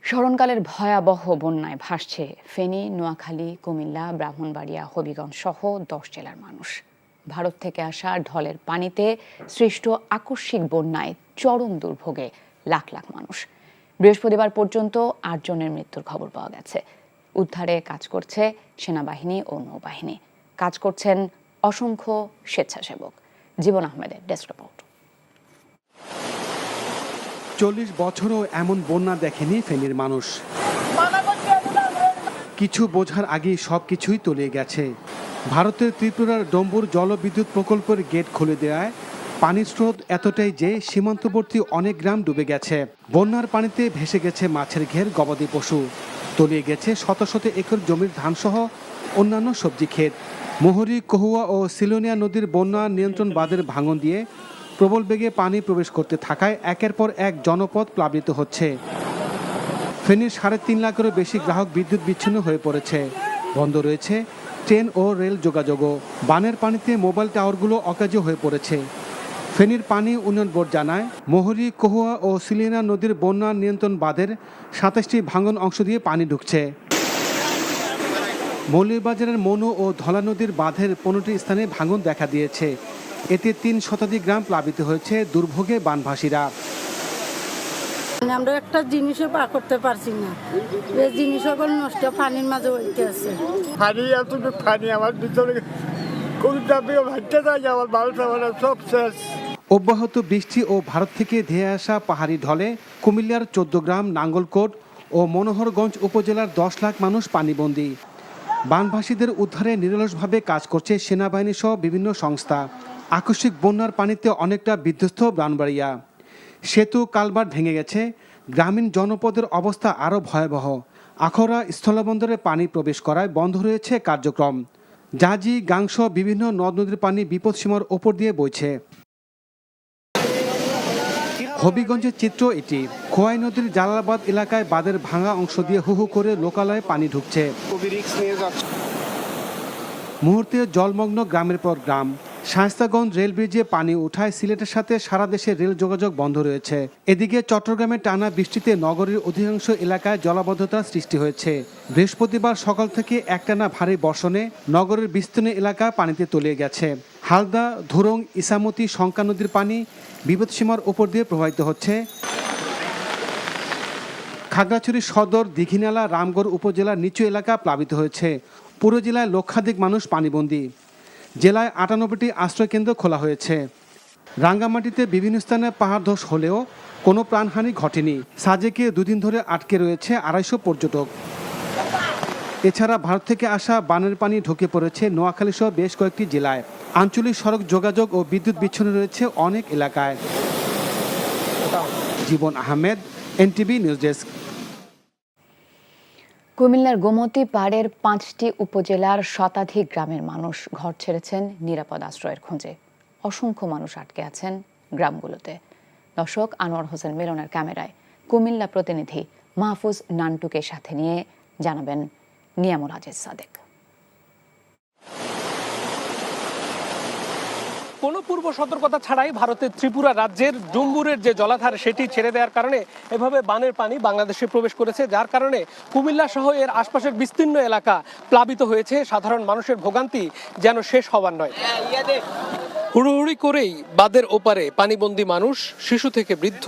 স্মরণকালের ভয়াবহ বন্যায় ভাসছে ফেনী, নোয়াখালী, কুমিল্লা, ব্রাহ্মণবাড়িয়া, হবিগঞ্জ সহ ১০ জেলার মানুষ। ভারত থেকে আসা ঢলের পানিতে সৃষ্ট আকস্মিক বন্যায় চরম দুর্ভোগে লাখ লাখ মানুষ। বৃহস্পতিবার পর্যন্ত ৮ জনের মৃত্যুর খবর পাওয়া গেছে। উদ্ধারে কাজ করছে সেনাবাহিনী ও নৌবাহিনী। কাজ করছেন অসংখ্য স্বেচ্ছাসেবক। জীবন আহমেদের ডেস্ক রিপোর্ট। ৪০ বছরও এমন বন্যা দেখেনি ফেনীর মানুষ। কিছু বোঝার আগেই সবকিছুই তলিয়ে গেছে। ভারতের ত্রিপুরার ডম্বুর জলবিদ্যুৎ প্রকল্পের গেট খুলে দেওয়ায় পানির স্রোত এতটাই যে সীমান্তবর্তী অনেক গ্রাম ডুবে গেছে। বন্যার পানিতে ভেসে গেছে মাছের ঘের, গবাদি পশু। তলিয়ে গেছে শত শত একর জমির ধানসহ অন্যান্য সবজি ক্ষেত। মোহরী, কহুয়া ও সিলোনিয়া নদীর বন্যা নিয়ন্ত্রণ বাঁধের ভাঙন দিয়ে প্রবল বেগে পানি প্রবেশ করতে থাকায় একের পর এক জনপদ প্লাবিত হচ্ছে। ফেনীর ৩.৫ লাখেরও বেশি গ্রাহক বিদ্যুৎ বিচ্ছিন্ন হয়ে পড়েছে। বন্ধ রয়েছে ট্রেন ও রেল যোগাযোগও। বানের পানিতে মোবাইল টাওয়ারগুলো অকার্য হয়ে পড়েছে। ফেনীর পানি উন্নয়ন বোর্ড জানায়, মোহরী, কহুয়া ও সিলিনা নদীর বন্যা নিয়ন্ত্রণ বাঁধের ২৭টি ভাঙন অংশ দিয়ে পানি ঢুকছে। মৌলভীবাজারের মনু ও ধলা নদীর বাঁধের ১৫টি স্থানে ভাঙন দেখা দিয়েছে। এতে ৩ শতাধিক গ্রাম প্লাবিত হয়েছে। দুর্ভোগে বানভাসীরা। আমরা একটা জিনিসও পার করতে পারছি না, এই জিনিস সকল নষ্ট পানির মাঝে হইতে আছে। পানি এতটুকু পানি আমার ভিতরে ভাইতে যায়, আমার বাড়িটা সব শেষ। অব্যাহত বৃষ্টি ও ভারত থেকে ধেয়ে আসা পাহাড়ি ঢলে কুমিল্লার ১৪ গ্রাম, নাঙ্গলকোট ও মনোহরগঞ্জ উপজেলার ১০ লাখ মানুষ পানিবন্দী। বানভাসীদের উদ্ধারে নিরলসভাবে কাজ করছে সেনাবাহিনী সহ বিভিন্ন সংস্থা। আকস্মিক বন্যার পানিতে অনেকটা বিধ্বস্ত ব্রাহ্মণবাড়িয়া। সেতু, কালভার্ট ভেঙে গেছে। গ্রামীণ জনপদের অবস্থা আরও ভয়াবহ। আখড়া স্থলবন্দরে পানি প্রবেশ করায় বন্ধ রয়েছে কার্যক্রম। জাজি, গাংস বিভিন্ন নদ নদীর পানি বিপদসীমার ওপর দিয়ে বইছে। হবিগঞ্জের চিত্র এটি। খোয়াই নদীর জালালাবাদ এলাকায় বাঁধের ভাঙা অংশ দিয়ে হু হু করে লোকালয়ে পানি ঢুকছে। মুহূর্তে জলমগ্ন গ্রামের পর গ্রাম। শায়েস্তাগঞ্জ রেল ব্রিজে পানি উঠায় সিলেটের সাথে সারা দেশে রেল যোগাযোগ বন্ধ রয়েছে। এদিকে চট্টগ্রামে টানা বৃষ্টিতে নগরীর অধিকাংশ এলাকায় জলাবদ্ধতার সৃষ্টি হয়েছে। বৃহস্পতিবার সকাল থেকে একটানা ভারী বর্ষণে নগরের বিস্তীর্ণ এলাকা পানিতে তলিয়ে গেছে। হালদা, ধুরং, ইসামতি, শঙ্কা নদীর পানি বিপদসীমার উপর দিয়ে প্রবাহিত হচ্ছে। খাগড়াছড়ি সদর, দীঘিনালা, রামগড় উপজেলার নিচু এলাকা প্লাবিত হয়েছে। পুরো জেলায় লক্ষাধিক মানুষ পানিবন্দী। জেলায় ৯৮টি আশ্রয়কেন্দ্র খোলা হয়েছে। রাঙ্গামাটিতে বিভিন্ন স্থানে পাহাড় ধস হলেও কোনো প্রাণহানি ঘটেনি। সাজেকে দুদিন ধরে আটকে রয়েছে ২৫০ পর্যটক। এছাড়া ভারত থেকে আসা বানের পানি ঢুকে পড়েছে নোয়াখালী সহ বেশ কয়েকটি জেলায়। আঞ্চলিক সড়ক যোগাযোগ ও বিদ্যুৎ বিচ্ছিন্ন রয়েছে অনেক এলাকায়। জীবন আহমেদ, এনটিভি নিউজ ডেস্ক। কুমিল্লার গোমতী পাড়ের ৫টি উপজেলার শতাধিক গ্রামের মানুষ ঘর ছেড়েছেন নিরাপদ আশ্রয়ের খোঁজে। অসংখ্য মানুষ আটকে আছেন গ্রামগুলোতে। দর্শক, আনোয়ার হোসেন মিলনের ক্যামেরায় কুমিল্লা প্রতিনিধি মাহফুজ নান্টুকে সাথে নিয়ে জানাবেন নিয়ামুল আজিজ সাদেক। কোনো পূর্ব সতর্কতা ছাড়াই ভারতের ত্রিপুরা রাজ্যের ডুম্বুরের যে জলাধার সেটি ছেড়ে দেওয়ার কারণে এভাবে বানের পানি বাংলাদেশে প্রবেশ করেছে, যার কারণে কুমিল্লা সহ এর আশপাশের বিস্তীর্ণ এলাকা প্লাবিত হয়েছে। সাধারণ মানুষের ভোগান্তি যেন শেষ হবার নয়। হুড়োহুড়ি করেই বাঁধের ওপারে পানিবন্দী মানুষ, শিশু থেকে বৃদ্ধ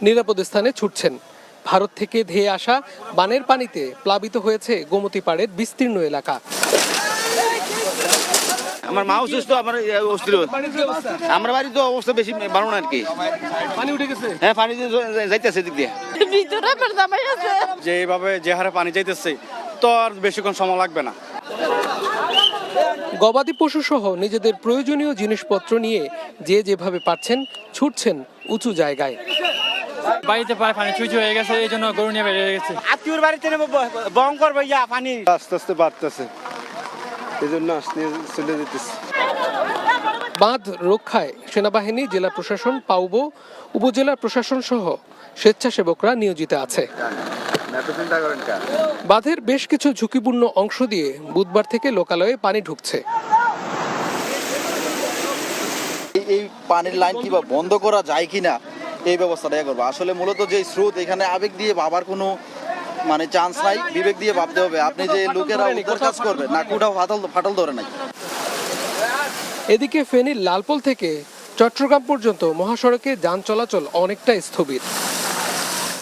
নিরাপদ স্থানে ছুটছেন। ভারত থেকে ধেয়ে আসা বানের পানিতে প্লাবিত হয়েছে গোমতী পাড়ের বিস্তীর্ণ এলাকা। আমার মা অসুস্থ, আমার অস্থির। আমার বাড়ি তো অবস্থা বেশি ভালো না আর কি। পানি উঠে গেছে? হ্যাঁ, পানি যাইতেছে দিক দিয়ে। যে এইভাবে যে হারে পানি যাইতেছে তো আর বেশিক্ষণ সময় লাগবে না। গবাদি পশু সহ নিজেদের প্রয়োজনীয় জিনিসপত্র নিয়ে যে যেভাবে পারছেন ছুটছেন উঁচু জায়গায়। বাড়িতে প্রায় পানি চুইচু হয়ে গেছে, এই জন্য গরু নিয়ে বেরিয়ে গেছে। আত্মীয়র বাড়িতে ভয়ঙ্কর ভাইয়া পানি আস্তে আস্তে বাড়তেছে, এই জন্য চলে যেতেছে। বাঁধ রক্ষায় সেনাবাহিনী, জেলা প্রশাসন, পাউবো, উপজেলা প্রশাসন সহ স্বেচ্ছাসেবকরা নিয়োজিত আছে। বাঁধের বেশ কিছু ঝুঁকিপূর্ণ অংশ দিয়ে বুধবার থেকে লোকালয়ে পানি ঢুকছে। এই পানির লাইন কিংবা বন্ধ করা যায় কিনা এই ব্যবস্থাটা করবো। আসলে মূলত যে স্রোত, এখানে আবেগ দিয়ে বাবার কোনো মানে চান্স নাই, বিবেক দিয়ে ভাবতে হবে। আপনি যে লোকেরা উপর কাজ করবে না, কোটাও ফাটল ধরে নাই। এদিকে ফেনীর লালপল থেকে চট্টগ্রাম পর্যন্ত মহাসড়কে যান চলাচল অনেকটা স্থবির।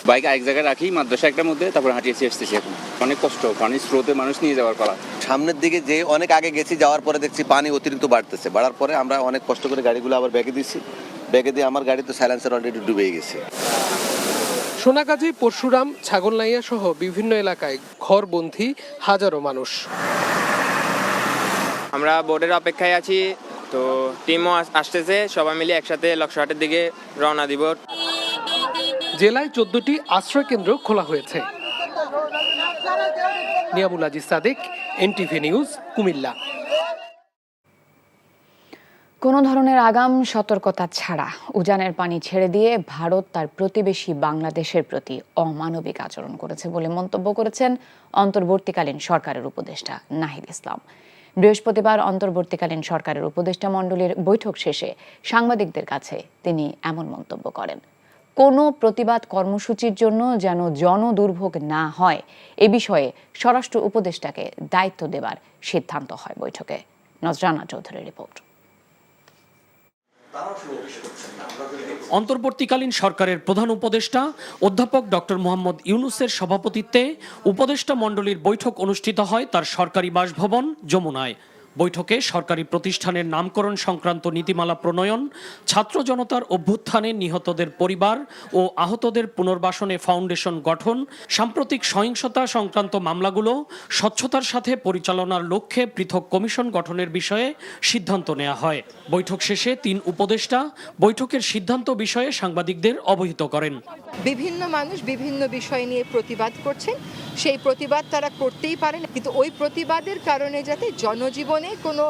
বাইক এক জায়গায় রাখি মাদ্রাসা একটার মধ্যে, তারপর হাঁটিয়েছি আসতেছি। এখন অনেক কষ্ট, পানির স্রোতে মানুষ নিয়ে যাওয়ার পালা। সামনের দিকে যে অনেক আগে গেছি, যাওয়ার পরে দেখছি পানি অতিরিক্ত বাড়তেছে। বাড়ার পরে আমরা অনেক কষ্ট করে গাড়িগুলো আবার ব্যাগে দিচ্ছি। ব্যাগে দিয়ে আমার গাড়ি তো সাইলেন্সার অলরেডি ডুবে গেছে। সোনাগাজী, পরশুরাম, ছাগলনাইয়া সহ বিভিন্ন এলাকায় ঘরবন্দি হাজারো মানুষ। আমরা বোর্ডের অপেক্ষায় আছি, তো টিমও আসতেছে, সবাই মিলে একসাথে লক্ষ্যহাটের দিকে রওনা দিব। জেলায় 14টি আশ্রয় কেন্দ্র খোলা হয়েছে। Niamul Aziz Sadek, NTV news, Comilla. কোনো ধরনের আগাম সতর্কতা ছাড়া উজানের পানি ছেড়ে দিয়ে ভারত তার প্রতিবেশী বাংলাদেশের প্রতি অমানবিক আচরণ করেছে বলে মন্তব্য করেছেন অন্তর্বর্তীকালীন সরকারের উপদেষ্টা নাহিদ ইসলাম। বৃহস্পতিবার অন্তর্বর্তীকালীন সরকারের উপদেষ্টা মণ্ডলীর বৈঠক শেষে সাংবাদিকদের কাছে তিনি এমন মন্তব্য করেন। কোনো প্রতিবাদ কর্মসূচির জন্য যেন জনদুর্ভোগ না হয় এ বিষয়ে স্বরাষ্ট্র উপদেষ্টাকে দায়িত্ব দেবার সিদ্ধান্ত হয় বৈঠকে। নজরানা চৌধুরীর রিপোর্ট। অন্তর্বর্তীকালীন সরকারের প্রধান উপদেষ্টা অধ্যাপক ডক্টর মোহাম্মদ ইউনূসের সভাপতিত্বে উপদেষ্টা মণ্ডলীর বৈঠক অনুষ্ঠিত হয় তার সরকারি বাসভবন যমুনায়। বৈঠকে সরকারি প্রতিষ্ঠানের নামকরণ সংক্রান্ত নীতিমালা প্রণয়ন, ছাত্র জনতার অভ্যুত্থানে নিহতদের পরিবার ও আহতদের পুনর্বাসনে ফাউন্ডেশন গঠন, সাম্প্রতিক সহিংসতা সংক্রান্ত মামলাগুলো স্বচ্ছতার সাথে পরিচালনার লক্ষ্যে পৃথক কমিশন গঠনের বিষয়ে সিদ্ধান্ত নেওয়া হয়। বৈঠক শেষে 3 উপদেষ্টা বৈঠকের সিদ্ধান্ত বিষয়ে সাংবাদিকদের অবহিত করেন। বিভিন্ন মানুষ বিভিন্ন বিষয় নিয়ে প্রতিবাদ করছেন, সেই প্রতিবাদ তারা করতেই পারেন, কিন্তু ওই প্রতিবাদের কারণে যাতে জনজীবনে কোনো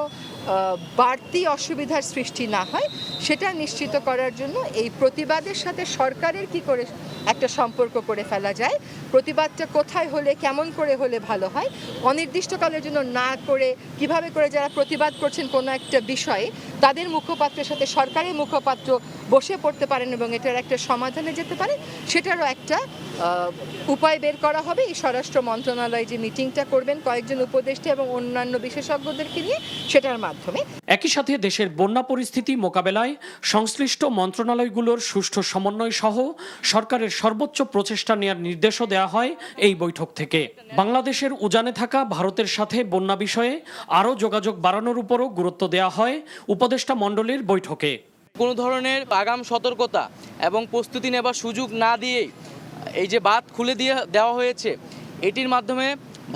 বাড়তি অসুবিধার সৃষ্টি না হয় সেটা নিশ্চিত করার জন্য এই প্রতিবাদের সাথে সরকারের কি করে একটা সম্পর্ক করে ফেলা যায়, প্রতিবাদটা কোথায় হলে কেমন করে হলে ভালো হয়, অনির্দিষ্টকালের জন্য না করে কিভাবে করে যারা প্রতিবাদ করছেন কোনো একটা বিষয়ে তাদের মুখপাত্রের সাথে সরকারের মুখপাত্র বসে পড়তে পারেন এবং এটার একটা সমাধানে যেতে পারে, সেটারও একটা উপায় বের করা হবে। এই স্বরাষ্ট্র মন্ত্রণালয় যে মিটিংটা করবেন কয়েকজন উপদেষ্টা এবং অন্যান্য বিশেষজ্ঞদেরকে নিয়ে, সেটার মাধ্যমে। একই সাথে দেশের বন্যা পরিস্থিতি মোকাবেলায় সংশ্লিষ্ট মন্ত্রণালয়গুলোর সুষ্ঠু সমন্বয় সহ সরকারের সর্বোচ্চ প্রচেষ্টা নেওয়ার নির্দেশও দেওয়া হয় এই বৈঠক থেকে। বাংলাদেশের উজানে থাকা ভারতের সাথে বন্যা বিষয়ে আরও যোগাযোগ বাড়ানোর উপরও গুরুত্ব দেওয়া হয় উপদেষ্টা মণ্ডলীর বৈঠকে। কোনো ধরনের আগাম সতর্কতা এবং প্রস্তুতি নেবার সুযোগ না দিয়েই এই যে বাঁধ খুলে দেওয়া হয়েছে, এটির মাধ্যমে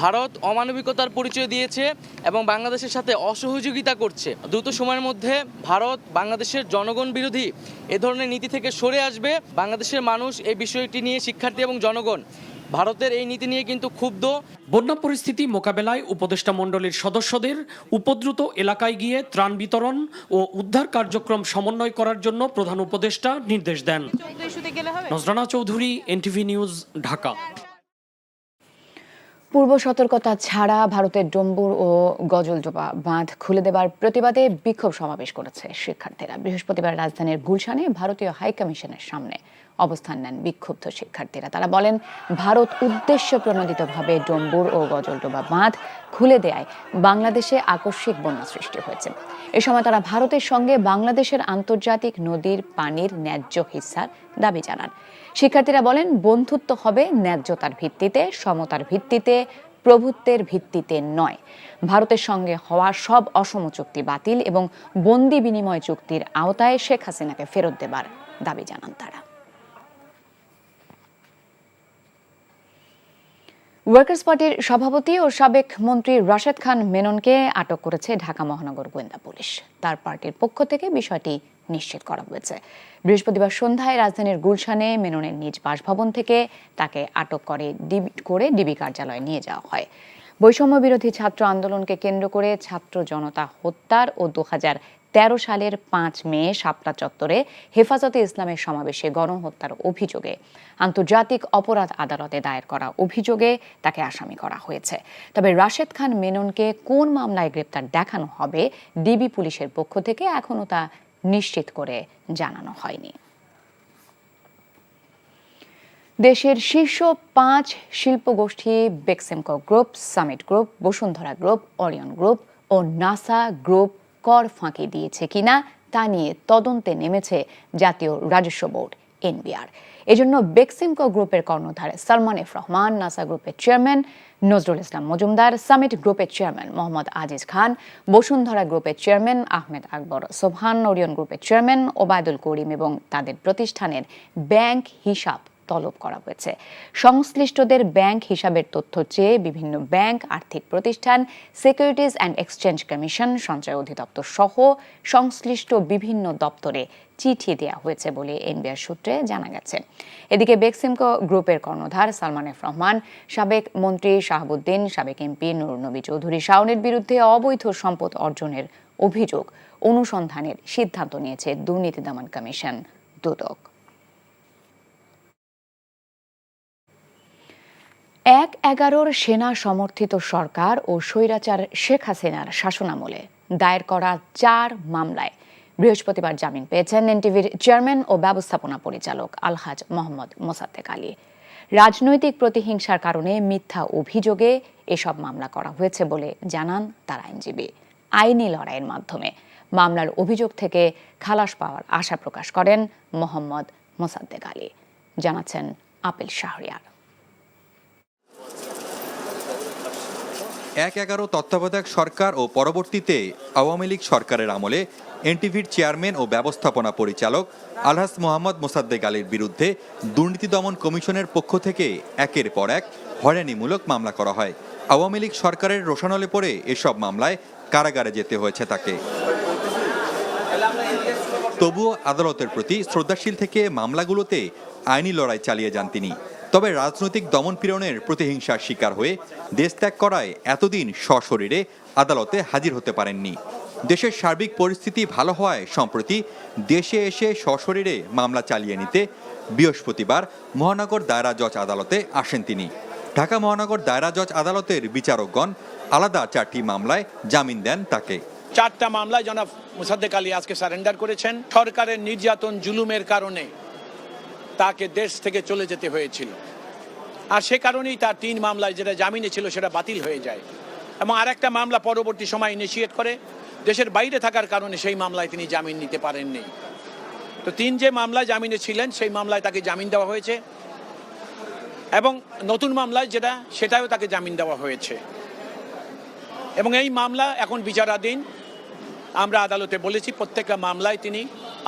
ভারত অমানবিকতার পরিচয় দিয়েছে এবং বাংলাদেশের সাথে অসহযোগিতা করছে। দ্রুত সময়ের মধ্যে ভারত বাংলাদেশের জনগণ বিরোধী এ ধরনের নীতি থেকে সরে আসবে। বাংলাদেশের মানুষ এই বিষয়টি নিয়ে, শিক্ষার্থী এবং জনগণ ভারতের এই নীতি নিয়ে কিন্তু ক্ষুব্ধ। বন্যা পরিস্থিতি মোকাবেলায় উপদেষ্টা মণ্ডলীর সদস্যদের উপদ্রুত এলাকায় গিয়ে ত্রাণ বিতরণ ও উদ্ধার কার্যক্রম সমন্বয় করার জন্য প্রধান উপদেষ্টা নির্দেশ দেন। নজরানা চৌধুরী, এনটিভি নিউজ, ঢাকা। পূর্ব সতর্কতা ছাড়া ভারতের ডম্বুর ও গজলডোবা বাঁধ খুলে দেবার প্রতিবাদে বিক্ষোভ সমাবেশ করেছে শিক্ষার্থীরা। বৃহস্পতিবার রাজধানীর গুলশানে ভারতীয় হাইকমিশনের সামনে অবস্থান নেন বিক্ষুব্ধ শিক্ষার্থীরা। তারা বলেন, ভারত উদ্দেশ্য প্রণোদিতভাবে ডম্বুর ও গজলডোবা বাঁধ খুলে দেয়ায় বাংলাদেশে আকস্মিক বন্যা সৃষ্টি হয়েছে। এ সময় তারা ভারতের সঙ্গে বাংলাদেশের আন্তর্জাতিক নদীর পানির ন্যায্য হিস্সার দাবি জানান। শিক্ষার্থীরা বলেন, বন্ধুত্ব হবে ন্যায্যতার ভিত্তিতে, সমতার ভিত্তিতে, প্রভুত্বের ভিত্তিতে নয়। ভারতের সঙ্গে হওয়া সব অসম চুক্তি বাতিল এবং বন্দি বিনিময় চুক্তির আওতায় শেখ হাসিনাকে ফেরত দেবার দাবি জানান তারা। ওয়ার্কার্স পার্টির সভাপতি ও সাবেক মন্ত্রী রাশেদ খান মেননকে আটক করেছে ঢাকা মহানগর গোয়েন্দা পুলিশ। তার পার্টির পক্ষ থেকে বিষয়টি নিশ্চিত করা হয়েছে। বৃহস্পতিবার সন্ধ্যায় রাজধানীর গুলশানে মেননের নিজ বাসভবন থেকে তাকে আটক করে ডিবি কার্যালয়ে নিয়ে যাওয়া হয়। বৈষম্য বিরোধী ছাত্র আন্দোলনকে কেন্দ্র করে ছাত্র জনতা হত্যার ও 2013 সালের 5 মে শাপলা চত্বরে হেফাজতে ইসলামের সমাবেশে গণহত্যার অভিযোগে আন্তর্জাতিক অপরাধ আদালতে দায়ের করা অভিযোগে তাকে আসামি করা হয়েছে। তবে রাশেদ খান মেননকে কোন মামলায় গ্রেপ্তার দেখানো হবে ডিবি পুলিশের পক্ষ থেকে এখনো তা নিশ্চিত করে জানানো হয়নি। দেশের শীর্ষ 5 শিল্পগোষ্ঠী Beximco group, Summit group, Bashundhara group, Orion group ও নাসা গ্রুপ কর ফাঁকি দিয়েছে কিনা তা নিয়ে তদন্তে নেমেছে জাতীয় রাজস্ব বোর্ড এনবিআর। এজন্য বেক্সিমকো গ্রুপের কর্ণধার সালমান এফ রহমান, নাসা গ্রুপের চেয়ারম্যান নজরুল ইসলাম মজুমদার, সামিট গ্রুপের চেয়ারম্যান মোহাম্মদ আজিজ খান, বসুন্ধরা গ্রুপের চেয়ারম্যান আহমেদ আকবর সোবহান, ওরিয়ন গ্রুপের চেয়ারম্যান ওবায়দুল করিম এবং তাদের প্রতিষ্ঠানের ব্যাংক হিসাব তলব করা হয়েছে। সংশ্লিষ্টদের ব্যাংক হিসাবের তথ্য চেয়ে বিভিন্ন ব্যাংক, আর্থিক প্রতিষ্ঠান, সিকিউরিটিজ অ্যান্ড এক্সচেঞ্জ কমিশন, সঞ্চয় অধিদপ্তর সহ সংশ্লিষ্ট বিভিন্ন দপ্তরে চিঠি দেওয়া হয়েছে বলে এনবিআর সূত্রে জানা গেছে। এদিকে বেক্সিমকো গ্রুপের কর্ণধার সালমান এফ রহমান, সাবেক মন্ত্রী শাহাবুদ্দিন, সাবেক এমপি নুরুন নবী চৌধুরী শাওনের বিরুদ্ধে অবৈধ সম্পদ অর্জনের অভিযোগ অনুসন্ধানের সিদ্ধান্ত নিয়েছে দুর্নীতি দমন কমিশন দুদক। ১/১১ সেনা সমর্থিত সরকার ও স্বৈরাচার শেখ হাসিনার শাসনামলে দায়ের করা 4 মামলায় বৃহস্পতিবার জামিন পেয়েছেন এনটিভির চেয়ারম্যান ও ব্যবস্থাপনা পরিচালক আলহাজ মোহাম্মদ মোসাদ্দেক আলী। রাজনৈতিক প্রতিহিংসার কারণে মিথ্যা অভিযোগে এসব মামলা করা হয়েছে বলে জানান তার আইনজীবী। আইনি লড়াইয়ের মাধ্যমে মামলার অভিযোগ থেকে খালাস পাওয়ার আশা প্রকাশ করেন মোহাম্মদ মোসাদ্দেক আলী। জানাচ্ছেন আপিল শাহরিয়ার। ১/১১ তত্ত্বাবধায়ক সরকার ও পরবর্তীতে আওয়ামী লীগ সরকারের আমলে এনটিভির চেয়ারম্যান ও ব্যবস্থাপনা পরিচালক আলহাজ মোহাম্মদ মোসাদ্দেক আলীর বিরুদ্ধে দুর্নীতি দমন কমিশনের পক্ষ থেকে একের পর এক হয়রানিমূলক মামলা করা হয়। আওয়ামী লীগ সরকারের রোষানলে পড়ে এসব মামলায় কারাগারে যেতে হয়েছে তাকে। তবুও আদালতের প্রতি শ্রদ্ধাশীল থেকে মামলাগুলোতে আইনি লড়াই চালিয়ে যান তিনি। তবে রাজনৈতিক দমন-পীড়নের প্রতিহিংসার শিকার হয়ে দেশ ত্যাগ করায় এতদিন সশরীরে আদালতে হাজির হতে পারেননি। দেশের সার্বিক পরিস্থিতি ভালো হওয়ায় সম্প্রতি দেশে এসে সশরীরে মামলা চালিয়ে নিতে বৃহস্পতিবার মহানগর দায়রা জজ আদালতে আসেন তিনি। ঢাকা মহানগর দায়রা জজ আদালতের বিচারকগণ আলাদা 4টি মামলায় জামিন দেন তাকে। 4টা মামলায় জনাব মোসাদ্দেক আলী আজকে সারেন্ডার করেছেন। সরকারের নির্যাতন জুলুমের কারণে তাকে দেশ থেকে চলে যেতে হয়েছিল, আর সে কারণেই তার 3 মামলায় যেটা জামিনে ছিল সেটা বাতিল হয়ে যায় এবং আরেকটা মামলা পরবর্তী সময় ইনিশিয়েট করে। দেশের বাইরে থাকার কারণে সেই মামলায় তিনি জামিন নিতে পারেননি। তো 3 যে মামলায় জামিনে ছিলেন সেই মামলায় তাকে জামিন দেওয়া হয়েছে এবং নতুন মামলায় সেটাও তাকে জামিন দেওয়া হয়েছে এবং এই মামলা এখন বিচারাধীন। আমরা আদালতে বলেছি প্রত্যেকটা মামলায় তিনি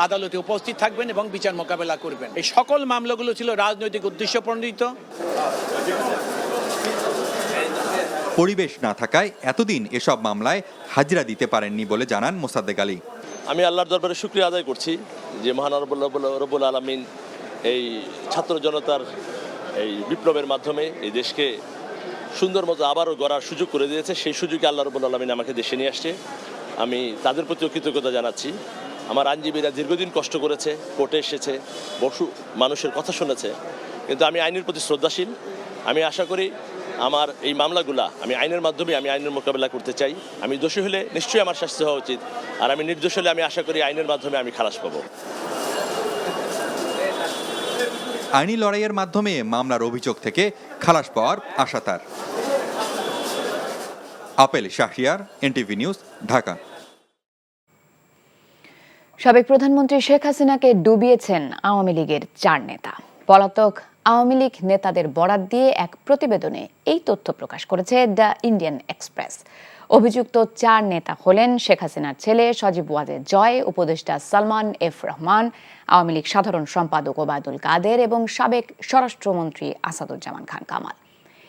আদালতে উপস্থিত থাকবেন এবং বিচার মোকাবেলা করবেন। এই সকল মামলাগুলো ছিল রাজনৈতিক উদ্দেশ্য প্রণোদিত। পরিবেশ না থাকায় এতদিন এসব মামলায় হাজিরা দিতে পারেননি বলে জানান মোসাদ্দেক আলী। আমি আল্লাহর দরবারে শুকরিয়া আদায় করছি যে মহান রব্বুল আলামিন এই ছাত্র জনতার এই বিপ্লবের মাধ্যমে এই দেশকে সুন্দর মতো আবারও গড়ার সুযোগ করে দিয়েছে। সেই সুযোগে আল্লাহ রব্বুল আলামিন আমাকে দেশে নিয়ে আসছে। আমি তাদের প্রতিও কৃতজ্ঞতা জানাচ্ছি। আমার আইনজীবীরা দীর্ঘদিন কষ্ট করেছে, কোর্টে এসেছে, মানুষের কথা শুনেছে, কিন্তু আমি আইনের প্রতি শ্রদ্ধাশীল। আমি আশা করি আমার এই মামলাগুলা আমি আইনের মাধ্যমে আইনের মোকাবেলা করতে চাই। আমি দোষী হলে নিশ্চয়ই আমার শাস্তি হওয়া উচিত, আর আমি নির্দোষ হলে আমি আশা করি আইনের মাধ্যমে আমি খালাস পাবো। আইনি লড়াইয়ের মাধ্যমে মামলার অভিযোগ থেকে খালাস পাওয়ার আশা তার। Appeal Shahriar, NTV news, Dhaka. সাবেক প্রধানমন্ত্রী শেখ হাসিনাকে ডুবিয়েছেন আওয়ামী লীগের 4 নেতা। পলাতক আওয়ামী লীগ নেতাদের বরাত দিয়ে এক প্রতিবেদনে এই তথ্য প্রকাশ করেছে দ্য ইন্ডিয়ান এক্সপ্রেস। অভিযুক্ত 4 নেতা হলেন শেখ হাসিনার ছেলে সজীব ওয়াজেদ জয়, উপদেষ্টা সালমান এফ রহমান, আওয়ামী লীগ সাধারণ সম্পাদক ওবায়দুল কাদের এবং সাবেক স্বরাষ্ট্রমন্ত্রী আসাদুজ্জামান খান কামাল।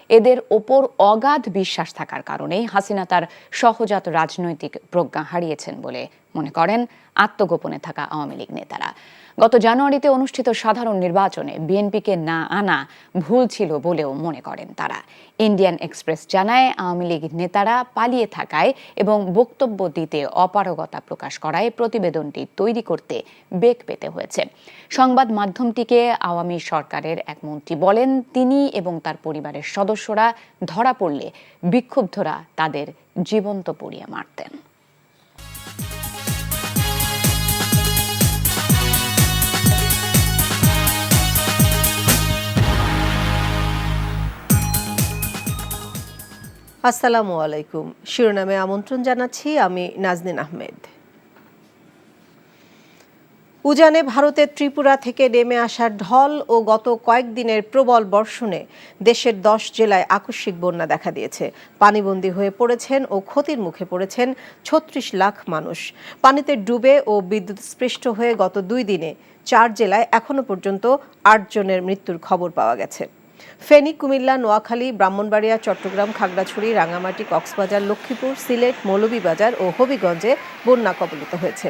এদের ওপর অগাধ বিশ্বাস থাকার কারণেই হাসিনা তার সহজাত রাজনৈতিক প্রজ্ঞা হারিয়েছেন বলে মনে করেন আত্মগোপনে থাকা আওয়ামী লীগ নেতারা। গত জানুয়ারিতে অনুষ্ঠিত সাধারণ নির্বাচনে বিএনপিকে না আনা ভুল ছিল বলেও মনে করেন তারা। ইন্ডিয়ান এক্সপ্রেস জানায়, আওয়ামী লীগ নেতারা পালিয়ে থাকায় এবং বক্তব্য দিতে অপারগতা প্রকাশ করায় প্রতিবেদনটি তৈরি করতে বেগ পেতে হয়েছে। সংবাদ মাধ্যমটিকে আওয়ামী সরকারের এক মন্ত্রী বলেন, তিনি এবং তার পরিবারের সদস্যরা ধরা পড়লে বিক্ষুব্ধরা তাদের জীবন্ত পুড়িয়ে মারতেন। আসসালামু আলাইকুম। শিরোনামে আমন্ত্রণ জানাচ্ছি আমি নাজনীন আহমেদ। উজানে ভারতের ত্রিপুরা থেকে নেমে আসা ঢল ও গত কয়েকদিনের প্রবল বর্ষণে দেশের 10 জেলায় আকস্মিক বন্যা দেখা দিয়েছে। পানিবন্দী হয়ে পড়েছেন ও ক্ষতির মুখে পড়েছেন 36 লাখ মানুষ। পানিতে ডুবে ও বিদ্যুৎস্পৃষ্ট হয়ে গত 2 দিনে 4 জেলায় এখনো পর্যন্ত 8 জনের মৃত্যুর খবর পাওয়া গেছে। ফেনী, কুমিল্লা, নোয়াখালী, ব্রাহ্মণবাড়িয়া, চট্টগ্রাম, খাগড়াছড়ি, রাঙামাটি, কক্সবাজার, লক্ষ্মীপুর, সিলেট, মৌলভীবাজার ও হবিগঞ্জে বন্যা কবলিত হয়েছে।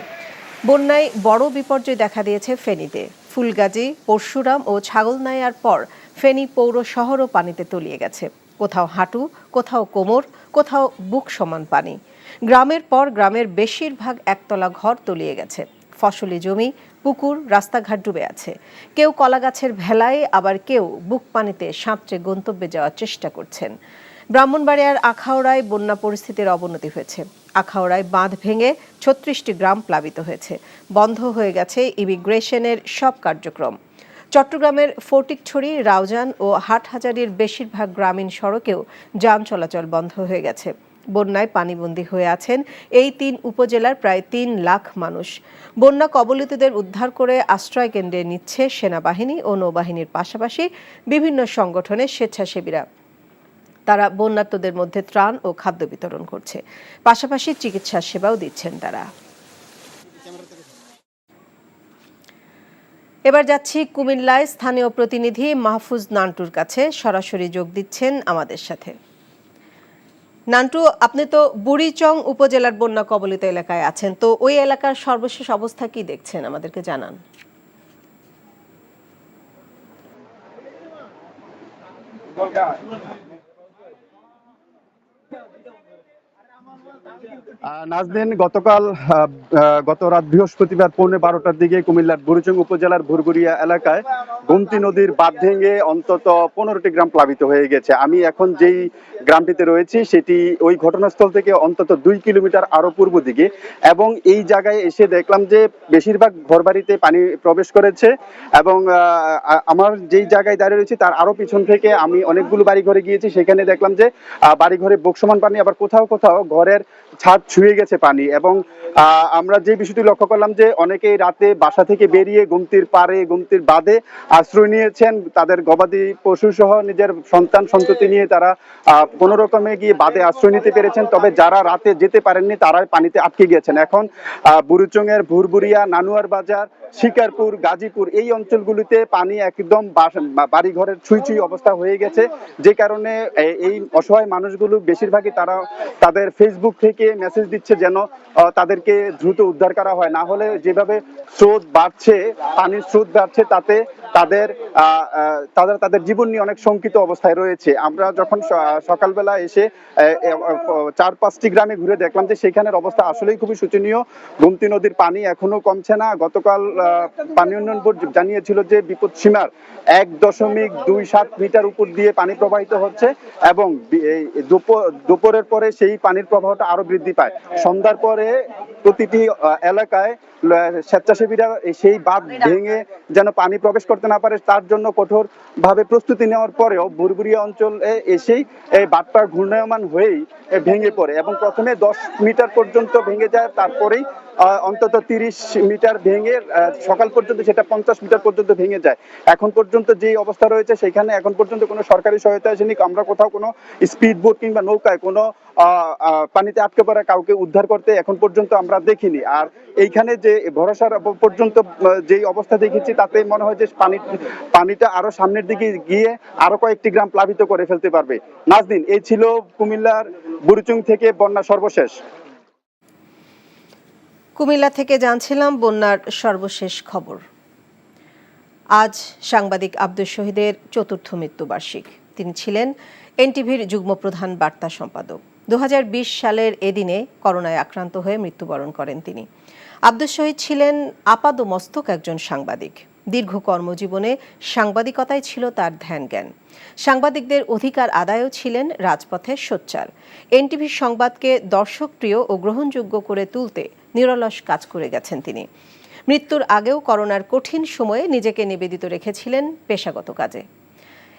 বন্যায় বড় বিপর্যয় দেখা দিয়েছে ফেনীতে। ফুলগাজী, পরশুরাম ও ছাগলনাইয়ার পর ফেনী পৌর শহরও পানিতে তলিয়ে গেছে। কোথাও হাঁটু, কোথাও কোমর, কোথাও বুক সমান পানি। গ্রামের পর গ্রামের বেশিরভাগ একতলা ঘর তলিয়ে গেছে। ফসলি জমি, পুকুর, রাস্তাঘাট ডুবে আছে। কেউ কলাগাছের ভেলায়, আবার কেউ বুক পানিতে সাঁতরে গন্তব্যে যাওয়ার চেষ্টা করছেন। ব্রাহ্মণবাড়িয়ার আখাউড়ায় বন্যা পরিস্থিতির অবনতি হয়েছে। আখাউড়ায় বাঁধ ভেঙে 36টি গ্রাম প্লাবিত হয়েছে। বন্ধ হয়ে গেছে ইমিগ্রেশনের সব কার্যক্রম। চট্টগ্রামের ফটিকছড়ি, রাউজান ও হাটহাজারীর বেশিরভাগ গ্রামীণ সড়কেও যান চলাচল বন্ধ হয়ে গেছে। বন্যায় পানিবন্দী হয়ে আছেন এই 3 উপজেলার প্রায় 3 লাখ মানুষ। বন্যা কবলিতদের উদ্ধার করে আশ্রয় কেন্দ্রে নিচ্ছে সেনাবাহিনী ও নৌবাহিনীর পাশাপাশি বিভিন্ন সংগঠনের স্বেচ্ছাসেবীরা। তারা বন্যার্তদের মধ্যে ত্রাণ ও খাদ্য বিতরণ করছে, পাশাপাশি চিকিৎসা সেবাও দিচ্ছেন তারা। এবার যাচ্ছি কুমিল্লায়। স্থানীয় প্রতিনিধি মাহফুজ নান্টুর কাছে সরাসরি যোগ দিচ্ছেন আমাদের সাথে। নান্টু, আপনি তো বুড়িচং উপজেলার বন্যা কবলিত এলাকায় আছেন, তো ওই এলাকার সর্বশেষ অবস্থা কি দেখছেন আমাদেরকে জানান। নাজনীন, গত রাত বৃহস্পতিবার 12:15টার দিকে কুমিল্লার বুড়িচং উপজেলার ভুরভুরিয়া এলাকায় গোমতী নদীর বাঁধ ভেঙে অন্তত 15টি গ্রাম প্লাবিত হয়ে গেছে। আমি এখন যেই গ্রামটিতে রয়েছি সেটি ওই ঘটনাস্থল থেকে অন্তত 2 কিলোমিটার আরো পূর্ব দিকে, এবং এই জায়গায় এসে দেখলাম যে বেশিরভাগ ঘরবাড়িতে পানি প্রবেশ করেছে। এবং আমার যেই জায়গায় দাঁড়িয়ে রয়েছি তার আরো পিছন থেকে আমি অনেকগুলো বাড়িঘরে গিয়েছি, সেখানে দেখলাম যে বাড়িঘরে বুক সমান পানি, আবার কোথাও কোথাও ঘরের ছাদ ছুঁয়ে গেছে পানি। এবং আমরা যে বিষয়টি লক্ষ্য করলাম যে অনেকেই রাতে বাসা থেকে বেরিয়ে গোমতীর পাড়ে, গোমতীর বাঁধে আশ্রয় নিয়েছেন। তাদের গবাদি পশু সহ নিজের সন্তান সন্ততি নিয়ে তারা কোনো রকমে গিয়ে বাঁধে আশ্রয় নিতে পেরেছেন। তবে যারা রাতে যেতে পারেননি তারা পানিতে আটকে গিয়েছেন। এখন বুড়িচং এর ভুরভুরিয়া, নানুয়ার বাজার, শিকারপুর, গাজীপুর এই অঞ্চলগুলিতে পানি একদম বাড়িঘরের ছুঁই ছুঁই অবস্থা হয়ে গেছে, যে কারণে এই অসহায় মানুষগুলো বেশিরভাগই তারা তাদের ফেসবুক থেকে মেসেজ দিচ্ছে যেন তাদেরকে দ্রুত উদ্ধার করা হয়, না হলে যেভাবে স্রোত বাড়ছে, পানির স্রোত বাড়ছে, তাতে তাদের জীবন নিয়ে অনেক শঙ্কিত অবস্থায় রয়েছে। আমরা যখন সকালবেলা এসে 4-5টি গ্রামে ঘুরে দেখলাম যে সেখানের অবস্থা আসলেই খুবই শোচনীয়। গোমতী নদীর পানি এখনো কমছে না। গতকাল পানি উন্নয়ন বোর্ড জানিয়েছিল যে বিপদ সীমার 1.27 মিটার উপর দিয়ে পানি প্রবাহিত হচ্ছে, এবং দুপুরের পরে সেই পানির প্রবাহটা আরো বৃদ্ধি পায়। সন্ধ্যার পরে প্রতিটি এলাকায় স্বেচ্ছাসেবীরা সেই বাঁধ ভেঙে যেন পানি প্রবেশ করতে না পারে তার জন্য কঠোর ভাবে প্রস্তুতি নেওয়ার পরেও ভুরভুরিয়া অঞ্চলে এসেই এই বাঁধটা ঘূর্ণায়মান হয়েই ভেঙে পড়ে, এবং প্রথমে 10 মিটার পর্যন্ত ভেঙে যায়, তারপরেই অন্তত 30 মিটার ভেঙে সকাল পর্যন্ত সেটা 50 মিটার পর্যন্ত ভেঙে যায়। এখন পর্যন্ত যে অবস্থা রয়েছে সেখানে এখন পর্যন্ত কোনো সরকারি সহায়তা আসেনি। আমরা কোথাও কোনো স্পিড বোট কিংবা নৌকায় কোনো পানিতে আটকে পড়া কাউকে উদ্ধার করতে এখন পর্যন্ত আমরা দেখিনি। আর এইখানে যে ভরসার পর্যন্ত যে অবস্থা দেখেছি তাতে মনে হয় যে পানিটা আরো সামনের দিকে গিয়ে আরো কয়েকটি গ্রাম প্লাবিত করে ফেলতে পারবে। নাজনীন, এই ছিল কুমিল্লার বুড়িচং থেকে বন্যা সর্বশেষ। কুমিল্লা থেকে জানছিলাম বন্যার সর্বশেষ খবর। আজ সাংবাদিক আব্দুল শহীদের 4র্থ মৃত্যুবার্ষিক। তিনি ছিলেন এনটিভির যুগ্ম প্রধান বার্তা সম্পাদক। 2020 সালের এদিনে করোনায় আক্রান্ত হয়ে মৃত্যুবরণ করেন তিনি। আব্দুল শহীদ ছিলেন আপাদমস্তক একজন সাংবাদিক। দীর্ঘ কর্মজীবনে সাংবাদিকতাই ছিল তার ধ্যান জ্ঞান। সাংবাদিকদের অধিকার আদায়ও ছিলেন রাজপথে সোচ্চার। এনটিভির সংবাদকে দর্শকপ্রিয় ও গ্রহণযোগ্য করে তুলতে নিরলস কাজ করে গেছেন তিনি। মৃত্যুর আগেও করোনার কঠিন সময়ে নিজেকে নিবেদিত রেখেছিলেন পেশাগত কাজে।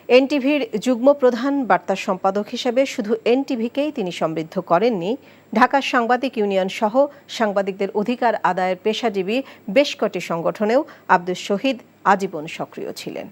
এনটিভির যুগ্ম প্রধান বার্তা সম্পাদক হিসেবে শুধু এনটিভিকেই তিনি সমৃদ্ধ করেননি, ঢাকার সাংবাদিক ইউনিয়ন সহ সাংবাদিকদের অধিকার আদায়ের পেশাজীবী বেশ কটি সংগঠনেও আব্দুস শহীদ আজীবন সক্রিয় ছিলেন।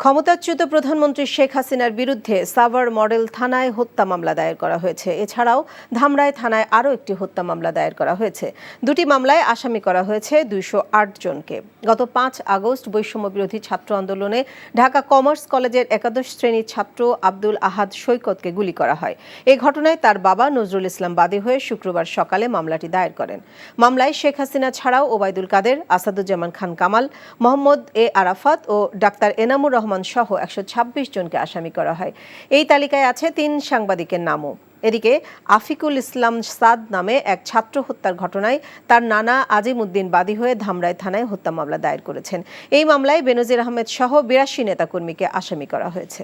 ক্ষমতাচ্যুত প্রধানমন্ত্রী শেখ হাসিনার বিরুদ্ধে সাভার মডেল থানায় হত্যা মামলা দায়ের করা হয়েছে। এছাড়াও ধামরাই থানায় আরও একটি হত্যা মামলা দায়ের করা হয়েছে। দুটি মামলায় আসামি করা হয়েছে 208 জনকে। গত 5 আগস্ট বৈষম্য বিরোধী ছাত্র আন্দোলনে ঢাকা কমার্স কলেজের একাদশ শ্রেণীর ছাত্র আব্দুল আহাদ সৈকতকে গুলি করা হয়। এই ঘটনায় তার বাবা নজরুল ইসলাম বাদী হয়ে শুক্রবার সকালে মামলাটি দায়ের করেন। মামলায় শেখ হাসিনা ছাড়াও ওবায়দুল কাদের, আসাদুজ্জামান খান কামাল, মোহাম্মদ এ আরাফাত ও ডাক্তার এনামুর রহমান সহ 126 জনকে আসামি করা হয়। এই তালিকায় আছে 3 সাংবাদিকের নামও। এদিকে আফিকুল ইসলাম সাদ নামে এক ছাত্র হত্যার ঘটনায় তার নানা আজিম উদ্দিন বাদী হয়ে ধামরাই থানায় হত্যা মামলা দায়ের করেছেন। এই মামলায় বেনজির আহমেদ সহ 82 নেতাকর্মীকে আসামি করা হয়েছে।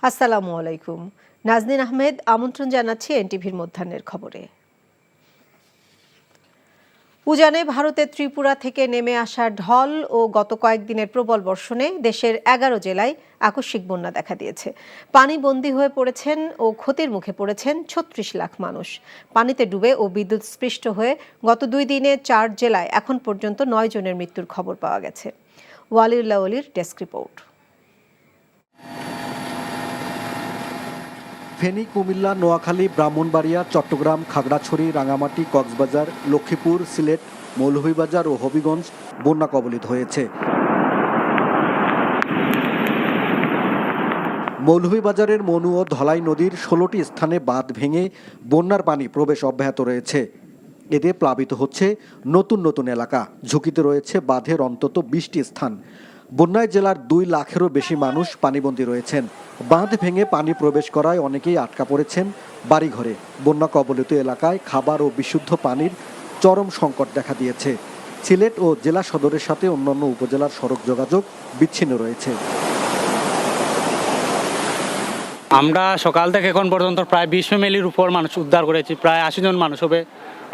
আসসালামু আলাইকুম। নাজনীন আহমেদ আমন্ত্রণ জানাচ্ছি এনটিভির মধ্যাহ্নের খবরে। উজানে ভারতের ত্রিপুরা থেকে নেমে আসা ঢল ও গত কয়েকদিনের প্রবল বর্ষণে দেশের 11 জেলায় আকস্মিক বন্যা দেখা দিয়েছে। পানিবন্দী হয়ে পড়েছেন ও ক্ষতির মুখে পড়েছেন 36 লাখ মানুষ। পানিতে ডুবে ও বিদ্যুৎ স্পৃষ্ট হয়ে গত 2 দিনে 4 জেলায় এখন পর্যন্ত 9 জনের মৃত্যুর খবর পাওয়া গেছে। ওয়ালিউল্লাহ অলির ডেস্ক রিপোর্ট। ফেনী, কুমিল্লা, নোয়াখালী, ব্রাহ্মণবাড়িয়া, চট্টগ্রাম, খাগড়াছড়ি, রাঙামাটি, কক্সবাজার, লক্ষ্মীপুর, সিলেট, মৌলভীবাজার ও হবিগঞ্জ বন্যা কবলিত হয়েছে। মৌলভীবাজারের মনু ও ধলাই নদীর 16টি স্থানে বাঁধ ভেঙে বন্যার পানি প্রবেশ অব্যাহত রয়েছে। এতে প্লাবিত হচ্ছে নতুন নতুন এলাকা। ঝুঁকিতে রয়েছে বাঁধের অন্তত 20টি স্থান। বন্যায় জেলার 2 লাখেরও বেশি মানুষ পানিবন্দী রয়েছেন। বাঁধ ভেঙে পানি প্রবেশ করায় অনেকেই আটকা পড়েছেন বাড়িঘরে। বন্যা কবলিত এলাকায় খাবার ও বিশুদ্ধ পানির চরম সংকট দেখা দিয়েছে। সিলেট ও জেলা সদরের সাথে অন্যান্য উপজেলার সড়ক যোগাযোগ বিচ্ছিন্ন রয়েছে। আমরা সকাল থেকে এখন পর্যন্ত প্রায় 20 ফ্যামিলির উপর মানুষ উদ্ধার করেছি, প্রায় 80 জন মানুষ হবে।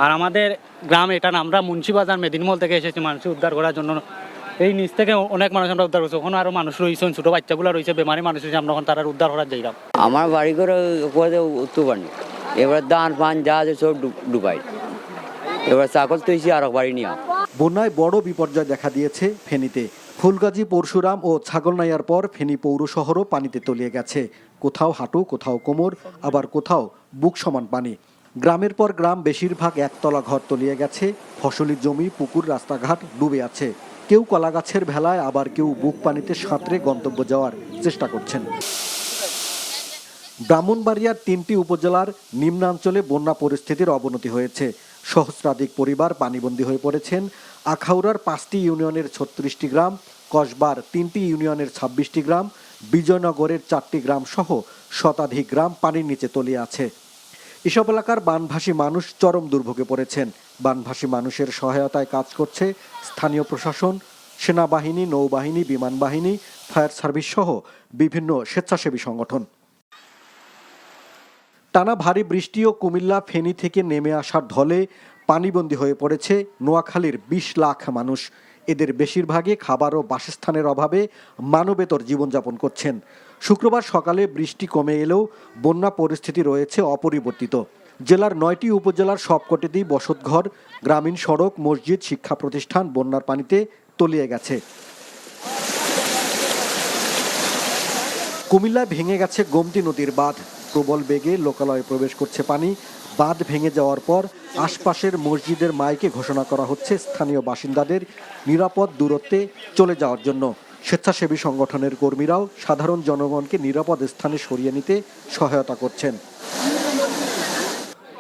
আর আমাদের গ্রাম এটা না, আমরা মুন্সিবাজার মেদিনীমল থেকে এসেছি মানুষ উদ্ধার করার জন্য। এই নিচ থেকে অনেক মানুষ আমরা উদ্ধার করছি। ওখানে আরও মানুষ রয়েছেন, ছোটো বাচ্চাগুলো রয়েছে, বেমারি মানুষ রয়েছে, আমরা ওখানে তারা উদ্ধার করার যাইলাম। আমার বাড়ি করে উঠতে পারিনি, এবার ধান পান যা আছে সব ডুবাই, এবার চাকল তুইছি আর বাড়ি নিয়ে। বন্যায় বড় বিপর্যয় দেখা দিয়েছে ফেনীতে। ফুলগাজী, পরশুরাম ও ছাগলনাইয়ার পর ফেনী পৌর শহরও পানিতে তলিয়ে গেছে। কোথাও হাঁটু, কোথাও কোমর, আবার কোথাও বুক সমান পানি। গ্রামের পর গ্রাম, বেশিরভাগ একতলা ঘর তলিয়ে গেছে। ফসলি জমি, পুকুর, রাস্তাঘাট ডুবে আছে। কেউ কলা গাছের ভেলায়, আবার কেউ বুক পানিতে সাঁতরে গন্তব্য যাওয়ার চেষ্টা করছেন। ব্রাহ্মণবাড়িয়ার 3টি উপজেলার নিম্নাঞ্চলে বন্যা পরিস্থিতির অবনতি হয়েছে। সহস্রাধিক পরিবার পানিবন্দী হয়ে পড়েছেন। আখাউড়ার 5টি ইউনিয়নের 36টি গ্রাম, কসবার 3টি ইউনিয়নের 26টি গ্রাম, বিজয়নগরের 4টি গ্রাম সহ শতাধিক গ্রাম পানির নিচে তলিয়ে আছে। এসব এলাকার বানভাসী মানুষ চরম দুর্ভোগে পড়েছেন। বানভাসী মানুষের সহায়তায় কাজ করছে স্থানীয় প্রশাসন, সেনাবাহিনী, নৌবাহিনী, বিমান বাহিনী, ফায়ার সার্ভিস সহ বিভিন্ন স্বেচ্ছাসেবী সংগঠন। টানা ভারী বৃষ্টি ও কুমিল্লা, ফেনী থেকে নেমে আসা ঢলে পানিবন্দী হয়ে পড়েছে নোয়াখালীর 20 লাখ মানুষ। এদের বেশিরভাগই খাবার ও বাসস্থানের অভাবে মানবেতর জীবনযাপন করছেন। শুক্রবার সকালে বৃষ্টি কমে এলেও বন্যা পরিস্থিতি রয়েছে অপরিবর্তিত। জেলার 9টি উপজেলার সবকটিতেই বসতঘর, গ্রামীণ সড়ক, মসজিদ, শিক্ষা প্রতিষ্ঠান বন্যার পানিতে তলিয়ে গেছে। কুমিল্লায় ভেঙে গেছে গোমতী নদীর বাঁধ। প্রবল বেগে লোকালয়ে প্রবেশ করছে পানি। বাঁধ ভেঙে যাওয়ার পর আশপাশের মসজিদের মাইকে ঘোষণা করা হচ্ছে স্থানীয় বাসিন্দাদের নিরাপদ দূরত্বে চলে যাওয়ার জন্য। স্বেচ্ছাসেবী সংগঠনের কর্মীরাও সাধারণ জনগণকে নিরাপদ স্থানে সরিয়ে নিতে সহায়তা করছেন।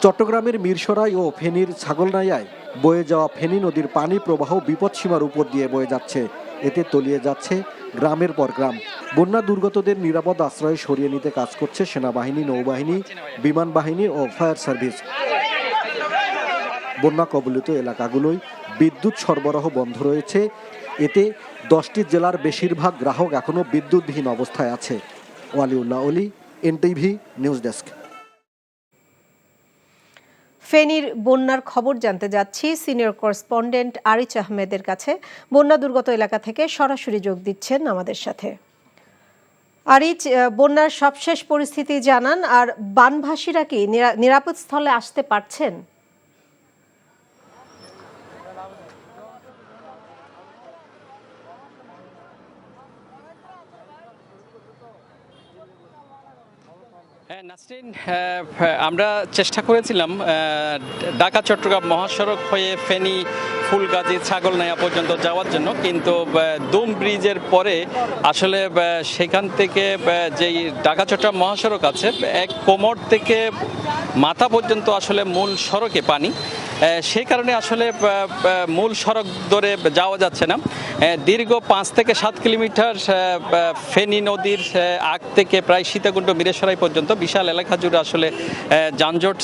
চট্টগ্রামের মিরসরাই ও ফেনীর ছাগলনাইয়ায় বয়ে যাওয়া ফেনী নদীর পানি প্রবাহ বিপদসীমার উপর দিয়ে বয়ে যাচ্ছে। এতে তলিয়ে যাচ্ছে গ্রামের পর গ্রাম। বন্যা দুর্গতদের নিরাপদ আশ্রয়ে সরিয়ে নিতে কাজ করছে সেনাবাহিনী, নৌবাহিনী, বিমান বাহিনী ও ফায়ার সার্ভিস। বন্যা কবলিত এলাকাগুলোয় বিদ্যুৎ সরবরাহ বন্ধ রয়েছে। এতে 10টি জেলার বেশিরভাগ গ্রাহক এখনও বিদ্যুৎবিহীন অবস্থায় আছে। ওয়ালিউল্লাহ অলি, এনটিভি নিউজ ডেস্ক। ফেনীর বন্যার খবর জানতে যাচ্ছি সিনিয়র করেসপন্ডেন্ট আরিচ আহমেদের কাছে। বন্যা দুর্গত এলাকা থেকে সরাসরি যোগ দিচ্ছেন আমাদের সাথে। আরিচ, বন্যার সবশেষ পরিস্থিতি জানান, আর বানভাসীরা কি নিরাপদ স্থলে আসতে পারছেন? নাসরিন, আমরা চেষ্টা করেছিলাম ঢাকা চট্টগ্রাম মহাসড়ক হয়ে ফেনী ফুলগাজী ছাগলনাইয়া পর্যন্ত যাওয়ার জন্য, কিন্তু দুম ব্রিজের পরে আসলে সেখান থেকে যেই ঢাকা চট্টগ্রাম মহাসড়ক আছে এক কোমর থেকে মাথা পর্যন্ত আসলে মূল সড়কে পানি, সেই কারণে আসলে মূল সড়ক ধরে যাওয়া যাচ্ছে না। দীর্ঘ 5 থেকে 7 কিলোমিটার ফেনী নদীর আগ থেকে প্রায় সীতাকুণ্ড মিরেসরাই পর্যন্ত বিশাল এলাকা জুড়ে আসলে যানজট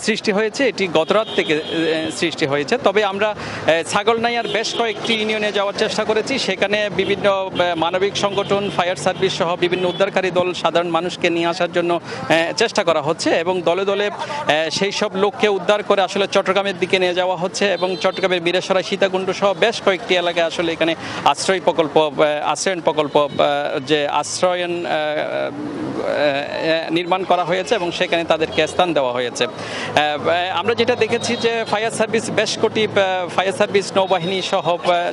সৃষ্টি হয়েছে। এটি গতরাত থেকে সৃষ্টি হয়েছে। তবে আমরা ছাগলনাইয়ার বেশ কয়েকটি ইউনিয়নে যাওয়ার চেষ্টা করেছি। সেখানে বিভিন্ন মানবিক সংগঠন, ফায়ার সার্ভিস সহ বিভিন্ন উদ্ধারকারী দল সাধারণ মানুষকে নিয়ে আসার জন্য চেষ্টা করা হচ্ছে এবং দলে দলে সেই সব লোককে উদ্ধার করে আসলে চট্টগ্রামের দিকে নিয়ে যাওয়া হচ্ছে এবং চট্টগ্রামের মিরেসরাই, সীতাকুণ্ড সহ বেশ কয়েকটি এলাকায় আসলে এখানে আশ্রয়ন প্রকল্প যে আশ্রয়ন নির্মাণ করা হয়েছে এবং সেখানে তাদেরকে স্থান দেওয়া হয়েছে। আমরা যেটা দেখেছি যে ফায়ার সার্ভিস বেশ কটি ফায়ার সার্ভিস, নৌবাহিনী সহ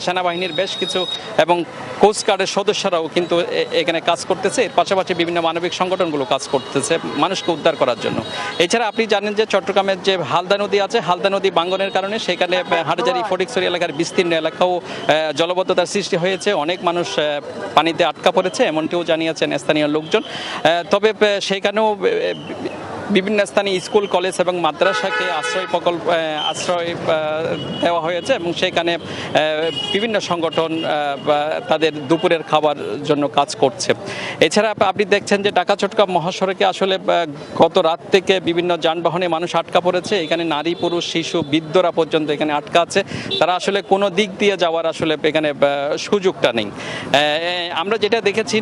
সেনাবাহিনীর বেশ কিছু এবং কোস্টগার্ডের সদস্যরাও কিন্তু এখানে কাজ করতেছে। এর পাশাপাশি বিভিন্ন মানবিক সংগঠনগুলো কাজ করতেছে মানুষকে উদ্ধার করার জন্য। এছাড়া আপনি জানেন যে চট্টগ্রামের যে হালদা নদী আছে, হালদা নদী বাঙ্গনের কারণে সেখানে হাটজারি ফটিকছড়ি এলাকার বিস্তীর্ণ এলাকাও জলবদ্ধতার সৃষ্টি হয়েছে। অনেক মানুষ পানিতে আটকা পড়েছে এমনটিও জানিয়েছেন স্থানীয় লোকজন। তবে সেখানেও বিভিন্ন স্থানীয় স্কুল, কলেজ এবং মাদ্রাসাকে আশ্রয় দেওয়া হয়েছে এবং সেখানে বিভিন্ন সংগঠন তাদের দুপুরের খাবার জন্য কাজ করছে। এছাড়া আপনি দেখছেন যে ঢাকা চট্টগ্রাম মহাসড়কে আসলে গত রাত থেকে বিভিন্ন যানবাহনে মানুষ আটকা পড়েছে। এখানে নারী, পুরুষ, শিশু, বৃদ্ধরা পর্যন্ত এখানে আটকা আছে। তারা আসলে কোনো দিক দিয়ে যাওয়ার আসলে এখানে সুযোগটা নেই। আমরা যেটা দেখেছি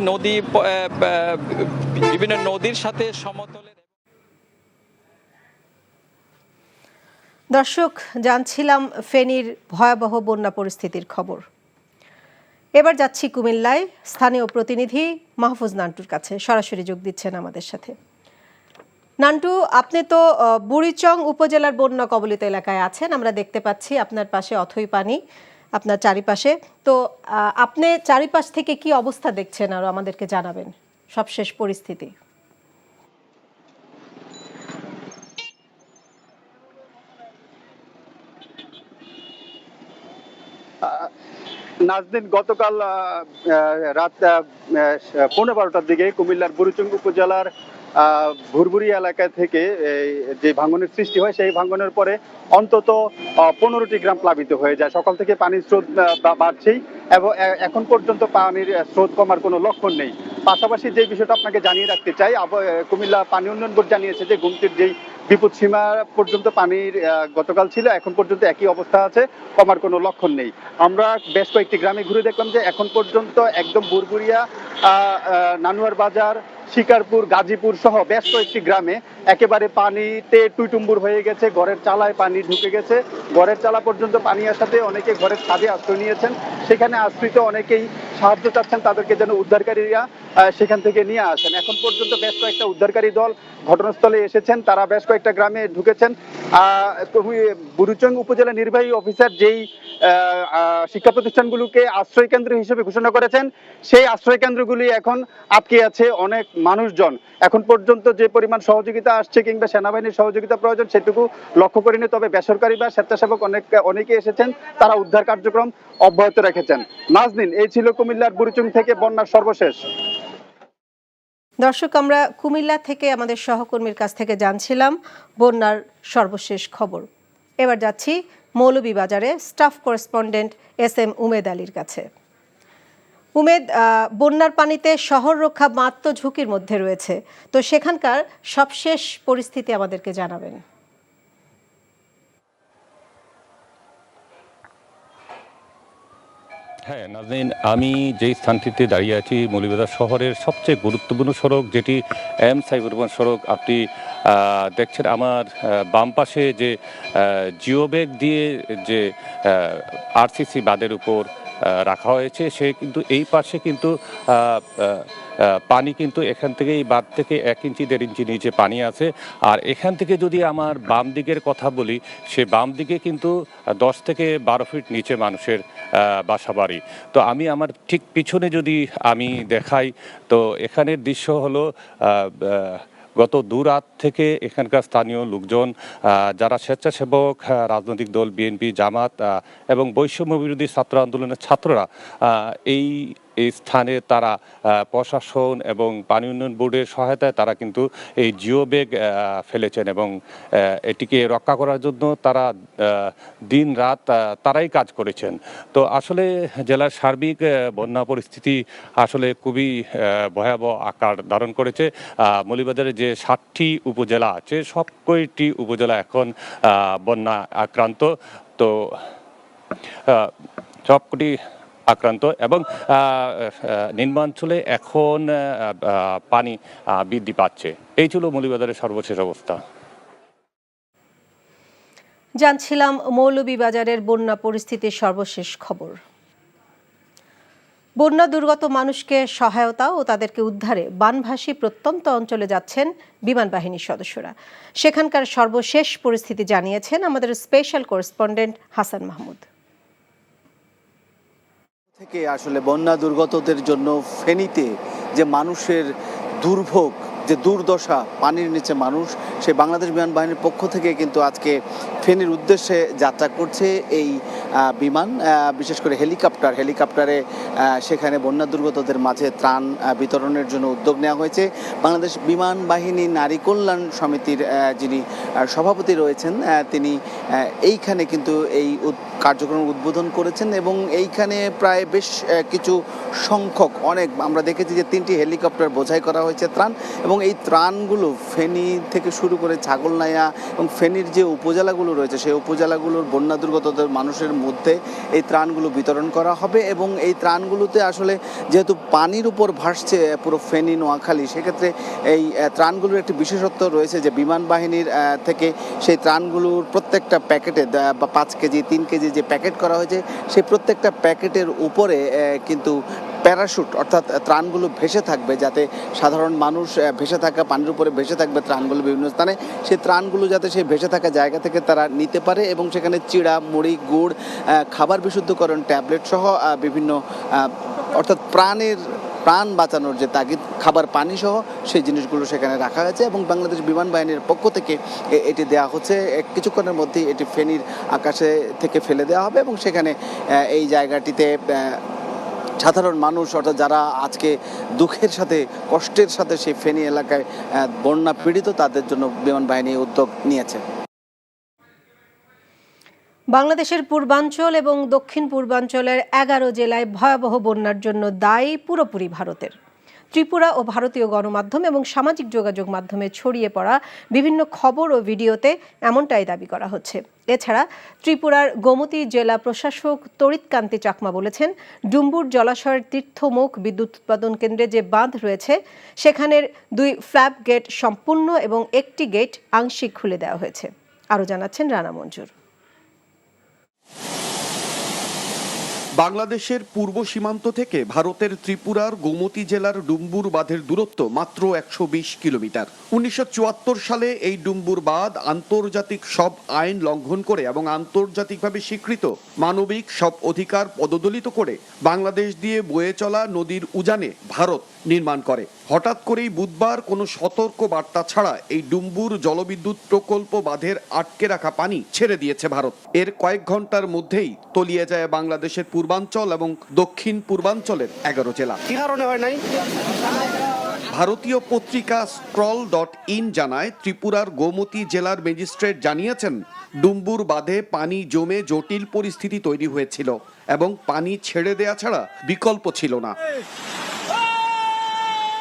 বিভিন্ন নদীর সাথে সমতলের। দর্শক, জানছিলাম ফেনীর ভয়াবহ বন্যা পরিস্থিতির খবর। এবার যাচ্ছি কুমিল্লায়। স্থানীয় প্রতিনিধি মাহফুজ নান্টুর কাছে সরাসরি যোগ দিচ্ছেন আমাদের সাথে। নান্টু, আপনি তো বুড়িচং উপজেলার বন্যা কবলিত এলাকায় আছেন। আমরা দেখতে পাচ্ছি আপনার পাশে অথই পানি, আপনার চারিপাশে। তো আপনি চারিপাশ থেকে কি অবস্থা দেখছেন আর আমাদেরকে জানাবেন সবশেষ পরিস্থিতি। নাজদিন, গতকাল রাত 12:15টার দিকে কুমিল্লার বুড়িচং উপজেলার ভুরভুরিয়া এলাকা থেকে যে ভাঙনের সৃষ্টি হয়, সেই ভাঙনের পরে অন্তত 15টি গ্রাম প্লাবিত হয়ে যায়। সকাল থেকে পানির স্রোত বাড়ছেই এবং এখন পর্যন্ত পানির স্রোত কমার কোনো লক্ষণ নেই। পাশাপাশি যে বিষয়টা আপনাকে জানিয়ে রাখতে চাই, কুমিল্লা পানি উন্নয়ন বোর্ড জানিয়েছে যে গুমতির যেই বিপদ সীমা পর্যন্ত পানির গতকাল ছিল, এখন পর্যন্ত একই অবস্থা আছে, কমার কোনো লক্ষণ নেই। আমরা বেশ কয়েকটি গ্রামে ঘুরে দেখলাম যে এখন পর্যন্ত একদম বুরবুরিয়া, নানুয়ার বাজার, শিকারপুর, গাজীপুর সহ বেশ কয়েকটি গ্রামে একেবারে পানিতে টুইটুম্বুর হয়ে গেছে। ঘরের চালায় পানি ঢুকে গেছে। ঘরের চালা পর্যন্ত পানি আসাতে অনেকে ঘরের ছাদে আশ্রয় নিয়েছেন। সেখানে আশ্রিত অনেকেই সাহায্য চাচ্ছেন তাদেরকে যেন উদ্ধারকারীরা সেখান থেকে নিয়ে আসেন। এখন পর্যন্ত বেশ কয়েকটা উদ্ধারকারী দল ঘটনাস্থলে এসেছেন, তারা বেশ কয়েকটা গ্রামে ঢুকেছেন। বুড়িচং উপজেলা নির্বাহী অফিসার যেই শিক্ষা প্রতিষ্ঠানগুলোকে আশ্রয় কেন্দ্র হিসেবে ঘোষণা করেছেন, সেই আশ্রয় কেন্দ্রগুলি এখন আটকে আছে অনেক মানুষজন। এখন পর্যন্ত যে পরিমাণ সহযোগিতা আসছে কিংবা সেনাবাহিনীর সহযোগিতা প্রয়োজন সেটুকু লক্ষ্য করিনি। তবে বেসরকারি বা স্বেচ্ছাসেবক অনেকে এসেছেন, তারা উদ্ধার কার্যক্রম অব্যাহত রেখেছেন। নাজনীন, এই ছিল কুমিল্লার বুড়িচং থেকে বন্যার সর্বশেষ। দর্শক, আমরা কুমিল্লা থেকে আমাদের সহকর্মীর কাছ থেকে জানছিলাম বন্যার সর্বশেষ খবর। এবার যাচ্ছি মৌলভীবাজারে স্টাফ করেসপন্ডেন্ট SM উমেদ আলীর কাছে। উমেদ, বন্যার পানিতে শহর রক্ষা মাত্র ঝুঁকির মধ্যে রয়েছে, তো সেখানকার সবশেষ পরিস্থিতি আমাদেরকে জানাবেন। হ্যাঁ নাজনীন, আমি যেই স্থানটিতে দাঁড়িয়ে আছি মৌলভীবাজার শহরের সবচেয়ে গুরুত্বপূর্ণ সড়ক, যেটি M সাইবরবন সড়ক। আপনি দেখছেন আমার বাম পাশে যে জিওব্যাগ দিয়ে যে আরসিসি বাঁধের উপর রাখা হয়েছে, সে কিন্তু এই পাশে কিন্তু পানি কিন্তু এখান থেকে এই বাঁধ থেকে 1 ইঞ্চি 1.5 ইঞ্চি নিচে পানি আছে। আর এখান থেকে যদি আমার বাম দিকের কথা বলি, সে বাম দিকে কিন্তু 10 থেকে 12 ফিট নিচে মানুষের বাসাবাড়ি। তো আমি আমার ঠিক পিছনে যদি আমি দেখাই, তো এখানের দৃশ্য হলো গত দুরাত থেকে এখানকার স্থানীয় লোকজন, যারা স্বেচ্ছাসেবক, রাজনৈতিক দল বিএনপি, জামাত এবং বৈষম্য বিরোধী ছাত্র আন্দোলনের ছাত্ররা এই স্থানে তারা প্রশাসন এবং পানি উন্নয়ন বোর্ডের সহায়তায় তারা কিন্তু এই জিওব্যাগ ফেলেছেন এবং এটিকে রক্ষা করার জন্য তারা দিন রাত তারাই কাজ করেছেন। তো আসলে জেলার সার্বিক বন্যা পরিস্থিতি আসলে খুবই ভয়াবহ আকার ধারণ করেছে। মৌলভীবাজারের যে 7টি উপজেলা আছে, সব কয়টি উপজেলা এখন বন্যা আক্রান্ত। তো সবকটি আক্রান্ত এবং নিম্নাঞ্চলে এখন পানি বৃদ্ধি পাচ্ছে। এই ছিল মৌলভীবাজারের সর্বশেষ অবস্থা। জানছিলাম মৌলভীবাজারের বন্যা পরিস্থিতির সর্বশেষ খবর। বন্যা দুর্গত মানুষকে সহায়তা ও তাদেরকে উদ্ধারে বানভাসী প্রত্যন্ত অঞ্চলে যাচ্ছেন বিমান বাহিনীর সদস্যরা। সেখানকার সর্বশেষ পরিস্থিতি জানিয়েছেন আমাদের স্পেশাল করেসপন্ডেন্ট হাসান মাহমুদ। থেকে আসলে বন্যা দুর্গতদের জন্য ফেনীতে যে মানুষের দুর্ভোগ, যে দুর্দশা, পানির নিচে মানুষ, সেই বাংলাদেশ বিমান বাহিনীর পক্ষ থেকে কিন্তু আজকে ফেনীর উদ্দেশ্যে যাত্রা করছে এই বিমান, বিশেষ করে হেলিকপ্টারে সেখানে বন্যা দুর্গতদের মাঝে ত্রাণ বিতরণের জন্য উদ্যোগ নেওয়া হয়েছে। বাংলাদেশ বিমান বাহিনী নারী কল্যাণ সমিতির যিনি সভাপতি রয়েছেন, তিনি এইখানে কিন্তু এই কার্যক্রম উদ্বোধন করেছেন এবং এইখানে প্রায় বেশ কিছু সংখ্যক, অনেক, আমরা দেখেছি যে 3টি হেলিকপ্টার বোঝাই করা হয়েছে ত্রাণ, এবং এই ত্রাণগুলো ফেনী থেকে শুরু করে ছাগলনাইয়া এবং ফেনীর যে উপজেলাগুলো রয়েছে সেই উপজেলাগুলোর বন্যা দুর্গতদের মানুষের মধ্যে এই ত্রাণগুলো বিতরণ করা হবে। এবং এই ত্রাণগুলোতে আসলে যেহেতু পানির উপর ভাসছে পুরো ফেনী নোয়াখালী, সেক্ষেত্রে এই ত্রাণগুলোর একটি বিশেষত্ব রয়েছে যে বিমান বাহিনীর থেকে সেই ত্রাণগুলোর প্রত্যেকটা প্যাকেটে বা 5 কেজি 3 কেজি যে প্যাকেট করা হয়েছে, সেই প্রত্যেকটা প্যাকেটের উপরে কিন্তু প্যারাশুট, অর্থাৎ ত্রাণগুলো ভেসে থাকবে, যাতে সাধারণ মানুষ ভেসে থাকা পানির উপরে ভেসে থাকবে ত্রাণগুলো বিভিন্ন স্থানে, সেই ত্রাণগুলো যাতে সেই ভেসে থাকা জায়গা থেকে তারা নিতে পারে এবং সেখানে চিড়া, মুড়ি, গুড়, খাবার বিশুদ্ধকরণ ট্যাবলেট সহ বিভিন্ন অর্থাৎ প্রাণ বাঁচানোর যে তাগিদ, খাবার, পানি সহ সেই জিনিসগুলো সেখানে রাখা হয়েছে এবং বাংলাদেশ বিমান বাহিনীর পক্ষ থেকে এটি দেওয়া হচ্ছে। কিছুক্ষণের মধ্যেই এটি ফেনীর আকাশে থেকে ফেলে দেওয়া হবে এবং সেখানে এই জায়গাটিতে সাধারণ মানুষ, অর্থাৎ যারা আজকে দুঃখের সাথে, কষ্টের সাথে সেই ফেনী এলাকায় বন্যা পীড়িত, তাদের জন্য বিমান বাহিনী উদ্যোগ নিয়েছে। বাংলাদেশের পূর্বাঞ্চল এবং দক্ষিণ পূর্বাঞ্চলের 11 জেলায় ভয়াবহ বন্যার জন্য দায়ী পুরোপুরি ভারতের। ত্রিপুরা ও ভারতীয় গণমাধ্যম এবং সামাজিক যোগাযোগ মাধ্যমে ছড়িয়ে পড়া বিভিন্ন খবর ও ভিডিওতে এমনটাই দাবি করা হচ্ছে। এছাড়া ত্রিপুরার গোমতী জেলা প্রশাসক তরিৎকান্তি চাকমা বলেছেন, ডুম্বুর জলাশয়ের তীর্থমুখ বিদ্যুৎ উৎপাদন কেন্দ্রে যে বাঁধ রয়েছে সেখানের 2 ফ্ল্যাপ গেট সম্পূর্ণ এবং 1টি গেট আংশিক খুলে দেওয়া হয়েছে। আরও জানাচ্ছেন রানা মঞ্জুর। বাংলাদেশের পূর্ব সীমান্ত থেকে ভারতের ত্রিপুরার গোমতী জেলার ডুম্বুর বাঁধের দূরত্ব মাত্র 120 কিলোমিটার। 1974 সালে এই ডুম্বুর বাঁধ আন্তর্জাতিক সব আইন লঙ্ঘন করে এবং আন্তর্জাতিকভাবে স্বীকৃত মানবিক সব অধিকার পদদলিত করে বাংলাদেশ দিয়ে বয়ে চলা নদীর উজানে ভারত নির্মাণ করে। হঠাৎ করেই বুধবার কোনো সতর্ক বার্তা ছাড়া এই ডুম্বুর জলবিদ্যুৎ প্রকল্প বাঁধের আটকে রাখা পানি ছেড়ে দিয়েছে ভারত। এর কয়েক ঘন্টার মধ্যেই তলিয়ে যায় বাংলাদেশের পূর্বাঞ্চল এবং দক্ষিণ পূর্বাঞ্চলের 11 জেলা। কি কারণে হয় নাই? ভারতীয় পত্রিকা scroll.in জানায়, ত্রিপুরার গোমতী জেলার ম্যাজিস্ট্রেট জানিয়েছেন, ডুম্বুর বাঁধে পানি জমে জটিল পরিস্থিতি তৈরি হয়েছিল এবং পানি ছেড়ে দেয়া ছাড়া বিকল্প ছিল না।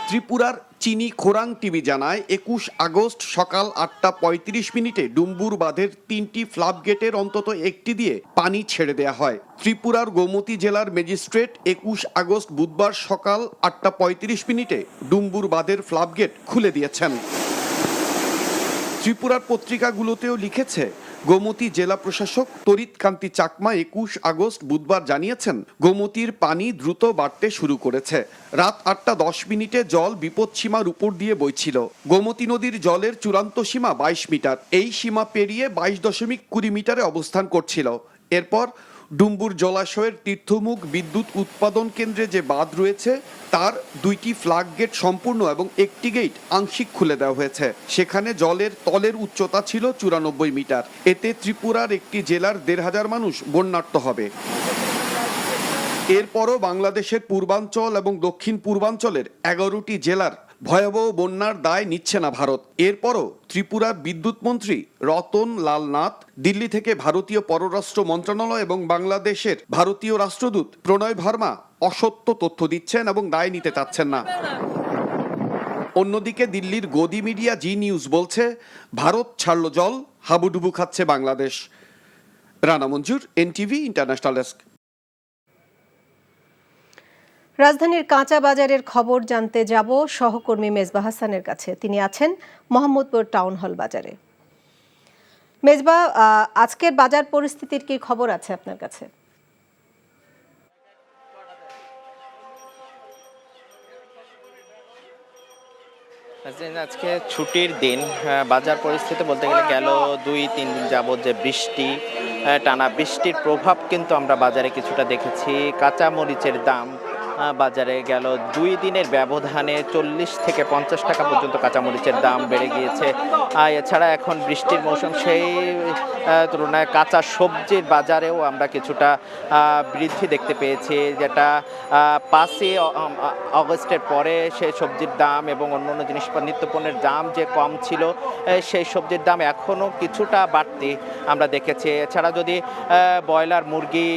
ত্রিপুরার চিনি খোরাং টিভি জানায়, 21 আগস্ট সকাল 8:35 ডুম্বুর বাঁধের 3টি ফ্লাপ গেটের অন্তত একটি দিয়ে পানি ছেড়ে দেয়া হয়। ত্রিপুরার গোমতী জেলার ম্যাজিস্ট্রেট 21 আগস্ট বুধবার সকাল 8:35 ডুম্বুর বাঁধের ফ্লাপ গেট খুলে দিয়েছেন। ত্রিপুরার পত্রিকাগুলোতেও লিখেছে, গোমতী জেলা প্রশাসক তরিৎ কান্তি চাকমা 21 আগস্ট বুধবার জানিয়েছেন, গোমতীর পানি দ্রুত বাড়তে শুরু করেছে। রাত 8:10 জল বিপদসীমার উপর দিয়ে বইছিল। গোমতী নদীর জলের চূড়ান্ত সীমা 22 মিটার। এই সীমা পেরিয়ে 22.20 মিটারে অবস্থান করছিল। এরপর ডুম্বুর জলাশয়ের তীর্থমুখ বিদ্যুৎ উৎপাদন কেন্দ্রে যে বাঁধ রয়েছে তার 2টি ফ্লাগ গেট সম্পূর্ণ এবং একটি গেট আংশিক খুলে দেওয়া হয়েছে। সেখানে জলের তলের উচ্চতা ছিল 94 মিটার। এতে ত্রিপুরার একটি জেলার 1,500 মানুষ বন্যার্ত হবে। এরপরও বাংলাদেশের পূর্বাঞ্চল এবং দক্ষিণ পূর্বাঞ্চলের 11টি জেলার ভয়াবহ বন্যার দায় নিচ্ছে না ভারত। এরপরও ত্রিপুরার বিদ্যুৎ মন্ত্রী রতন লাল নাথ দিল্লি থেকে ভারতীয় পররাষ্ট্র মন্ত্রণালয় এবং বাংলাদেশের ভারতীয় রাষ্ট্রদূত প্রণয় ভার্মা অসত্য তথ্য দিচ্ছেন এবং দায় নিতে চাচ্ছেন না। অন্যদিকে দিল্লির গদি মিডিয়া জি নিউজ বলছে, ভারত ছাড়ল জল, হাবুডুবু খাচ্ছে Bangladesh. Rana Manzur, NTV international desk. রাজধানীর কাঁচা বাজারের খবর জানতে যাব সহকর্মী মেজবা হাসানের কাছে। তিনি আছেন মোহাম্মদপুর টাউন হল বাজারে। মেজবা, আজকের বাজার পরিস্থিতির কি খবর আছে আপনার কাছে? আজকে ছুটির দিন, বাজার পরিস্থিতি বলতে গেলে গেল 2-3 দিন যাবৎ যে বৃষ্টি, টানা বৃষ্টির প্রভাব কিন্তু আমরা বাজারে কিছুটা দেখেছি। কাঁচা মরিচের দাম বাজারে গেল 2 দিনের ব্যবধানে 40 থেকে 50 টাকা পর্যন্ত কাঁচামরিচের দাম বেড়ে গিয়েছে। এছাড়া এখন বৃষ্টির মৌসুম, সেই তুলনায় কাঁচা সবজির বাজারেও আমরা কিছুটা বৃদ্ধি দেখতে পেয়েছি, যেটা 5 আগস্টের পরে সেই সবজির দাম এবং অন্যান্য জিনিস নিত্যপণ্যের দাম যে কম ছিল, সেই সবজির দাম এখনও কিছুটা বাড়তি আমরা দেখেছি। এছাড়া যদি ব্রয়লার মুরগি,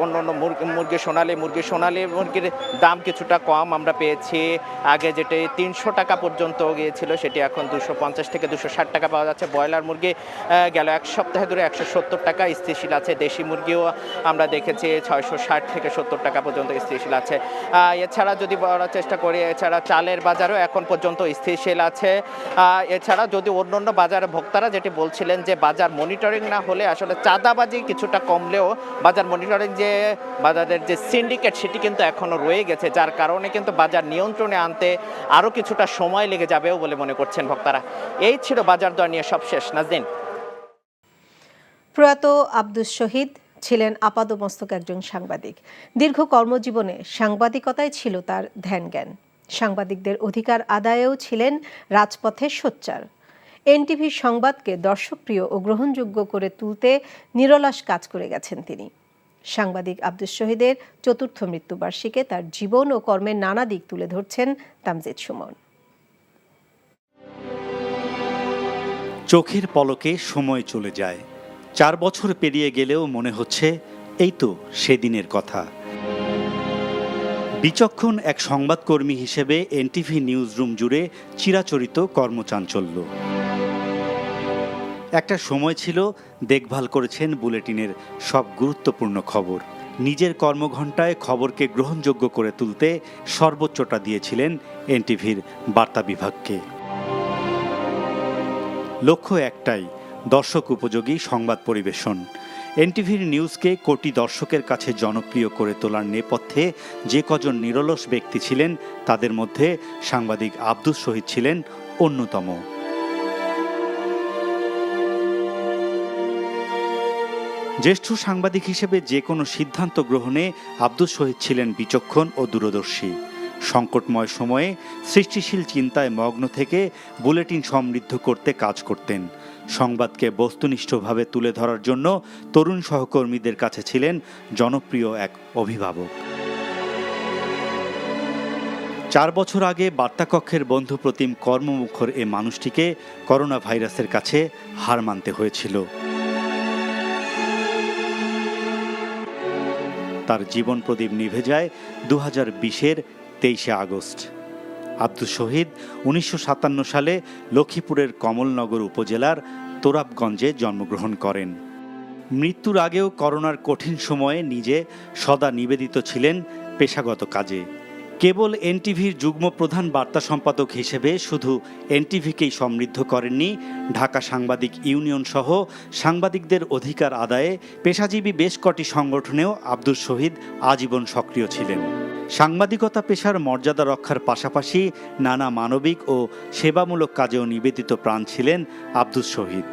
অন্যান্য মুরগি সোনালী মুরগির দাম কিছুটা কম আমরা পেয়েছি। আগে যেটি 300 টাকা পর্যন্ত গিয়েছিল, সেটি এখন 250 থেকে 260 টাকা পাওয়া যাচ্ছে। ব্রয়লার মুরগি গেল এক সপ্তাহে ধরে 170 টাকা স্থিতিশীল আছে। দেশি মুরগিও আমরা দেখেছি 660 থেকে 70 টাকা পর্যন্ত স্থিতিশীল আছে। এছাড়া যদি বলার চেষ্টা করি, এছাড়া চালের বাজারও এখন পর্যন্ত স্থিতিশীল আছে। এছাড়া যদি অন্যান্য বাজারে ভোক্তারা যেটি বলছিলেন যে বাজার মনিটরিং না হলে আসলে চাঁদাবাজি কিছুটা কমলেও বাজার মনিটরিং যে বাজারের যে সিন্ডিকেট, সেটি কিন্তু এখনও রয়ে গেছে, যার কারণে কিন্তু বাজার নিয়ন্ত্রণে আনতে আরও কিছুটা সময় লেগে যাবেও বলে মনে করছেন ভক্তারা। এই ছিল বাজার দর নিয়ে সবশেষ। নাজদিন। প্রয়াত আব্দুস শহীদ ছিলেন আপাদমস্তক একজন সাংবাদিক। দীর্ঘ কর্মজীবনে সাংবাদিকতাই ছিল তার ধ্যান জ্ঞান। সাংবাদিকদের অধিকার আদায়েও ছিলেন রাজপথে সোচ্চার। এনটিভি সংবাদকে দর্শকপ্রিয় ও গ্রহণযোগ্য করে তুলতে নিরলস কাজ করে গেছেন তিনি। সাংবাদিক আব্দুস শহীদের 4র্থ মৃত্যুবার্ষিকীতে তার জীবন ও কর্মের নানা দিক তুলে ধরছেন তামজিদ সুমন। চোখের পলকে সময় চলে যায়। 4 বছর পেরিয়ে গেলেও মনে হচ্ছে এই তো সেদিনের কথা। বিচক্ষণ এক সংবাদকর্মী হিসেবে এনটিভি নিউজ রুম জুড়ে চিরাচরিত কর্মচাঞ্চল্য। একটা সময় ছিল দেখভাল করেছেন বুলেটিনের সব গুরুত্বপূর্ণ খবর। নিজের কর্মঘণ্টায় খবরকে গ্রহণযোগ্য করে তুলতে সর্বোচ্চটা দিয়েছিলেন এনটিভির বার্তা বিভাগকে। লক্ষ্য একটাই, দর্শক উপযোগী সংবাদ পরিবেশন। এনটিভির নিউজকে কোটি দর্শকের কাছে জনপ্রিয় করে তোলার নেপথ্যে যে কজন নিরলস ব্যক্তি ছিলেন, তাদের মধ্যে সাংবাদিক আব্দুস শহীদ ছিলেন অন্যতম। জ্যেষ্ঠ সাংবাদিক হিসেবে যে কোনো সিদ্ধান্ত গ্রহণে আব্দুস শহীদ ছিলেন বিচক্ষণ ও দূরদর্শী। সংকটময় সময়ে সৃষ্টিশীল চিন্তায় মগ্ন থেকে বুলেটিন সমৃদ্ধ করতে কাজ করতেন। সংবাদকে বস্তুনিষ্ঠভাবে তুলে ধরার জন্য তরুণ সহকর্মীদের কাছে ছিলেন জনপ্রিয় এক অভিভাবক। 4 বছর আগে বার্তাকক্ষের বন্ধুপ্রতিম কর্মমুখর এ মানুষটিকে করোনা ভাইরাসের কাছে হার মানতে হয়েছিল। তার জীবন প্রদীপ নিভে যায় 2020-এর 23শে আগস্ট। আব্দুস শহীদ 1957 সালে লক্ষ্মীপুরের কমলনগর উপজেলার তোরাবগঞ্জে জন্মগ্রহণ করেন। মৃত্যুর আগেও করোনার কঠিন সময়ে নিজে সদা নিবেদিত ছিলেন পেশাগত কাজে। কেবল এনটিভির যুগ্ম প্রধান বার্তা সম্পাদক হিসেবে শুধু এনটিভিকেই সমৃদ্ধ করেননি, ঢাকা সাংবাদিক ইউনিয়ন সহ সাংবাদিকদের অধিকার আদায়ে পেশাজীবী বেশ কটি সংগঠনেও আব্দুস শহীদ আজীবন সক্রিয় ছিলেন। সাংবাদিকতা পেশার মর্যাদা রক্ষার পাশাপাশি নানা মানবিক ও সেবামূলক কাজেও নিবেদিত প্রাণ ছিলেন আব্দুস শহীদ।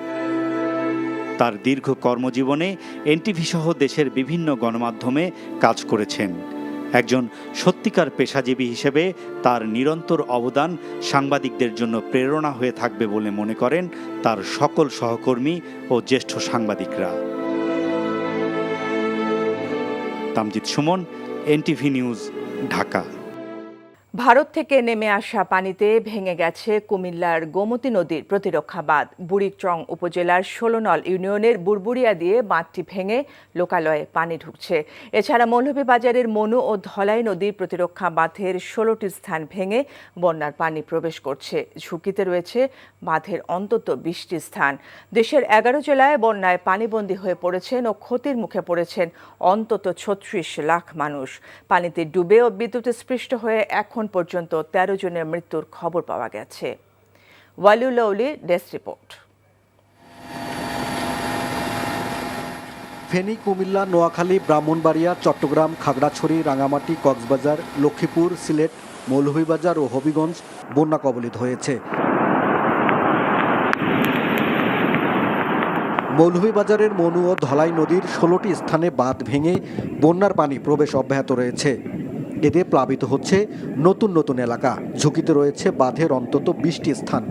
তার দীর্ঘ কর্মজীবনে এনটিভি সহ দেশের বিভিন্ন গণমাধ্যমে কাজ করেছেন। একজন সত্যিকার পেশাজীবী হিসেবে তার নিরন্তর অবদান সাংবাদিকদের জন্য প্রেরণা হয়ে থাকবে বলে মনে করেন তার সকল সহকর্মী ও জ্যেষ্ঠ সাংবাদিকরা। Tamjid Sumon, NTV news, Dhaka. ভারত থেকে নেমে আসা পানিতে ভেঙে গেছে কুমিল্লার গোমতী নদীর প্রতিরক্ষা বাঁধ। বুড়িচং উপজেলার ১৬ নল ইউনিয়নের বুরবুরিয়া দিয়ে বাঁধটি ভেঙে লোকালয়ে পানি ঢুকছে। এছাড়া মৌলভীবাজারের মনু ও ধলাই নদীর প্রতিরক্ষা বাঁধের ১৬টি স্থান ভেঙে বন্যার পানি প্রবেশ করছে। ঝুঁকিতে রয়েছে বাঁধের অন্তত ২০টি স্থান। দেশের ১১ জেলায় বন্যায় পানিবন্দী হয়ে পড়েছেন ও ক্ষতির মুখে পড়েছেন অন্তত ৩৬ লাখ মানুষ। পানিতে ডুবে ও বিদ্যুৎস্পৃষ্ট হয়ে এখন পর্যন্ত ১৩ জনের মৃত্যুর খবর পাওয়া গেছে। ওয়ালিউল্লাহ অলি, ডেস্ক রিপোর্ট। ফেনী, কুমিল্লা, নোয়াখালী, ব্রাহ্মণবাড়িয়া, চট্টগ্রাম, খাগড়াছড়ি, রাঙামাটি, কক্সবাজার, লক্ষ্মীপুর, সিলেট, মৌলভীবাজার ও হবিগঞ্জ বন্যা কবলিত হয়েছে। মৌলভীবাজারের মনু ও ধলাই নদীর ১৬টি স্থানে বাঁধ ভেঙে বন্যার পানি প্রবেশ অব্যাহত রয়েছে। এতে প্লাবিত হচ্ছে নতুন নতুন এলাকা। ঝুঁকিতে রয়েছে বাঁধের অন্তত ২০টি স্থান।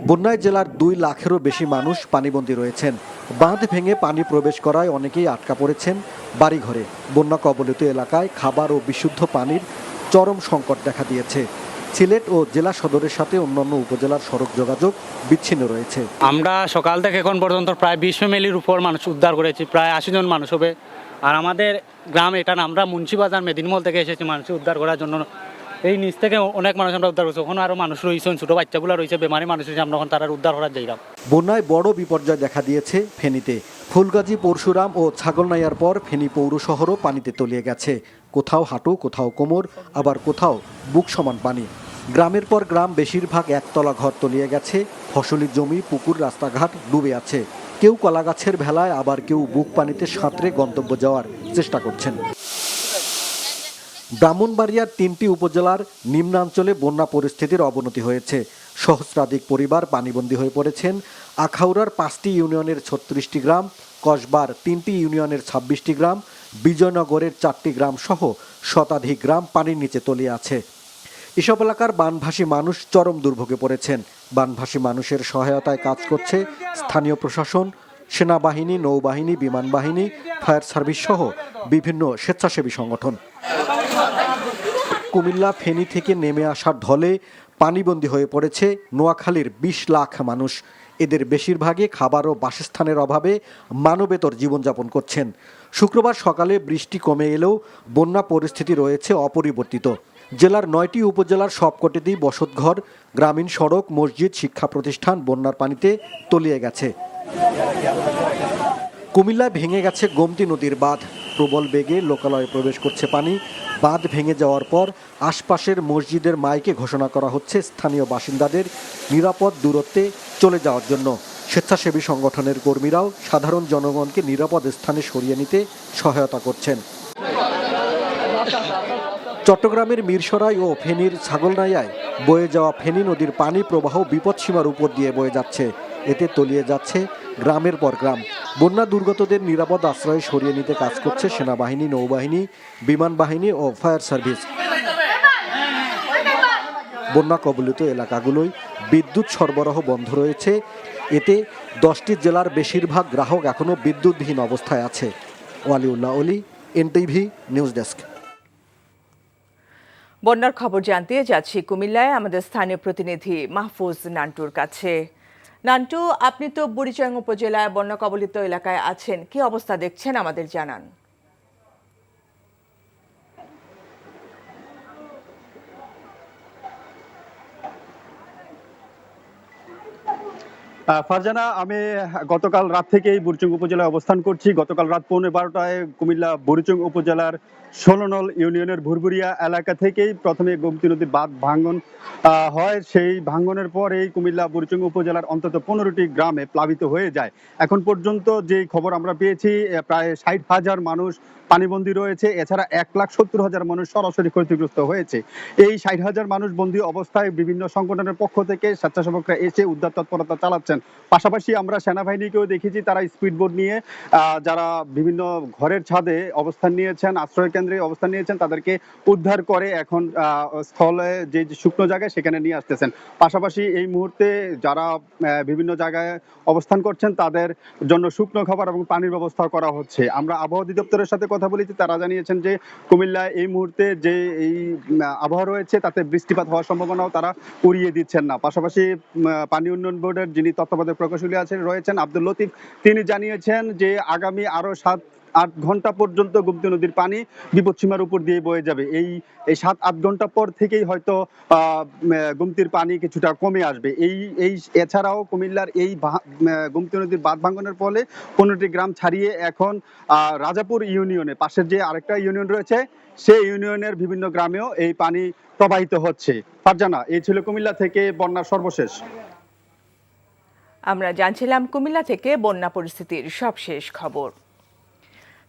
বন্যায় জেলার ২ লাখেরও বেশি মানুষ পানিবন্দী রয়েছেন। বাঁধ ভেঙে পানি প্রবেশ করায় অনেকেই আটকা পড়েছেন বাড়িঘরে। বন্যা কবলিত এলাকায় খাবার ও বিশুদ্ধ পানির চরম সংকট দেখা দিয়েছে। সিলেট ও জেলা সদরের সাথে অন্যান্য উপজেলার সড়ক যোগাযোগ বিচ্ছিন্ন রয়েছে। আমরা সকাল থেকে এখন পর্যন্ত প্রায় ২০ ফ্যামিলির উপর মানুষ উদ্ধার করেছি, প্রায় ৮০ জন মানুষ হবে। আর আমাদের গ্রাম এটা না, আমরা মুন্সিবাজার মেদিনীমল থেকে এসেছি মানুষ উদ্ধার করার জন্য। এই নিচ থেকে অনেক মানুষ আমরা উদ্ধার করছি। ওখানে আরও মানুষ রয়েছেন, ছোটো বাচ্চাগুলো রয়েছে, বেমারি মানুষ রয়েছে, আমরা ওখানে তারা উদ্ধার করার যাইলাম। বন্যায় বড় বিপর্যয় দেখা দিয়েছে ফেনীতে। ফুলগাজী, পরশুরাম ও ছাগলনাইয়ার পর ফেনী পৌর শহরও পানিতে তলিয়ে গেছে। কোথাও হাঁটু, কোথাও কোমর, আবার কোথাও বুক সমান পানি। গ্রামের পর গ্রাম, বেশিরভাগ একতলা ঘর তলিয়ে গেছে। ফসলি জমি, পুকুর, রাস্তাঘাট ডুবে আছে। কেউ কলা গাছের ভেলায়, আবার কেউ বুক পানিতে সাঁতরে গন্তব্য যাওয়ার চেষ্টা করছেন। ব্রাহ্মণবাড়িয়ার ৩টি উপজেলার নিম্নাঞ্চলে বন্যা পরিস্থিতির অবনতি হয়েছে। সহস্রাধিক পরিবার পানিবন্দী হয়ে পড়েছেন। আখাউড়ার 5টি ইউনিয়নের ৩৬টি গ্রাম, কসবার 3টি ইউনিয়নের 26টি গ্রাম, বিজয়নগরের 4টি গ্রাম সহ শতাধিক গ্রাম পানির নিচে তলিয়ে আছে। এসব এলাকার বানভাসী মানুষ চরম দুর্ভোগে পড়েছেন। বানভাসী মানুষের সহায়তায় কাজ করছে স্থানীয় প্রশাসন, সেনাবাহিনী, নৌবাহিনী, বিমান বাহিনী, ফায়ার সার্ভিস সহ বিভিন্ন স্বেচ্ছাসেবী সংগঠন। কুমিল্লা, ফেনী থেকে নেমে আসার ঢলে পানিবন্দী হয়ে পড়েছে নোয়াখালীর ২০ লাখ মানুষ। এদের বেশিরভাগই খাবার ও বাসস্থানের অভাবে মানবেতর জীবনযাপন করছেন। শুক্রবার সকালে বৃষ্টি কমে এলেও বন্যা পরিস্থিতি রয়েছে অপরিবর্তিত। জেলার 9টি উপজেলার সবকটিতেই বসতঘর, গ্রামীণ সড়ক, মসজিদ, শিক্ষা প্রতিষ্ঠান বন্যার পানিতে তলিয়ে গেছে। কুমিল্লায় ভেঙে গেছে গোমতী নদীর বাঁধ। প্রবল বেগে লোকালয়ে প্রবেশ করছে পানি। বাঁধ ভেঙে যাওয়ার পর আশপাশের মসজিদের মাইকে ঘোষণা করা হচ্ছে স্থানীয় বাসিন্দাদের নিরাপদ দূরত্বে চলে যাওয়ার জন্য। স্বেচ্ছাসেবী সংগঠনের কর্মীরাও সাধারণ জনগণকে নিরাপদ স্থানে সরিয়ে নিতে সহায়তা করছেন। চট্টগ্রামের মিরসরাই ও ফেনীর ছাগলনাইয়ায় বয়ে যাওয়া ফেনী নদীর পানি প্রবাহ বিপদসীমার উপর দিয়ে বয়ে যাচ্ছে। এতে তলিয়ে যাচ্ছে গ্রামের পর গ্রাম। বন্যা দুর্গতদের নিরাপদ আশ্রয়ে সরিয়ে নিতে কাজ করছে সেনাবাহিনী, নৌবাহিনী, বিমান বাহিনী ও ফায়ার সার্ভিস। বন্যা কবলিত এলাকাগুলোয় বিদ্যুৎ সরবরাহ বন্ধ রয়েছে। এতে 10টি জেলার বেশিরভাগ গ্রাহক এখনও বিদ্যুৎবিহীন অবস্থায় আছে। ওয়ালিউল্লাহ অলি, এনটিভি নিউজ ডেস্ক। বন্যার খবর জানতে যাচ্ছি কুমিল্লায় আমাদের স্থানীয় প্রতিনিধি মাহফুজ নান্টুর কাছে। নান্টু, আপনি তো বুড়িচং উপজেলায় বন্যা কবলিত এলাকায় আছেন, কি অবস্থা দেখছেন আমাদের জানান। ফারজানা, আমি গতকাল রাত থেকেই বুড়িচং উপজেলায় অবস্থান করছি। গতকাল রাত 11:15টায় কুমিল্লা বুড়িচং উপজেলার 16 নং ইউনিয়নের ভুরভুরিয়া এলাকা থেকেই প্রথমে গোমতী নদীর বাঁধ ভাঙন হয়। সেই ভাঙনের পরেই কুমিল্লা বুড়িচং উপজেলার অন্তত 15টি গ্রামে প্লাবিত হয়ে যায়। এখন পর্যন্ত যে খবর আমরা পেয়েছি, প্রায় 60,000 মানুষ পানিবন্দী রয়েছে। এছাড়া 1,70,000 মানুষ সরাসরি ক্ষতিগ্রস্ত হয়েছে। এই 60,000 মানুষ বন্দী অবস্থায় বিভিন্ন সংগঠনের পক্ষ থেকে স্বেচ্ছাসেবকরা এসে উদ্ধার তৎপরতা চালাচ্ছেন। পাশাপাশি আমরা সেনাবাহিনীকেও দেখেছি, তারা স্পিডবোট নিয়ে যারা বিভিন্ন ঘরের ছাদে অবস্থান নিয়েছেন, আশ্রয় কেন্দ্রে অবস্থান নিয়েছেন, তাদেরকে উদ্ধার করে এখন স্থলে যে শুকনো জায়গায় সেখানে নিয়ে আসতেছেন। পাশাপাশি এই মুহূর্তে যারা বিভিন্ন জায়গায় অবস্থান করছেন তাদের জন্য শুকনো খাবার এবং পানির ব্যবস্থা করা হচ্ছে। আমরা আবহাওয়া অধিদপ্তরের সাথে কথা বলেছি, তারা জানিয়েছেন যে কুমিল্লায় এই মুহূর্তে যে এই আবহাওয়া রয়েছে তাতে বৃষ্টিপাত হওয়ার সম্ভাবনাও তারা উড়িয়ে দিচ্ছেন না। পাশাপাশি পানি উন্নয়ন বোর্ডের যিনি তত্ত্বাবধায়ক প্রকৌশলী রয়েছেন আব্দুল লতিফ, তিনি জানিয়েছেন যে আগামী আরো 7-8 ঘন্টা পর্যন্ত গোমতী নদীর পানি বিপদসীমার উপর দিয়ে বয়ে যাবে। এই 7-8 ঘন্টা পর থেকেই হয়তো গোমতীর পানি কিছুটা কমে আসবে। এছাড়াও কুমিল্লার এই গোমতী নদীর বাঁধ ভাঙনের ফলে 15টি গ্রাম ছাড়িয়ে এখন রাজাপুর ইউনিয়নে, পাশের যে আরেকটা ইউনিয়ন রয়েছে সেই ইউনিয়নের বিভিন্ন গ্রামেও এই পানি প্রবাহিত হচ্ছে। ফারজানা, এই ছিল কুমিল্লা থেকে বন্যার সর্বশেষ। আমরা জানছিলাম কুমিল্লা থেকে বন্যা পরিস্থিতির সবশেষ খবর।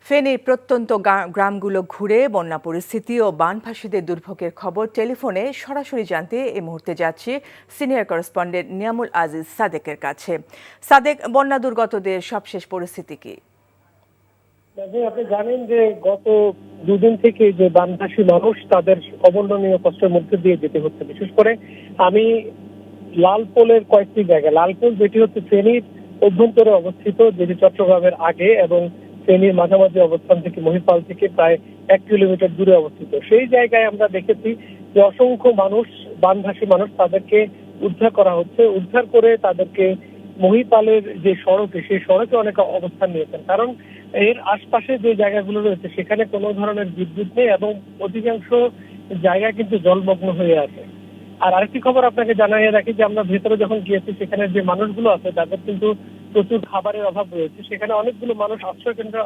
ফেনীর প্রত্যন্ত গ্রামগুলো ঘুরে বন্যা পরিস্থিতি ও বানভাসীদের দুর্ভোগের খবর টেলিফোনে সরাসরি জানতে এই মুহূর্তে যাচ্ছি সিনিয়র করেসপন্ডেন্ট নিয়ামুল আজিজ সাদেকের কাছে। সাদেক, বন্যা দুর্গতদের সবশেষ পরিস্থিতি কি? আপনি জানেন যে গত দুদিন থেকে যে বানভাসী মানুষ তাদের অবর্ণনীয় কষ্টের মধ্যে দিয়ে যেতে হচ্ছে। বিশেষ করে আমি লালপোলের কয়েকটি জায়গায়, লালপোল যেটি হচ্ছে ফেনীর অভ্যন্তরে অবস্থিত, যেটি চট্টগ্রামের আগে এবং ফেনীর মাঝামাঝি অবস্থান থেকে মহিপাল থেকে প্রায় 1 কিলোমিটার দূরে অবস্থিত, সেই জায়গায় আমরা দেখেছি যে অসংখ্য মানুষ, বানভাসী মানুষ, তাদেরকে উদ্ধার করা হচ্ছে। উদ্ধার করে তাদেরকে মহিপালের যে সড়কে, সেই সড়কে অনেকে অবস্থান নিয়েছেন, কারণ এর আশপাশে যে জায়গাগুলো রয়েছে সেখানে কোনো ধরনের বিদ্যুৎ নেই এবং অধিকাংশ জায়গা কিন্তু জলমগ্ন হয়ে আছে। আর আরেকটি খবর আপনাকে জানাইয়ে রাখি যে আমরা ভেতরে যখন গিয়েছি সেখানে যে মানুষগুলো আছে তাদের কিন্তু প্রচুর খাবারের অভাব রয়েছে। সেখানে অনেকগুলো মানুষ আশ্রয় কেন্দ্র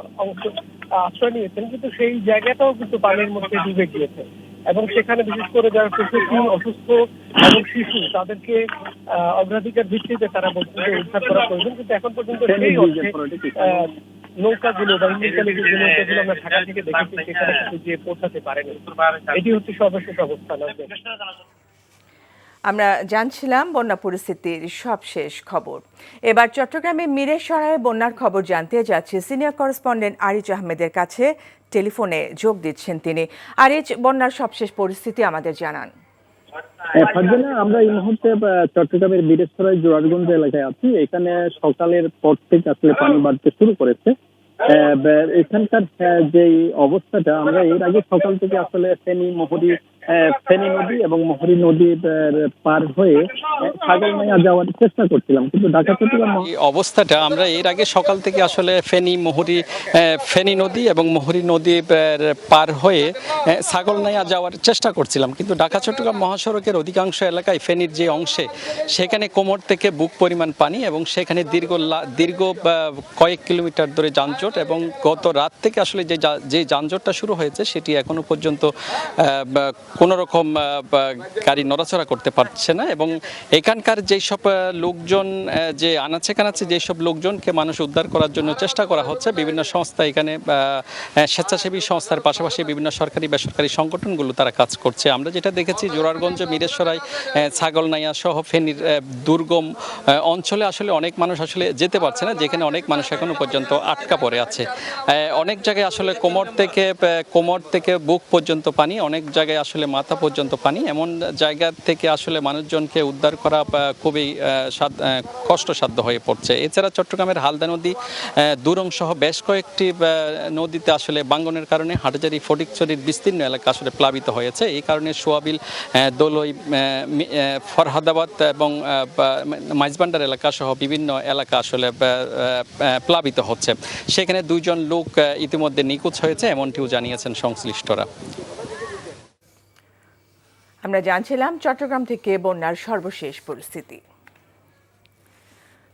আশ্রয় নিয়েছেন, কিন্তু সেই জায়গাটাও কিন্তু পানির মধ্যে ডুবে গিয়েছে এবং সেখানে বিশেষ করে যারা প্রসূতি, অসুস্থ এবং শিশু, তাদেরকে অগ্রাধিকার ভিত্তিতে তারা বলছেন যে উদ্ধার করা প্রয়োজন। কিন্তু এখন পর্যন্ত সেই অর্থে নৌকাগুলো বা ইন্ডিয়ান যে নৌকাগুলো আমরা ঢাকা থেকে দেখেছি সেখানে কিন্তু গিয়ে পৌঁছাতে পারেনি। এটি হচ্ছে সর্বশেষ অবস্থান। আমরা জানছিলাম বন্যা পরিস্থিতির সবশেষ খবর। এবার চট্টগ্রামে মিরেশরায় বন্যার খবর জানতে যাচ্ছি সিনিয়র করেসপন্ডেন্ট আরিজ আহমেদের কাছে। টেলিফোনে যোগ দিচ্ছেন তিনি। আরিজ, বন্যার সবশেষ পরিস্থিতি আমাদের জানান। আমরা এই মুহূর্তে চট্টগ্রামের মিরেশরায় জোরারগঞ্জ এলাকায় আছি। এখানে সকালের পর থেকে আসলে পানি বাড়তে শুরু করেছে। এখানকার যে অবস্থাটা, আমরা এর আগে সকাল থেকে আসলে ফেনী নদী এবং মহরী নদী পার হয়ে ছাগলনাইয়া যাওয়ার চেষ্টা করছিলাম, কিন্তু ঢাকা চট্টগ্রাম অবস্থাটা আমরা এর আগে সকাল থেকে আসলে ফেনী নদী এবং মহরী নদী পার হয়ে ছাগলনাইয়া যাওয়ার চেষ্টা করছিলাম, কিন্তু ঢাকা চট্টগ্রাম মহাসড়কের অধিকাংশ এলাকায় ফেনীর যে অংশে সেখানে কোমর থেকে বুক পরিমাণ পানি এবং সেখানে দীর্ঘ কয়েক কিলোমিটার ধরে যানজট, এবং গত রাত থেকে আসলে যে যানজটটা শুরু হয়েছে সেটি এখনো পর্যন্ত কোনো রকম গাড়ি নড়াচড়া করতে পারছে না। এবং এখানকার যেসব লোকজন, যে আনাচে কানাচে যেসব লোকজনকে মানুষ উদ্ধার করার জন্য চেষ্টা করা হচ্ছে, বিভিন্ন সংস্থা এখানে স্বেচ্ছাসেবী সংস্থার পাশাপাশি বিভিন্ন সরকারি বেসরকারি সংগঠনগুলো তারা কাজ করছে। আমরা যেটা দেখেছি জোরারগঞ্জ, মিরেশরাই, ছাগলনাইয়া সহ ফেনীর দুর্গম অঞ্চলে আসলে অনেক মানুষ আসলে যেতে পারছে না, যেখানে অনেক মানুষ এখনো পর্যন্ত আটকা পড়ে আছে। অনেক জায়গায় আসলে কোমর থেকে বুক পর্যন্ত পানি, অনেক জায়গায় আসলে মাথা পর্যন্ত পানি। এমন জায়গা থেকে আসলে মানুষজনকে উদ্ধার করা খুবই কষ্টসাধ্য হয়ে পড়ছে। এছাড়া চট্টগ্রামের হালদা নদী, দুরং সহ বেশ কয়েকটি নদীতে আসলে ভাঙনের কারণে হাটহাজারী, ফটিকছড়ির বিস্তীর্ণ এলাকা আসলে প্লাবিত হয়েছে। এই কারণে সোয়াবিল, দোলই, ফরহাদাবাদ এবং মাইজবান্ডার এলাকা সহ বিভিন্ন এলাকা আসলে প্লাবিত হচ্ছে। সেখানে 2 জন লোক ইতিমধ্যে নিখোঁজ হয়েছে, এমনটিও জানিয়েছেন সংশ্লিষ্টরা। আমরা জানছিলাম চট্টগ্রাম থেকে বন্যার সর্বশেষ পরিস্থিতি।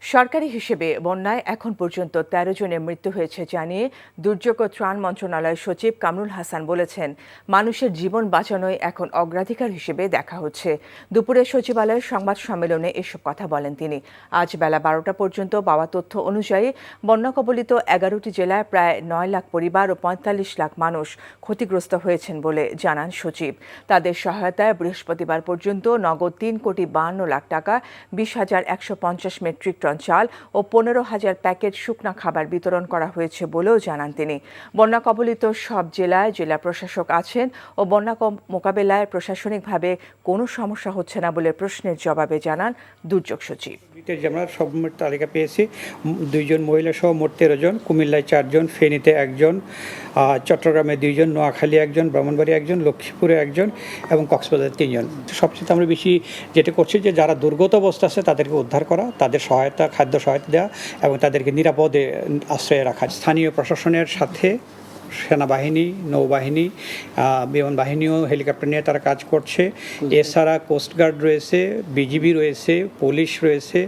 সরকারি হিসেবে বন্যায় এখন পর্যন্ত ১৩ জনের মৃত্যু হয়েছে জানিয়ে দুর্যোগ ও ত্রাণ মন্ত্রণালয়ের সচিব কামরুল হাসান বলেছেন, মানুষের জীবন বাঁচানোই এখন অগ্রাধিকার হিসেবে দেখা হচ্ছে। দুপুরে সচিবালয়ের সংবাদ সম্মেলনে এসব কথা বলেন তিনি। আজ বেলা ১২টা পর্যন্ত পাওয়া তথ্য অনুযায়ী বন্যা কবলিত ১১টি জেলায় প্রায় ৯ লাখ পরিবার ও ৪৫ লাখ মানুষ ক্ষতিগ্রস্ত হয়েছেন বলে জানান সচিব। তাদের সহায়তায় বৃহস্পতিবার পর্যন্ত নগদ ৩,৫২,০০,০০০ টাকা, ২০,১৫০ মেট্রিক টন চাল ও ১৫,০০০ প্যাকেট শুকনা খাবার বিতরণ করা হয়েছে বলেও জানান তিনি। বন্যা কবলিত সব জেলায় জেলা প্রশাসক আছেন ও বন্যা মোকাবেলায় প্রশাসনিকভাবে কোনো সমস্যা হচ্ছে না বলে প্রশ্নের জবাবে জানান দুর্যোগ সচিব। আমরা সব মোট তালিকা পেয়েছি, 2 জন মহিলা সহ মোট 13 জন, কুমিল্লায় 4 জন, ফেনীতে 1 জন, চট্টগ্রামে 2 জন, নোয়াখালী 1 জন, ব্রাহ্মণবাড়িয়া 1 জন, লক্ষ্মীপুরে 1 জন এবং কক্সবাজারে 3 জন। সবচেয়ে আমরা বেশি যেটা করছি যে যারা দুর্গত অবস্থা আছে তাদেরকে উদ্ধার করা, তাদের সহায়তা, খাদ্য সহায়তা দেওয়া এবং তাদেরকে নিরাপদে আশ্রয়ে রাখা। স্থানীয় প্রশাসনের সাথে সেনাবাহিনী, নৌবাহিনী, বিমান বাহিনীও হেলিকপ্টার নিয়ে তারা কাজ করছে। এছাড়া কোস্টগার্ড রয়েছে, বিজিবি রয়েছে, পুলিশ রয়েছে,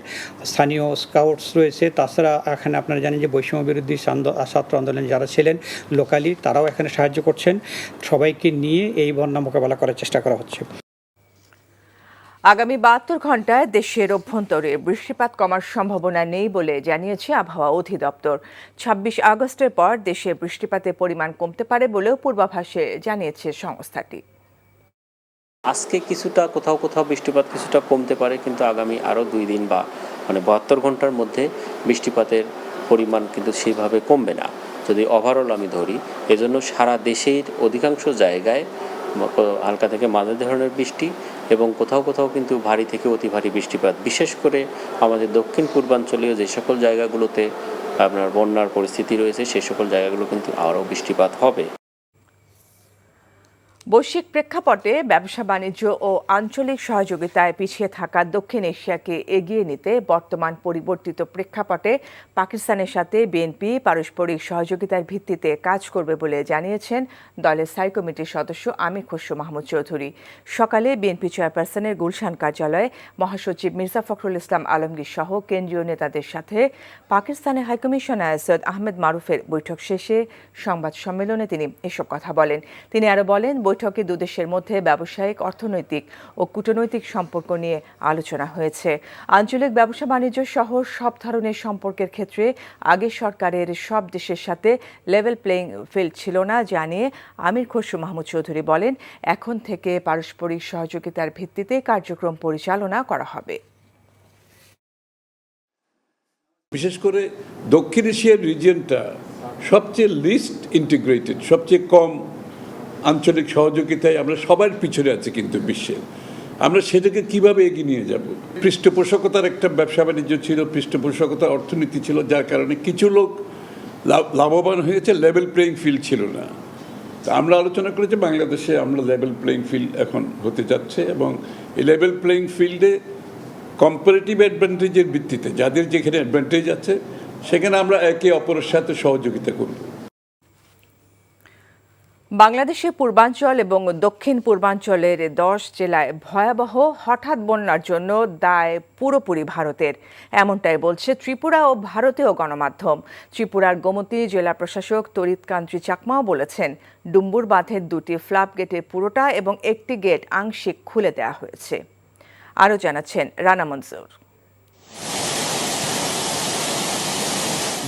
স্থানীয় স্কাউটস রয়েছে। তাছাড়া এখানে আপনারা জানেন যে বৈষম্য বিরোধী ছাত্র আন্দোলনে যারা ছিলেন লোকালি, তারাও এখানে সাহায্য করছেন। সবাইকে নিয়ে এই বন্যা মোকাবেলা করার চেষ্টা করা হচ্ছে। আগামী ৭২ ঘণ্টায় দেশের অভ্যন্তরে বৃষ্টিপাত কমার সম্ভাবনা নেই বলে জানিয়েছে আবহাওয়া অধিদপ্তর। ২৬ আগস্টের পর দেশে বৃষ্টিপাতের পরিমাণ কমতে পারে বলেও পূর্বাভাসে জানিয়েছে সংস্থাটি। আজকে কিছুটা কোথাও কোথাও বৃষ্টিপাত কিছুটা কমতে পারে, কিন্তু আগামী আরও 2 দিন বা ৭২ ঘন্টার মধ্যে বৃষ্টিপাতের পরিমাণ কিন্তু সেইভাবে কমবে না যদি ওভারঅল আমি ধরি। এজন্য সারা দেশের অধিকাংশ জায়গায় হালকা থেকে মাঝারি ধরনের বৃষ্টি এবং কোথাও কোথাও কিন্তু ভারী থেকে অতি ভারী বৃষ্টিপাত, বিশেষ করে আমাদের দক্ষিণ পূর্বাঞ্চলীয় যে সকল জায়গাগুলোতে আপনার বন্যার পরিস্থিতি রয়েছে সেই সকল জায়গাগুলো কিন্তু আরও বৃষ্টিপাত হবে। বৈশ্বিক প্রেক্ষাপটে ব্যবসা বাণিজ্য ও আঞ্চলিক সহযোগিতায় পিছিয়ে থাকা দক্ষিণ এশিয়াকে এগিয়ে নিতে বর্তমান পরিবর্তিত প্রেক্ষাপটে পাকিস্তানের সাথে বিএনপি পারস্পরিক সহযোগিতার ভিত্তিতে কাজ করবে বলে জানিয়েছেন দলের স্থায়ী কমিটির সদস্য আমির খসরু মাহমুদ চৌধুরী। সকালে বিএনপি চেয়ারপারসনের গুলশান কার্যালয়ে মহাসচিব মির্জা ফখরুল ইসলাম আলমগীর সহ কেন্দ্রীয় নেতাদের সাথে পাকিস্তানের হাইকমিশনার সৈয়দ আহমেদ মারুফের বৈঠক শেষে সংবাদ সম্মেলনে তিনি এসব কথা বলেন। তিনি আরও বলেন, বৈঠকে দুদেশের মধ্যে ব্যবসায়িক, অর্থনৈতিক ও কূটনৈতিক সম্পর্ক নিয়ে আলোচনা হয়েছে। আঞ্চলিক ব্যবসা বাণিজ্য সহ সব ধরনের সম্পর্কের ক্ষেত্রে আগে সরকারের সব দেশের সাথে লেভেল প্লেইং ফিল্ড ছিল না জানিয়ে আমির খসরু মাহমুদ চৌধুরী বলেন, এখন থেকে পারস্পরিক সহযোগিতার ভিত্তিতে কার্যক্রম পরিচালনা করা হবে। বিশেষ করে দক্ষিণ এশিয়ার রিজিয়নটা সবচেয়ে লিস্ট ইন্টিগ্রেটেড, সবচেয়ে কম আঞ্চলিক সহযোগিতায় আমরা সবার পিছনে আছি কিন্তু বিশ্বের। আমরা সেটাকে কিভাবে এগিয়ে নিয়ে যাব? পৃষ্ঠপোষকতার একটা ব্যবসা বাণিজ্য ছিল, পৃষ্ঠপোষকতার অর্থনীতি ছিল, যার কারণে কিছু লোক লাভবান হয়েছে, লেভেল প্লেইং ফিল্ড ছিল না। তা আমরা আলোচনা করেছি বাংলাদেশে আমরা লেভেল প্লেইং ফিল্ড এখন হতে যাচ্ছে এবং এই লেভেল প্লেইং ফিল্ডে কম্পারেটিভ অ্যাডভান্টেজের ভিত্তিতে যাদের যেখানে অ্যাডভান্টেজ আছে সেখানে আমরা একে অপরের সাথে সহযোগিতা করব। বাংলাদেশের পূর্বাঞ্চল এবং দক্ষিণ পূর্বাঞ্চলের 10 জেলায় ভয়াবহ হঠাৎ বন্যার জন্য দায় পুরোপুরি ভারতের, এমনটাই বলছে ত্রিপুরা ও ভারতীয় গণমাধ্যম। ত্রিপুরার গোমতী জেলা প্রশাসক তরিৎকান্তি চাকমাও বলেছেন, ডুম্বুর বাঁধের 2টি ফ্লাপ গেটের পুরোটা এবং একটি গেট আংশিক খুলে দেওয়া হয়েছে। আরও জানাচ্ছেন রানা মনসুর।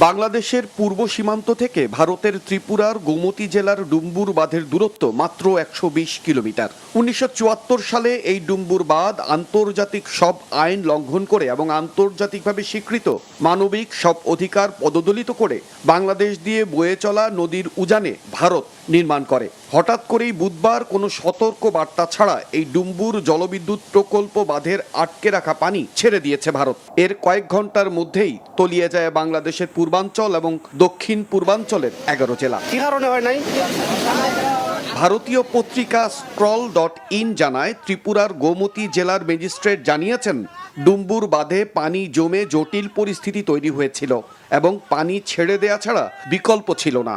বাংলাদেশের পূর্ব সীমান্ত থেকে ভারতের ত্রিপুরার গোমতী জেলার ডুম্বুর বাঁধের দূরত্ব মাত্র 120 কিলোমিটার। 1974 সালে এই ডুম্বুর বাঁধ আন্তর্জাতিক সব আইন লঙ্ঘন করে এবং আন্তর্জাতিকভাবে স্বীকৃত মানবিক সব অধিকার পদদলিত করে বাংলাদেশ দিয়ে বয়ে চলা নদীর উজানে ভারত নির্মাণ করে। হঠাৎ করেই বুধবার কোনো সতর্ক বার্তা ছাড়া এই ডুম্বুর জলবিদ্যুৎ প্রকল্প বাঁধের আটকে রাখা পানি ছেড়ে দিয়েছে ভারত। এর কয়েক ঘন্টার মধ্যেই তলিয়ে যায় বাংলাদেশের পূর্বাঞ্চল এবং দক্ষিণ পূর্বাঞ্চলের 11 জেলা। কি কারণে হয় নাই? ভারতীয় পত্রিকা scroll.in জানায়, ত্রিপুরার গোমতী জেলার ম্যাজিস্ট্রেট জানিয়েছেন, ডুম্বুর বাঁধে পানি জমে জটিল পরিস্থিতি তৈরি হয়েছিল এবং পানি ছেড়ে দেয়া ছাড়া বিকল্প ছিল না।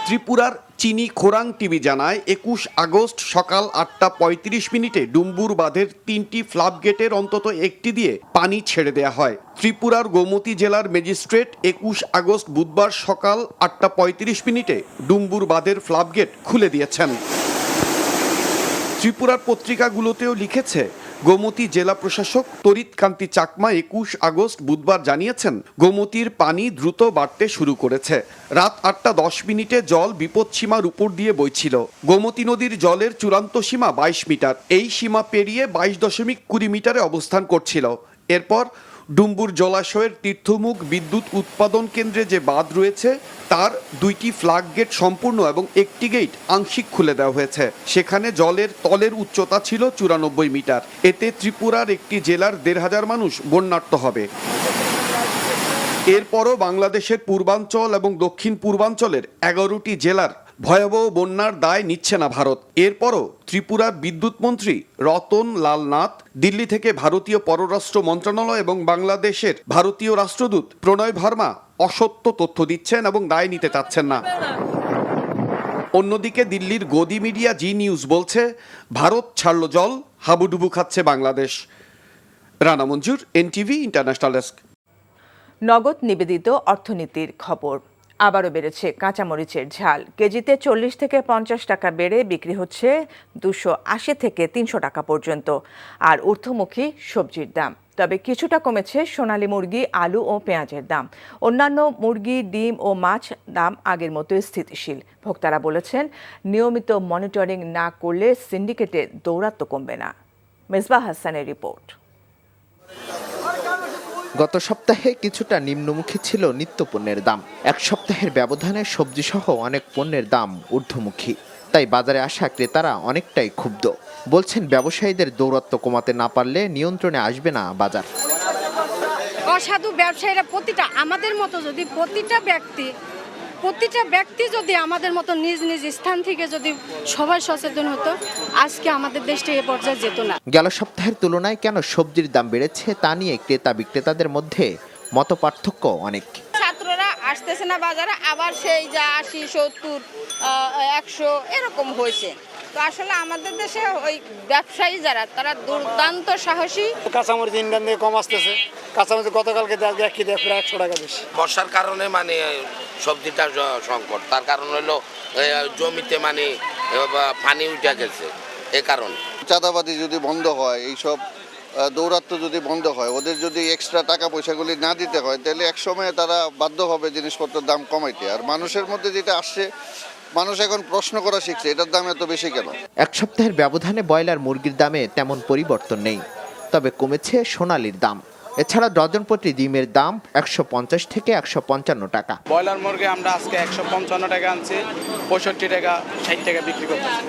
ত্রিপুরার চিনি খোরাং টিভি জানায় 21 আগস্ট সকাল 8:35 ডুম্বুর বাঁধের 3টি ফ্লাড গেটের অন্তত একটি দিয়ে পানি ছেড়ে দেয়া হয়। ত্রিপুরার গোমতী জেলার ম্যাজিস্ট্রেট 21 আগস্ট বুধবার সকাল 8:35 ডুম্বুর বাঁধের ফ্লাড গেট খুলে দিয়েছেন। ত্রিপুরার পত্রিকাগুলোতেও লিখেছে, গোমতী জেলা প্রশাসক তরিৎ কান্তি চাকমা 21 আগস্ট বুধবার জানিয়েছেন, গোমতীর পানি দ্রুত বাড়তে শুরু করেছে। রাত 8:10 জল বিপদসীমার উপর দিয়ে বইছিল। গোমতী নদীর জলের চূড়ান্ত সীমা 22 মিটার। এই সীমা পেরিয়ে 22.20 মিটারে অবস্থান করছিল। এরপর ডুম্বুর জলাশয়ের তীর্থমুখ বিদ্যুৎ উৎপাদন কেন্দ্রে যে বাঁধ রয়েছে তার 2টি ফ্লাড গেট সম্পূর্ণ এবং একটি গেট আংশিক খুলে দেওয়া হয়েছে। সেখানে জলের তলের উচ্চতা ছিল 94 মিটার। এতে ত্রিপুরার একটি জেলার 1,500 মানুষ বন্যার্ত হবে। এরপরও বাংলাদেশের পূর্বাঞ্চল এবং দক্ষিণ পূর্বাঞ্চলের 11টি জেলার ভয়াবহ বন্যার দায় নিচ্ছে না ভারত। এরপরও ত্রিপুরার বিদ্যুৎ মন্ত্রী রতন লাল নাথ দিল্লি থেকে ভারতীয় পররাষ্ট্র মন্ত্রণালয় এবং বাংলাদেশের ভারতীয় রাষ্ট্রদূত প্রণয় ভার্মা অসত্য তথ্য দিচ্ছেন এবং দায় নিতে চাচ্ছেন না। অন্যদিকে দিল্লির গদি মিডিয়া জি নিউজ বলছে, ভারত ছাড়ল জল, হাবুডুবু খাচ্ছে Bangladesh. Rana Manzur, NTV international desk. নগদ নিবেদিত অর্থনীতির খবর। আবারও বেড়েছে কাঁচামরিচের ঝাল। কেজিতে 40 থেকে 50 টাকা বেড়ে বিক্রি হচ্ছে 280 থেকে 300 টাকা পর্যন্ত। আর ঊর্ধ্বমুখী সবজির দাম। তবে কিছুটা কমেছে সোনালী মুরগি, আলু ও পেঁয়াজের দাম। অন্যান্য মুরগি, ডিম ও মাছ দাম আগের মতোই স্থিতিশীল। ভোক্তারা বলেছেন, নিয়মিত মনিটরিং না করলে সিন্ডিকেটে দৌরাত্ম্য কমবে না। মেজবাহ হাসানের রিপোর্ট। গত সপ্তাহে কিছুটা নিম্নমুখী ছিল নিত্যপণ্যের দাম। এক সপ্তাহের ব্যবধানে সবজিসহ অনেক পণ্যের দাম ঊর্ধ্বমুখী। তাই বাজারে আসা ক্রেতারা অনেকটাই ক্ষুব্ধ। বলছেন, ব্যবসায়ীদের দৌরাত্ম্য কমাতে না পারলে নিয়ন্ত্রণে আসবে না বাজার। অসাধু ব্যবসায়ীরা আমাদের মতো যদি প্রতিটা ব্যক্তি যদি আমাদের মতো নিজ নিজ স্থান থেকে যদি সবাই সচেতন হতো, আজকে আমাদের দেশটা এ পর্যায়ে যেত না। গেল সপ্তাহের তুলনায় কেন সবজির দাম বেড়েছে তা নিয়ে ক্রেতা বিক্রেতাদের মধ্যে মতপার্থক্য অনেক। ছাত্ররা আসতেছে না বাজারে, আবার সেই যা 80, 70, 100 এরকম হয়েছে। তো আসলে আমাদের দেশে ওই ব্যবসায়ী যারা, তারা দুর্দান্ত সাহসী। কাঁচামরিচ ইন্ডিয়ান থেকে কম আসতেছে। কাঁচামরিচ গতকালকে প্রায় 100 টাকা বেশি। বর্ষার কারণে সবজিটা সংকট। তার কারণ হলো জমিতে পানি উঠে গেছে, এ কারণে। চাঁদাবাজি যদি বন্ধ হয়, এইসব দৌরাত্ম্য যদি বন্ধ হয়, ওদের যদি এক্সট্রা টাকা পয়সাগুলি না দিতে হয়, তাহলে এক সময় তারা বাধ্য হবে জিনিসপত্রের দাম কমাইতে। আর মানুষের মধ্যে যেটা আসছে, মানুষ এখন প্রশ্ন করা শিখছে, এটার দাম এত বেশি কেন। এক সপ্তাহের ব্যবধানে ব্রয়লার মুরগির দামে তেমন পরিবর্তন নেই, তবে কমেছে সোনালীর দাম। এছাড়া ডজন প্রতি ডিমের দাম 150 থেকে 155 টাকা। ব্রয়লার মুরগি আমরা আজকে 155 টাকা আনছি, 65 টাকা 60 টাকা বিক্রি করতেছি।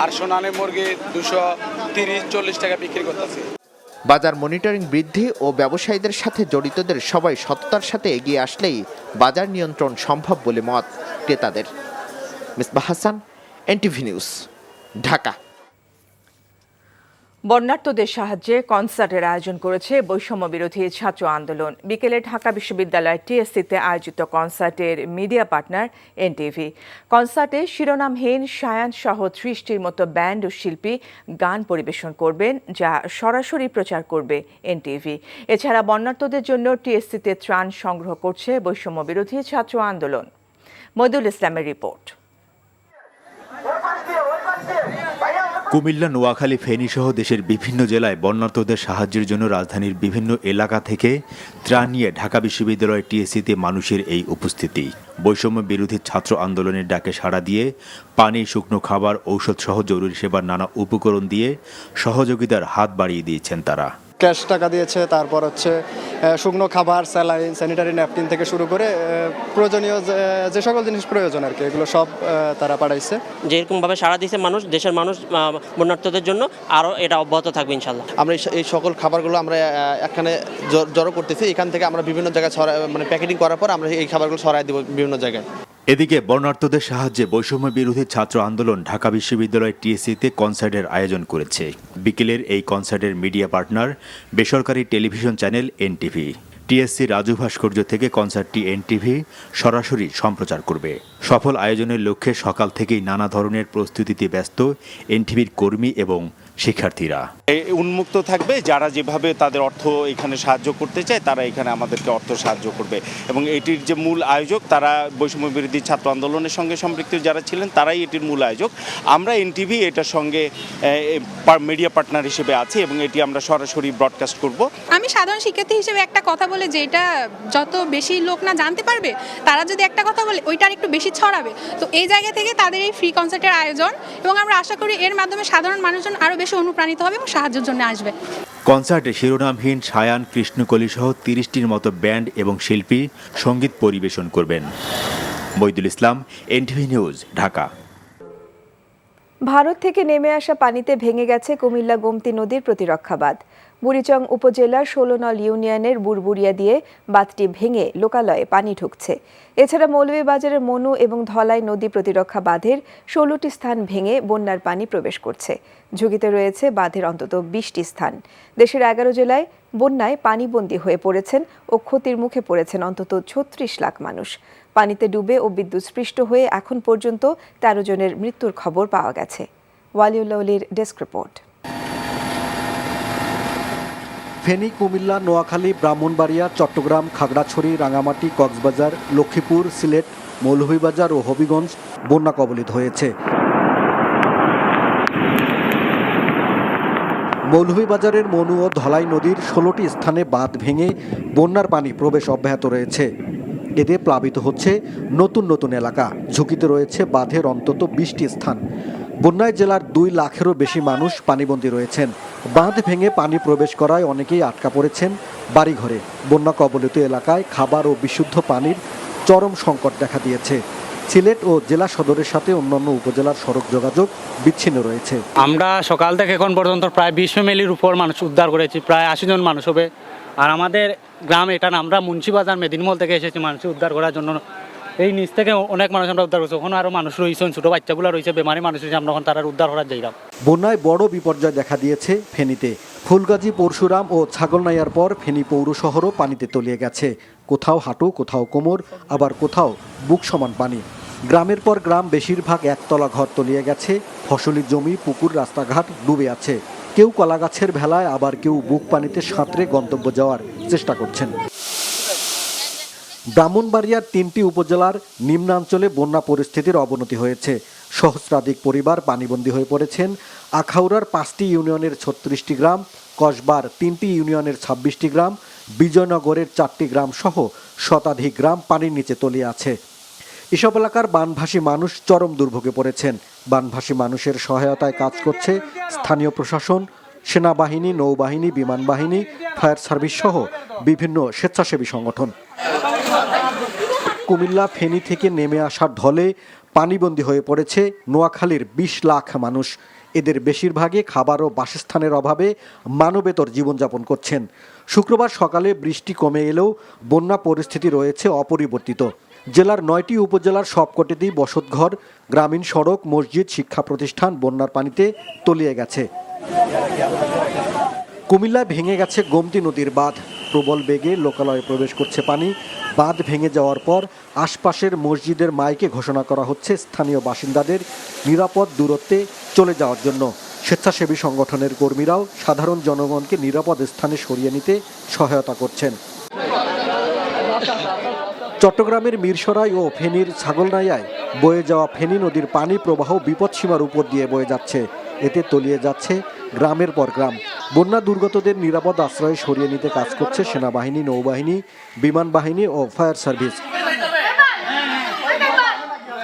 আর সোনালী মুরগি 230-40 টাকা বিক্রি করতেছি। বাজার মনিটরিং বৃদ্ধি ও ব্যবসায়ীদের সাথে জড়িতদের সবাই সততার সাথে এগিয়ে আসলেই বাজার নিয়ন্ত্রণ সম্ভব বলে মত ক্রেতাদের। Mezbah Hasan, NTV news, Dhaka. বন্যার্তদের সাহায্যে কনসার্টের আয়োজন করেছে বৈষম্য বিরোধী ছাত্র আন্দোলন। বিকেলে ঢাকা বিশ্ববিদ্যালয় টিএসসিতে আয়োজিত কনসার্টের মিডিয়া পার্টনার এনটিভি। কনসার্টে শিরোনামহীন সায়ান সহ 30টির মতো ব্যান্ড ও শিল্পী গান পরিবেশন করবেন, যা সরাসরি প্রচার করবে এনটিভি। এছাড়া বন্যার্তদের জন্য টিএসসিতে ত্রাণ সংগ্রহ করছে বৈষম্য বিরোধী ছাত্র আন্দোলন। মইদুল ইসলামের রিপোর্ট। কুমিল্লা, নোয়াখালী, ফেনী সহ দেশের বিভিন্ন জেলায় বন্যার্তদের সাহায্যের জন্য রাজধানীর বিভিন্ন এলাকা থেকে ত্রাণ নিয়ে ঢাকা বিশ্ববিদ্যালয় টিএসসিতে মানুষের এই উপস্থিতি। বৈষম্য বিরোধী ছাত্র আন্দোলনের ডাকে সাড়া দিয়ে পানি, শুকনো খাবার, ঔষধ সহ জরুরি সেবার নানা উপকরণ দিয়ে সহযোগিতার হাত বাড়িয়ে দিয়েছেন তারা। ক্যাশ টাকা দিয়েছে, তারপর শুকনো খাবার, স্যালাইন, স্যানিটারি ন্যাপকিন থেকে শুরু করে প্রয়োজনীয় যে সকল জিনিস প্রয়োজন আর কি, এগুলো সব তারা পাঠাইছে। যেরকমভাবে সাড়া দিয়েছে মানুষ, দেশের মানুষ বন্যার্তদের জন্য, আরও এটা অব্যাহত থাকবে ইনশাল্লাহ। আমরা এই সকল খাবারগুলো আমরা এখানে জড়ো করতেছি। এখান থেকে আমরা বিভিন্ন জায়গায় প্যাকেটিং করার পর আমরা এই খাবারগুলো ছড়াই দেবো বিভিন্ন জায়গায়। এদিকে বন্যার্তদের সাহায্যে বৈষম্য বিরোধী ছাত্র আন্দোলন ঢাকা বিশ্ববিদ্যালয় টিএসসিতে কনসার্টের আয়োজন করেছে। বিকেলের এই কনসার্টের মিডিয়া পার্টনার বেসরকারি television channel NTV. TSC Raju ভাস্কর্য থেকে কনসার্টটি এনটিভি সরাসরি সম্প্রচার করবে। সফল আয়োজনের লক্ষ্যে সকাল থেকেই নানা ধরনের প্রস্তুতিতে ব্যস্ত এনটিভির কর্মী এবং শিক্ষার্থীরা। উন্মুক্ত থাকবে, যারা যেভাবে তাদের অর্থ এখানে সাহায্য করতে চায় তারা এখানে আমাদেরকে অর্থ সাহায্য করবে এবং এটির যে মূল আয়োজক তারা বৈষম্য বিরোধী ছাত্র আন্দোলনের সঙ্গে সম্পৃক্ত যারা ছিলেন তারাই এটির মূল আয়োজক। আমরা এনটিভি এটার সঙ্গে মিডিয়া পার্টনার হিসেবে আছি এবং এটি আমরা সরাসরি ব্রডকাস্ট করব। আমি সাধারণ শিক্ষার্থী হিসেবে একটা কথা বলে যে এটা যত বেশি লোক না জানতে পারবে, তারা যদি একটা কথা বলে ওইটার একটু বেশি ছড়াবে। তো এই জায়গা থেকে তাদের এই ফ্রি কনসার্টের আয়োজন এবং আমরা আশা করি এর মাধ্যমে সাধারণ মানুষজন আরও বেশি অনুপ্রাণিত হবে এবং সাহায্যের জন্য আসবে। কনসার্টে শিরোনামহীন সায়ান, কৃষ্ণকলি সহ 30টির মতো ব্যান্ড এবং শিল্পী সঙ্গীত পরিবেশন করবেন। বৈদুল ইসলাম, এনটিভি নিউজ, ঢাকা। ভারত থেকে নেমে আসা পানিতে ভেঙে গেছে কুমিল্লা গোমতী নদীর প্রতিরক্ষা বাঁধ। বুড়িচং উপজেলার 16 নং ইউনিয়নের বুরবুরিয়া দিয়ে বাঁধটি ভেঙে লোকালয়ে পানি ঢুকছে। এছাড়া মৌলভীবাজারের মনু এবং ধলাই নদী প্রতিরক্ষা বাঁধের 16টি স্থান ভেঙে বন্যার পানি প্রবেশ করছে। ঝুঁকিতে রয়েছে বাঁধের অন্তত 20টি স্থান। দেশের 11 জেলায় বন্যায় পানিবন্দী হয়ে পড়েছেন ও ক্ষতির মুখে পড়েছেন অন্তত 36 লাখ মানুষ। পানিতে ডুবে ও বিদ্যুৎস্পৃষ্ট হয়ে এখন পর্যন্ত 13 জনের মৃত্যুর খবর পাওয়া গেছে। ওয়ালিউল্লাহ আলীর ডেস্ক রিপোর্ট। ফেনী, কুমিল্লা, নোয়াখালী, ব্রাহ্মণবাড়িয়া, চট্টগ্রাম, খাগড়াছড়ি, রাঙামাটি, কক্সবাজার, লক্ষ্মীপুর, সিলেট, মৌলভীবাজার ও হবিগঞ্জ বন্যা কবলিত হয়েছে। মৌলভীবাজারের মনু ও ধলাই নদীর 16টি স্থানে বাঁধ ভেঙে বন্যার পানি প্রবেশ অব্যাহত রয়েছে। এতে প্লাবিত হচ্ছে নতুন নতুন এলাকা। ঝুঁকিতে রয়েছে বাঁধের অন্তত 20টি স্থান। বন্যায় জেলার 2 লাখেরও বেশি মানুষ পানিবন্দী রয়েছেন। বাঁধ ভেঙে পানি প্রবেশ করায় অনেকেই আটকা পড়েছেন বাড়িঘরে। বন্যা কবলিত এলাকায় খাবার ও বিশুদ্ধ পানির চরম সংকট দেখা দিয়েছে। সিলেট ও জেলা সদরের সাথে অন্যান্য উপজেলার সড়ক যোগাযোগ বিচ্ছিন্ন রয়েছে। আমরা সকাল থেকে এখন পর্যন্ত প্রায় 20 ফ্যামিলির উপর মানুষ উদ্ধার করেছি, প্রায় 80 জন মানুষ হবে। আর আমাদের গ্রাম এটা না, আমরা মুন্সিবাজার মেদিনীমল থেকে এসেছি মানুষ উদ্ধার করার জন্য। এই নিচ থেকে অনেক মানুষ আমরা উদ্ধার করছি। ওখানে আরও মানুষ রয়েছেন, ছোটো বাচ্চাগুলো রয়েছে, বেমারি মানুষ রয়েছে, আমরা ওখানে তারা উদ্ধার করার যাইলাম। বন্যায় বড় বিপর্যয় দেখা দিয়েছে ফেনীতে। ফুলগাজী, পরশুরাম ও ছাগলনাইয়ার পর ফেনী পৌর শহরও পানিতে তলিয়ে গেছে। কোথাও হাঁটু, কোথাও কোমর, আবার কোথাও বুক সমান পানি। গ্রামের পর গ্রাম, বেশিরভাগ একতলা ঘর তলিয়ে গেছে। ফসলি জমি, পুকুর, রাস্তাঘাট ডুবে আছে। কেউ কলা গাছের ভেলায়, আবার কেউ বুক পানিতে সাঁতরে গন্তব্য যাওয়ার চেষ্টা করছেন। ব্রাহ্মণবাড়িয়ার 3টি উপজেলার নিম্নাঞ্চলে বন্যা পরিস্থিতির অবনতি হয়েছে। সহস্রাধিক পরিবার পানিবন্দী হয়ে পড়েছেন। আখাউড়ার 5টি ইউনিয়নের 36টি গ্রাম, কসবার 3টি ইউনিয়নের 26টি গ্রাম, বিজয়নগরের 4টি গ্রাম সহ শতাধিক গ্রাম পানির নিচে তলিয়ে আছে। এসব এলাকার বানভাসী মানুষ চরম দুর্ভোগে পড়েছেন। বানভাসী মানুষের সহায়তায় কাজ করছে স্থানীয় প্রশাসন, সেনাবাহিনী, নৌবাহিনী, বিমান বাহিনী, ফায়ার সার্ভিস সহ বিভিন্ন স্বেচ্ছাসেবী সংগঠন। কুমিল্লা, ফেনী থেকে নেমে আসার ঢলে পানিবন্দী হয়ে পড়েছে নোয়াখালীর 20 লাখ মানুষ। এদের বেশিরভাগই খাবার ও বাসস্থানের অভাবে মানবেতর জীবনযাপন করছেন। শুক্রবার সকালে বৃষ্টি কমে এলেও বন্যা পরিস্থিতি রয়েছে অপরিবর্তিত। জেলার 9টি উপজেলার সবকটিতেই বসতঘর, গ্রামীণ সড়ক, মসজিদ, শিক্ষা প্রতিষ্ঠান বন্যার পানিতে তলিয়ে গেছে। কুমিল্লায় ভেঙে গেছে গোমতী নদীর বাঁধ। প্রবল বেগে লোকালয়ে প্রবেশ করছে পানি। বাঁধ ভেঙে যাওয়ার পর আশপাশের মসজিদের মাইকে ঘোষণা করা হচ্ছে স্থানীয় বাসিন্দাদের নিরাপদ দূরত্বে চলে যাওয়ার জন্য। স্বেচ্ছাসেবী সংগঠনের কর্মীরাও সাধারণ জনগণকে নিরাপদ স্থানে সরিয়ে নিতে সহায়তা করছেন। চট্টগ্রামের মিরসরাই ও ফেনীর ছাগলনাইয়ায় বয়ে যাওয়া ফেনী নদীর পানি প্রবাহ বিপদসীমার উপর দিয়ে বয়ে যাচ্ছে। এতে তলিয়ে যাচ্ছে গ্রামের পর গ্রাম। বন্যা দুর্গতদের নিরাপদ আশ্রয়ে সরিয়ে নিতে কাজ করছে সেনাবাহিনী, নৌবাহিনী, বিমান বাহিনী ও ফায়ার সার্ভিস।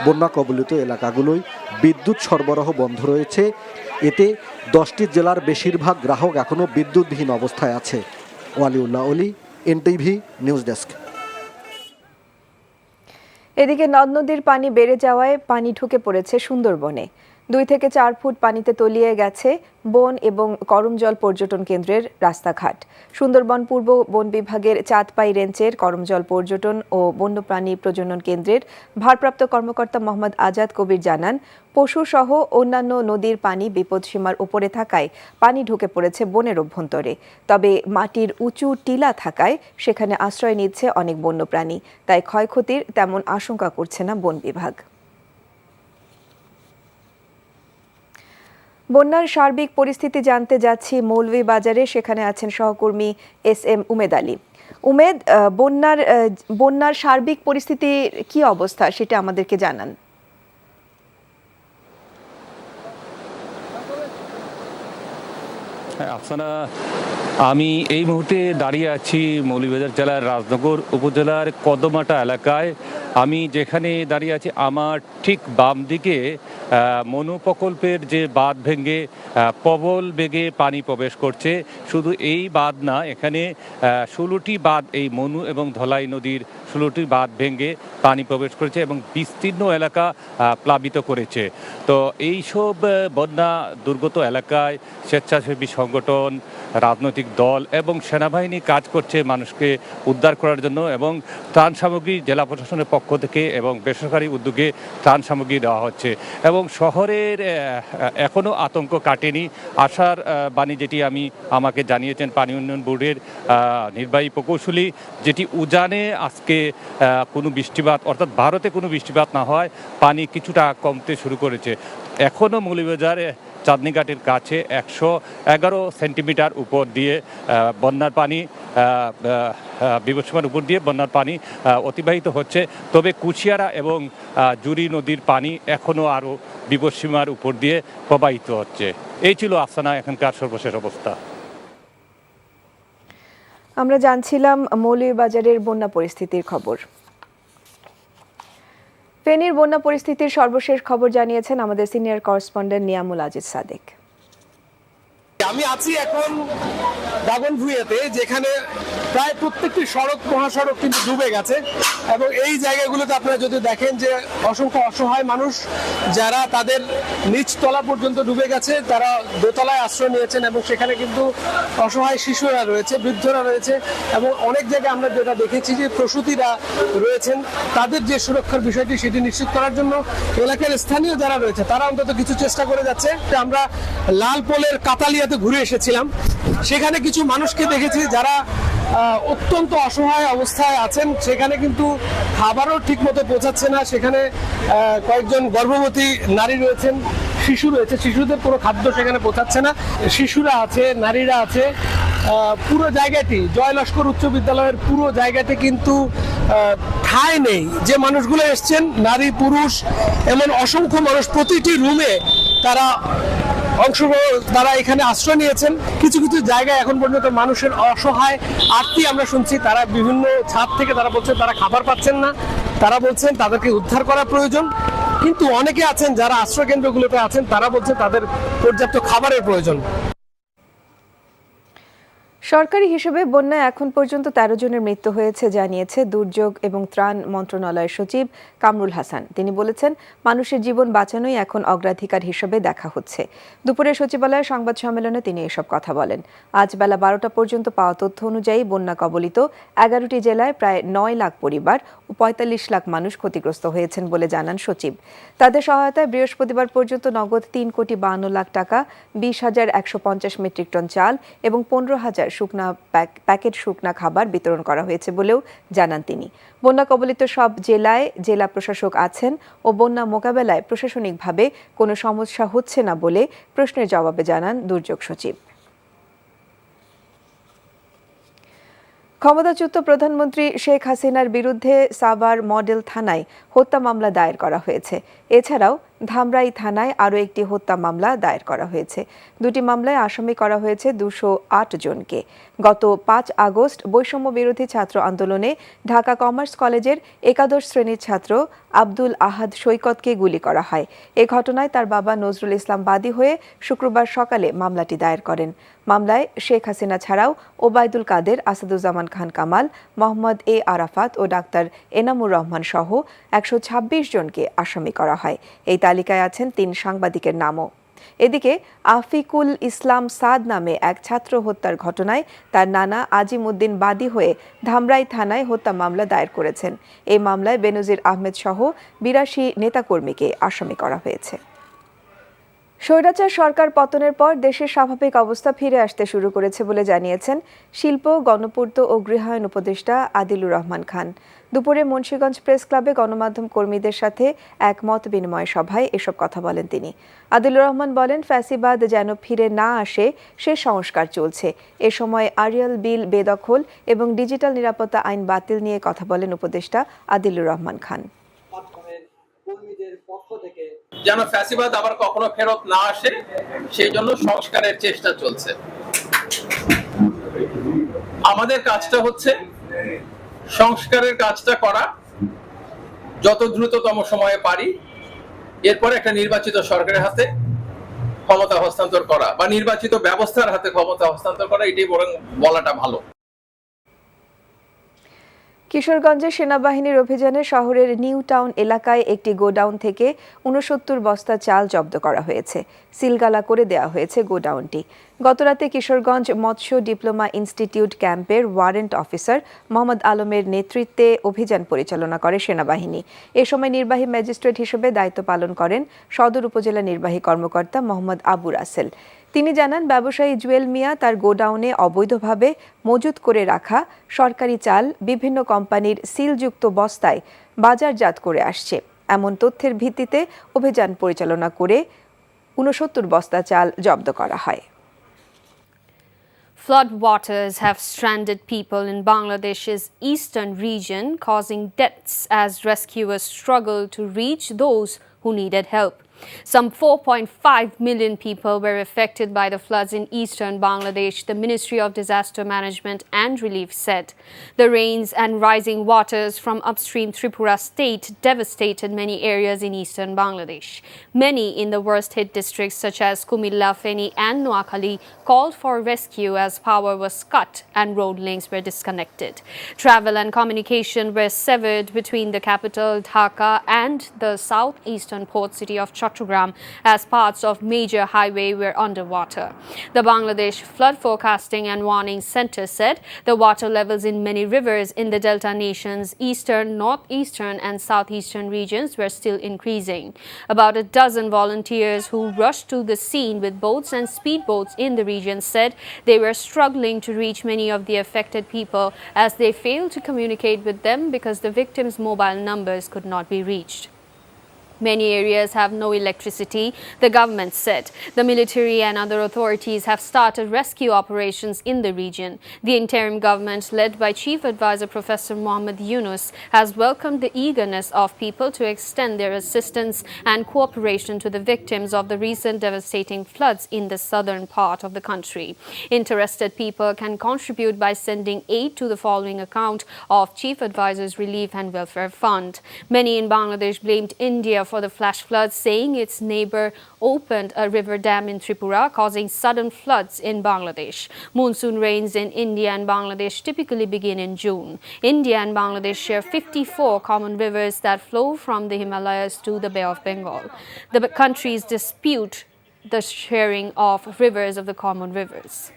বন্যা কবলিত এলাকাগুলোয় বিদ্যুৎ সরবরাহ বন্ধ রয়েছে। এতে 10টি জেলার বেশিরভাগ গ্রাহক এখনও বিদ্যুৎবিহীন অবস্থায় আছে। Waliullah Ali, NTV news desk. এদিকে নদ নদীর পানি বেড়ে যাওয়ায় পানি ঢুকে পড়েছে সুন্দরবনে। 2 থেকে 4 ফুট পানিতে তলিয়ে গেছে বন এবং করমজল পর্যটন কেন্দ্রের রাস্তাঘাট। সুন্দরবন পূর্ব বন বিভাগের চাঁদপাই রেঞ্জের করমজল পর্যটন ও বন্যপ্রাণী প্রজনন কেন্দ্রের ভারপ্রাপ্ত কর্মকর্তা মোহাম্মদ আজাদ কবির জানান, পশুসহ অন্যান্য নদীর পানি বিপদসীমার উপরে থাকায় পানি ঢুকে পড়েছে বনের অভ্যন্তরে। তবে মাটির উঁচু টিলা থাকায় সেখানে আশ্রয় নিচ্ছে অনেক বন্যপ্রাণী, তাই ক্ষয়ক্ষতির তেমন আশঙ্কা করছে না বন বিভাগ। বন্যার সার্বিক পরিস্থিতি জানতে যাচ্ছি মৌলভীবাজারে, সেখানে আছেন সহকর্মী SM উমেদ আলী। উমেদ, বন্যার সার্বিক পরিস্থিতির কি অবস্থা সেটা আমাদেরকে জানান। আফসানা, আমি এই মুহূর্তে দাঁড়িয়ে আছি মৌলভীবাজার জেলার রাজনগর উপজেলার কদমাটা এলাকায়। আমি যেখানে দাঁড়িয়ে আছি আমার ঠিক বাম দিকে মনু প্রকল্পের যে বাঁধ ভেঙে প্রবল বেগে পানি প্রবেশ করছে। শুধু এই বাঁধ না, এখানে 16টি বাঁধ, এই মনু এবং ধলাই নদীর 16টি বাঁধ ভেঙে পানি প্রবেশ করেছে এবং বিস্তীর্ণ এলাকা প্লাবিত করেছে। তো এইসব বন্যা দুর্গত এলাকায় স্বেচ্ছাসেবী সংগঠন, রাজনৈতিক দল এবং সেনাবাহিনী কাজ করছে মানুষকে উদ্ধার করার জন্য, এবং ত্রাণ সামগ্রী জেলা প্রশাসনের পক্ষ থেকে এবং বেসরকারি উদ্যোগে ত্রাণ সামগ্রী দেওয়া হচ্ছে। এবং শহরের এখনও আতঙ্ক কাটেনি। আশার বাণী যেটি আমাকে জানিয়েছেন পানি উন্নয়ন বোর্ডের নির্বাহী প্রকৌশলী, যেটি উজানে আজকে কোনো বৃষ্টিপাত, অর্থাৎ ভারতে কোনো বৃষ্টিপাত না হয় পানি কিছুটা কমতে শুরু করেছে। এখনও মৌলভীবাজারে চাঁদনীঘাটের কাছে 111 সেন্টিমিটার উপর দিয়ে বন্যার পানি, বিপদসীমার উপর দিয়ে বন্যার পানি অতিবাহিত হচ্ছে। তবে কুশিয়ারা এবং জুরি নদীর পানি এখনও আরও বিপদসীমার উপর দিয়ে প্রবাহিত হচ্ছে। এই ছিল আফসানা এখানকার সর্বশেষ অবস্থা। আমরা জানছিলাম মৌলভীবাজারের বন্যা পরিস্থিতির খবর। ফেনীর বন্যা পরিস্থিতির সর্বশেষ খবর জানিয়েছেন আমাদের সিনিয়র করেসপন্ডেন্ট নিয়ামুল আজিজ সাদেক। আমি আছি এখন দাগনভূঞাতে, যেখানে প্রায় প্রত্যেকটি সড়ক মহাসড়ক কিন্তু ডুবে গেছে, এবং এই জায়গাগুলোতে আপনারা যদি দেখেন যে অসংখ্য অসহায় মানুষ যারা তাদের নিচ তলা পর্যন্ত ডুবে গেছে, তারা দোতলায় আশ্রয় নিয়েছেন, এবং সেখানে কিন্তু অসহায় শিশুরা রয়েছে, বৃদ্ধরা রয়েছে, এবং অনেক জায়গায় আমরা যেটা দেখেছি যে প্রসূতিরা রয়েছেন। তাদের যে সুরক্ষার বিষয়টি সেটি নিশ্চিত করার জন্য এলাকার স্থানীয় যারা রয়েছে তারা অন্তত কিছু চেষ্টা করে যাচ্ছে। আমরা লালপোলের কাতালিয়াতে ঘুরে এসেছিলাম, সেখানে কিছু মানুষকে দেখেছি যারা অত্যন্ত অসহায় অবস্থায় আছেন। সেখানে কিন্তু খাবারও ঠিক মতো পৌঁছাচ্ছে না। সেখানে কয়েকজন গর্ভবতী নারী রয়েছেন, শিশু রয়েছে, শিশুদের কোনো খাদ্য সেখানে পৌঁছাচ্ছে না। শিশুরা আছে, নারীরা আছে। পুরো জায়গাটি, জয়লস্কর উচ্চ বিদ্যালয়ের পুরো জায়গাটি কিন্তু ঠাঁই নেই। যে মানুষগুলো এসছেন, নারী পুরুষ এমন অসংখ্য মানুষ, প্রতিটি রুমে তারা এখানে আশ্রয় নিয়েছেন। কিছু কিছু জায়গায় এখন পর্যন্ত মানুষের অসহায় আরতি আমরা শুনছি। তারা বিভিন্ন ছাদ থেকে তারা বলছেন তারা খাবার পাচ্ছেন না, তারা বলছেন তাদেরকে উদ্ধার করা প্রয়োজন। কিন্তু অনেকে আছেন যারা আশ্রয় কেন্দ্রগুলোতে আছেন, তারা বলছেন তাদের পর্যাপ্ত খাবারের প্রয়োজন। সরকারি হিসেবে বন্যায় এখন পর্যন্ত 13 জনের মৃত্যু হয়েছে জানিয়েছে দুর্যোগ এবং ত্রাণ মন্ত্রণালয়ের সচিব কামরুল হাসান। তিনি বলেছেন, মানুষের জীবন বাঁচানোই এখন অগ্রাধিকার হিসেবে দেখা হচ্ছে। দুপুরে সচিবালয়ে সংবাদ সম্মেলনে তিনি এসব কথা বলেন। আজ বেলা 12টা পর্যন্ত পাওয়া তথ্য অনুযায়ী বন্যা কবলিত 11টি জেলায় প্রায় 9 লাখ পরিবার ও 45 লাখ মানুষ ক্ষতিগ্রস্ত হয়েছেন বলে জানান সচিব। তাদের সহায়তায় বৃহস্পতিবার পর্যন্ত নগদ 3 কোটি 52 লাখ টাকা, 20,150 মেট্রিক টন চাল এবং 15,000 প্যাকেট শুকনা খাবার বিতরণ করা হয়েছে বলেও জানান তিনি। বন্যা কবলিত সব জেলায় জেলা প্রশাসক আছেন ও বন্যা মোকাবেলায় প্রশাসনিকভাবে কোনো সমস্যা হচ্ছে না বলে প্রশ্নের জবাবে জানান দুর্যোগ সচিব। ক্ষমতাচ্যুত প্রধানমন্ত্রী শেখ হাসিনার বিরুদ্ধে সাভার মডেল থানায় হত্যা মামলা দায়ের করা হয়েছে। এছাড়াও ধামরাই থানায় আরও একটি হত্যা মামলা দায়ের করা হয়েছে। দুটি মামলায় আসামি করা হয়েছে 208 জনকে। গত 5 আগস্ট বৈষম্য বিরোধী ছাত্র আন্দোলনে ঢাকা কমার্স কলেজের 11 শ্রেণীর ছাত্র আব্দুল আহাদ সৈকতকে গুলি করা হয়। এ ঘটনায় তার বাবা নজরুল ইসলাম বাদী হয়ে শুক্রবার সকালে মামলাটি দায়ের করেন। মামলায় শেখ হাসিনা ছাড়াও ওবায়দুল কাদের, আসাদুজ্জামান খান কামাল, মোহাম্মদ এ আরাফাত ও ডাক্তার এনামুর রহমান সহ 126 জনকে আসামি করা হয়। এই তালিকায় আছেন 3 সাংবাদিকের নামও। এদিকে আফিকুল ইসলাম সাদ নামে এক ছাত্র হত্যার ঘটনায় তার নানা আজিম উদ্দিন বাদী হয়ে ধামরাই থানায় হত্যা মামলা দায়ের করেছেন। এই মামলায় বেনজির আহমেদ সহ 82 নেতাকর্মীকে আসামি করা হয়েছে। স্বৈরাচার সরকার পতনের পর দেশের স্বাভাবিক অবস্থা ফিরে আসতে শুরু করেছে বলে জানিয়েছেন শিল্প, গণপূর্ত ও গৃহায়ণ উপদেষ্টা আদিলুর রহমান খান। দুপুরে মুন্সিগঞ্জ প্রেস ক্লাবে গণমাধ্যম কর্মীদের সাথে এক মত বিনিময় সভায় এসব কথা বলেন তিনি। আদিলুর রহমান বলেন, ফ্যাসিবাদ যেন ফিরে না আসে সে সংস্কার চলছে। এ সময় আরিয়াল বিল বেদখল এবং ডিজিটাল নিরাপত্তা আইন বাতিল নিয়ে কথা বলেন উপদেষ্টা আদিলুর রহমান খান। যেন ফ্যাসিবাদ আবার কখনো ফেরত না আসে সেই জন্য সংস্কারের চেষ্টা চলছে। আমাদের কাজটা হচ্ছে সংস্কারের কাজটা করা যত দ্রুততম সময়ে পারি, এরপরে একটা নির্বাচিত সরকারের হাতে ক্ষমতা হস্তান্তর করা বা নির্বাচিত ব্যবস্থার হাতে ক্ষমতা হস্তান্তর করা, এটাই বরং বলাটা ভালো। কিশোরগঞ্জে সেনাবাহিনীর অভিযানে শহরের নিউ টাউন এলাকায় একটি গোডাউন থেকে 69 বস্তা চাল জব্দ করা হয়েছে। সিলগালা করে দেওয়া হয়েছে গোডাউনটি। গতরাতে কিশোরগঞ্জ মৎস্য ডিপ্লোমা ইনস্টিটিউট ক্যাম্পের ওয়ারেন্ট অফিসার মোহাম্মদ আলমের নেতৃত্বে অভিযান পরিচালনা করে সেনাবাহিনী। এ সময় নির্বাহী ম্যাজিস্ট্রেট হিসেবে দায়িত্ব পালন করেন সদর উপজেলা নির্বাহী কর্মকর্তা মোহাম্মদ আবু রাসেল। তিনি জানান, ব্যবসায়ী জুয়েল মিয়া তার গোডাউনে অবৈধভাবে মজুত করে রাখা সরকারি চাল বিভিন্ন কোম্পানির সিলযুক্ত বস্তায় বাজারজাত করে আসছে। এমন তথ্যের ভিত্তিতে অভিযান পরিচালনা করে 69 বস্তা চাল জব্দ করা হয়। Flood waters have stranded people in Bangladesh's eastern region, causing deaths as rescuers struggle to reach those who needed help. Some 4.5 million people were affected by the floods in eastern Bangladesh, the Ministry of Disaster Management and Relief said. The rains and rising waters from upstream Tripura state devastated many areas in eastern Bangladesh. Many in the worst-hit districts such as Kumilla, Feni and Noakhali called for rescue as power was cut and road links were disconnected. Travel and communication were severed between the capital Dhaka and the southeastern port city of Chattogram as parts of major highway were underwater. The Bangladesh Flood Forecasting and Warning Center said the water levels in many rivers in the Delta nations, eastern, northeastern and southeastern regions were still increasing. About a dozen volunteers who rushed to the scene with boats and speedboats in the region said they were struggling to reach many of the affected people as they failed to communicate with them because the victims' mobile numbers could not be reached. Many areas have no electricity, the government said. The military and other authorities have started rescue operations in the region. The interim government, led by Chief Advisor Professor Mohammad Yunus, has welcomed the eagerness of people to extend their assistance and cooperation to the victims of the recent devastating floods in the southern part of the country. Interested people can contribute by sending aid to the following account of Chief Advisor's Relief and Welfare Fund. Many in Bangladesh blamed India for the flash floods, saying its neighbor opened a river dam in Tripura, causing sudden floods in Bangladesh. Monsoon rains in India and Bangladesh typically begin in June. India and Bangladesh share 54 common rivers that flow from the Himalayas to the Bay of Bengal. The countries dispute the sharing of rivers of the common rivers.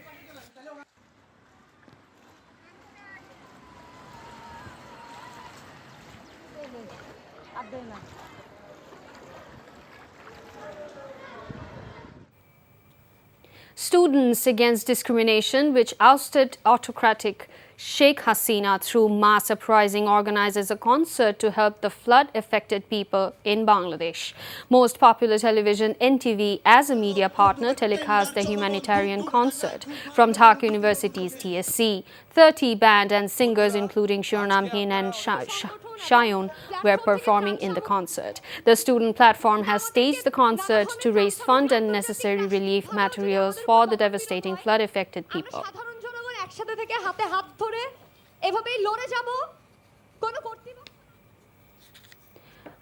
Students Against Discrimination, which ousted autocratic Sheikh Hasina through mass uprising, organizes a concert to help the flood-affected people in Bangladesh. Most popular television NTV, as a media partner, telecast the humanitarian concert from Dhaka University's TSC. 30 band and singers, including Shurnam Hin and Shayon, were performing in the concert. The student platform has staged the concert to raise funds and necessary relief materials for the devastating flood-affected people. একসাথে থেকে হাতে হাত ধরে এভাবেই লড়ে যাব।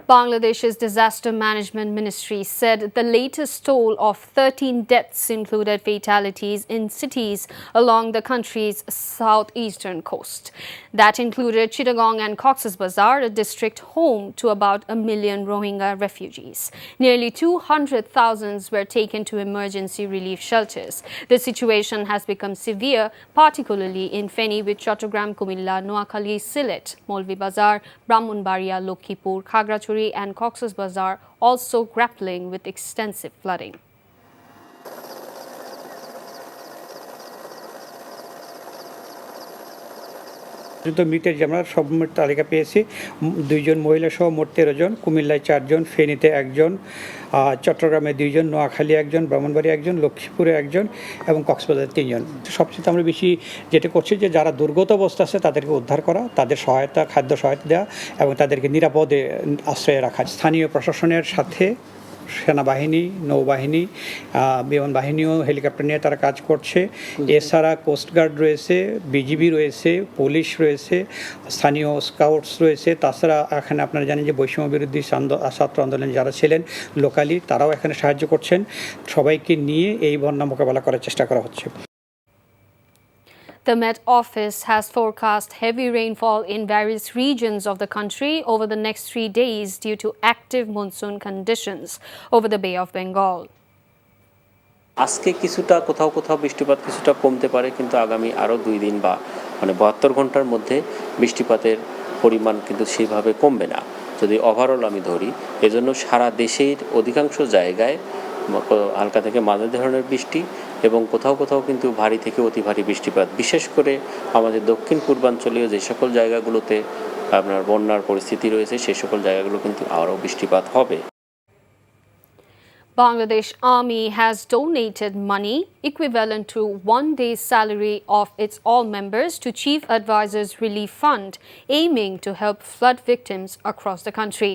Bangladesh's Disaster Management Ministry said the latest toll of 13 deaths included fatalities in cities along the country's southeastern coast. That included Chittagong and Cox's Bazar, a district home to about 1 million Rohingya refugees. Nearly 200,000 were taken to emergency relief shelters. The situation has become severe, particularly in Feni with Chattogram, Kumilla, Noakhali, Sylhet, Molvi Bazar, Brahmanbaria, Lokhipur, Khagrachuri and Cox's Bazar also grappling with extensive flooding. মৃতের যে আমরা সব মোট তালিকা পেয়েছি 2 জন মহিলা সহ মোট 13 জন, কুমিল্লায় 4 জন, ফেনীতে 1 জন, চট্টগ্রামে 2 জন, নোয়াখালী 1 জন, ব্রাহ্মণবাড়িয়া 1 জন, লক্ষ্মীপুরে 1 জন এবং কক্সবাজারে 3 জন। সবচেয়ে আমরা বেশি যেটা করছি যে যারা দুর্গত অবস্থা আছে তাদেরকে উদ্ধার করা, তাদের সহায়তা, খাদ্য সহায়তা দেওয়া এবং তাদেরকে নিরাপদে আশ্রয়ে রাখা। স্থানীয় প্রশাসনের সাথে সেনাবাহিনী, নৌবাহিনী, বিমান বাহিনীও হেলিকপ্টার নিয়ে তারা কাজ করছে। এছাড়া কোস্টগার্ড রয়েছে, বিজিবি রয়েছে, পুলিশ রয়েছে, স্থানীয় স্কাউটস রয়েছে। তাছাড়া এখানে আপনারা জানেন যে বৈষম্য বিরোধী ছাত্র আন্দোলনে যারা ছিলেন লোকালি তারাও এখানে সাহায্য করছেন। সবাইকে নিয়ে এই বন্যা মোকাবেলা করার চেষ্টা করা হচ্ছে। The Met Office has forecast heavy rainfall in various regions of the country over the next 3 days due to active monsoon conditions over the Bay of Bengal. আজকে কিছুটা কোথাও কোথাও বৃষ্টিপাত কিছুটা কমতে পারে, কিন্তু আগামী আরও 2 দিন বা 72 ঘন্টার মধ্যে বৃষ্টিপাতের পরিমাণ কিন্তু সেইভাবে কমবে না যদি ওভারঅল আমি ধরি। এজন্য সারা দেশের অধিকাংশ জায়গায় হালকা থেকে মাঝারি ধরনের বৃষ্টি এবং কোথাও কোথাও কিন্তু ভারী থেকে অতি ভারী বৃষ্টিপাত, বিশেষ করে আমাদের দক্ষিণ পূর্বাঞ্চলীয় যে সকল জায়গাগুলোতে আপনার বন্যার পরিস্থিতি রয়েছে সেই সকল জায়গাগুলো কিন্তু আরও বৃষ্টিপাত হবে। Bangladesh Army has donated money equivalent to 1 day's salary of its all members to Chief Advisor's Relief Fund, aiming to help flood victims across the country.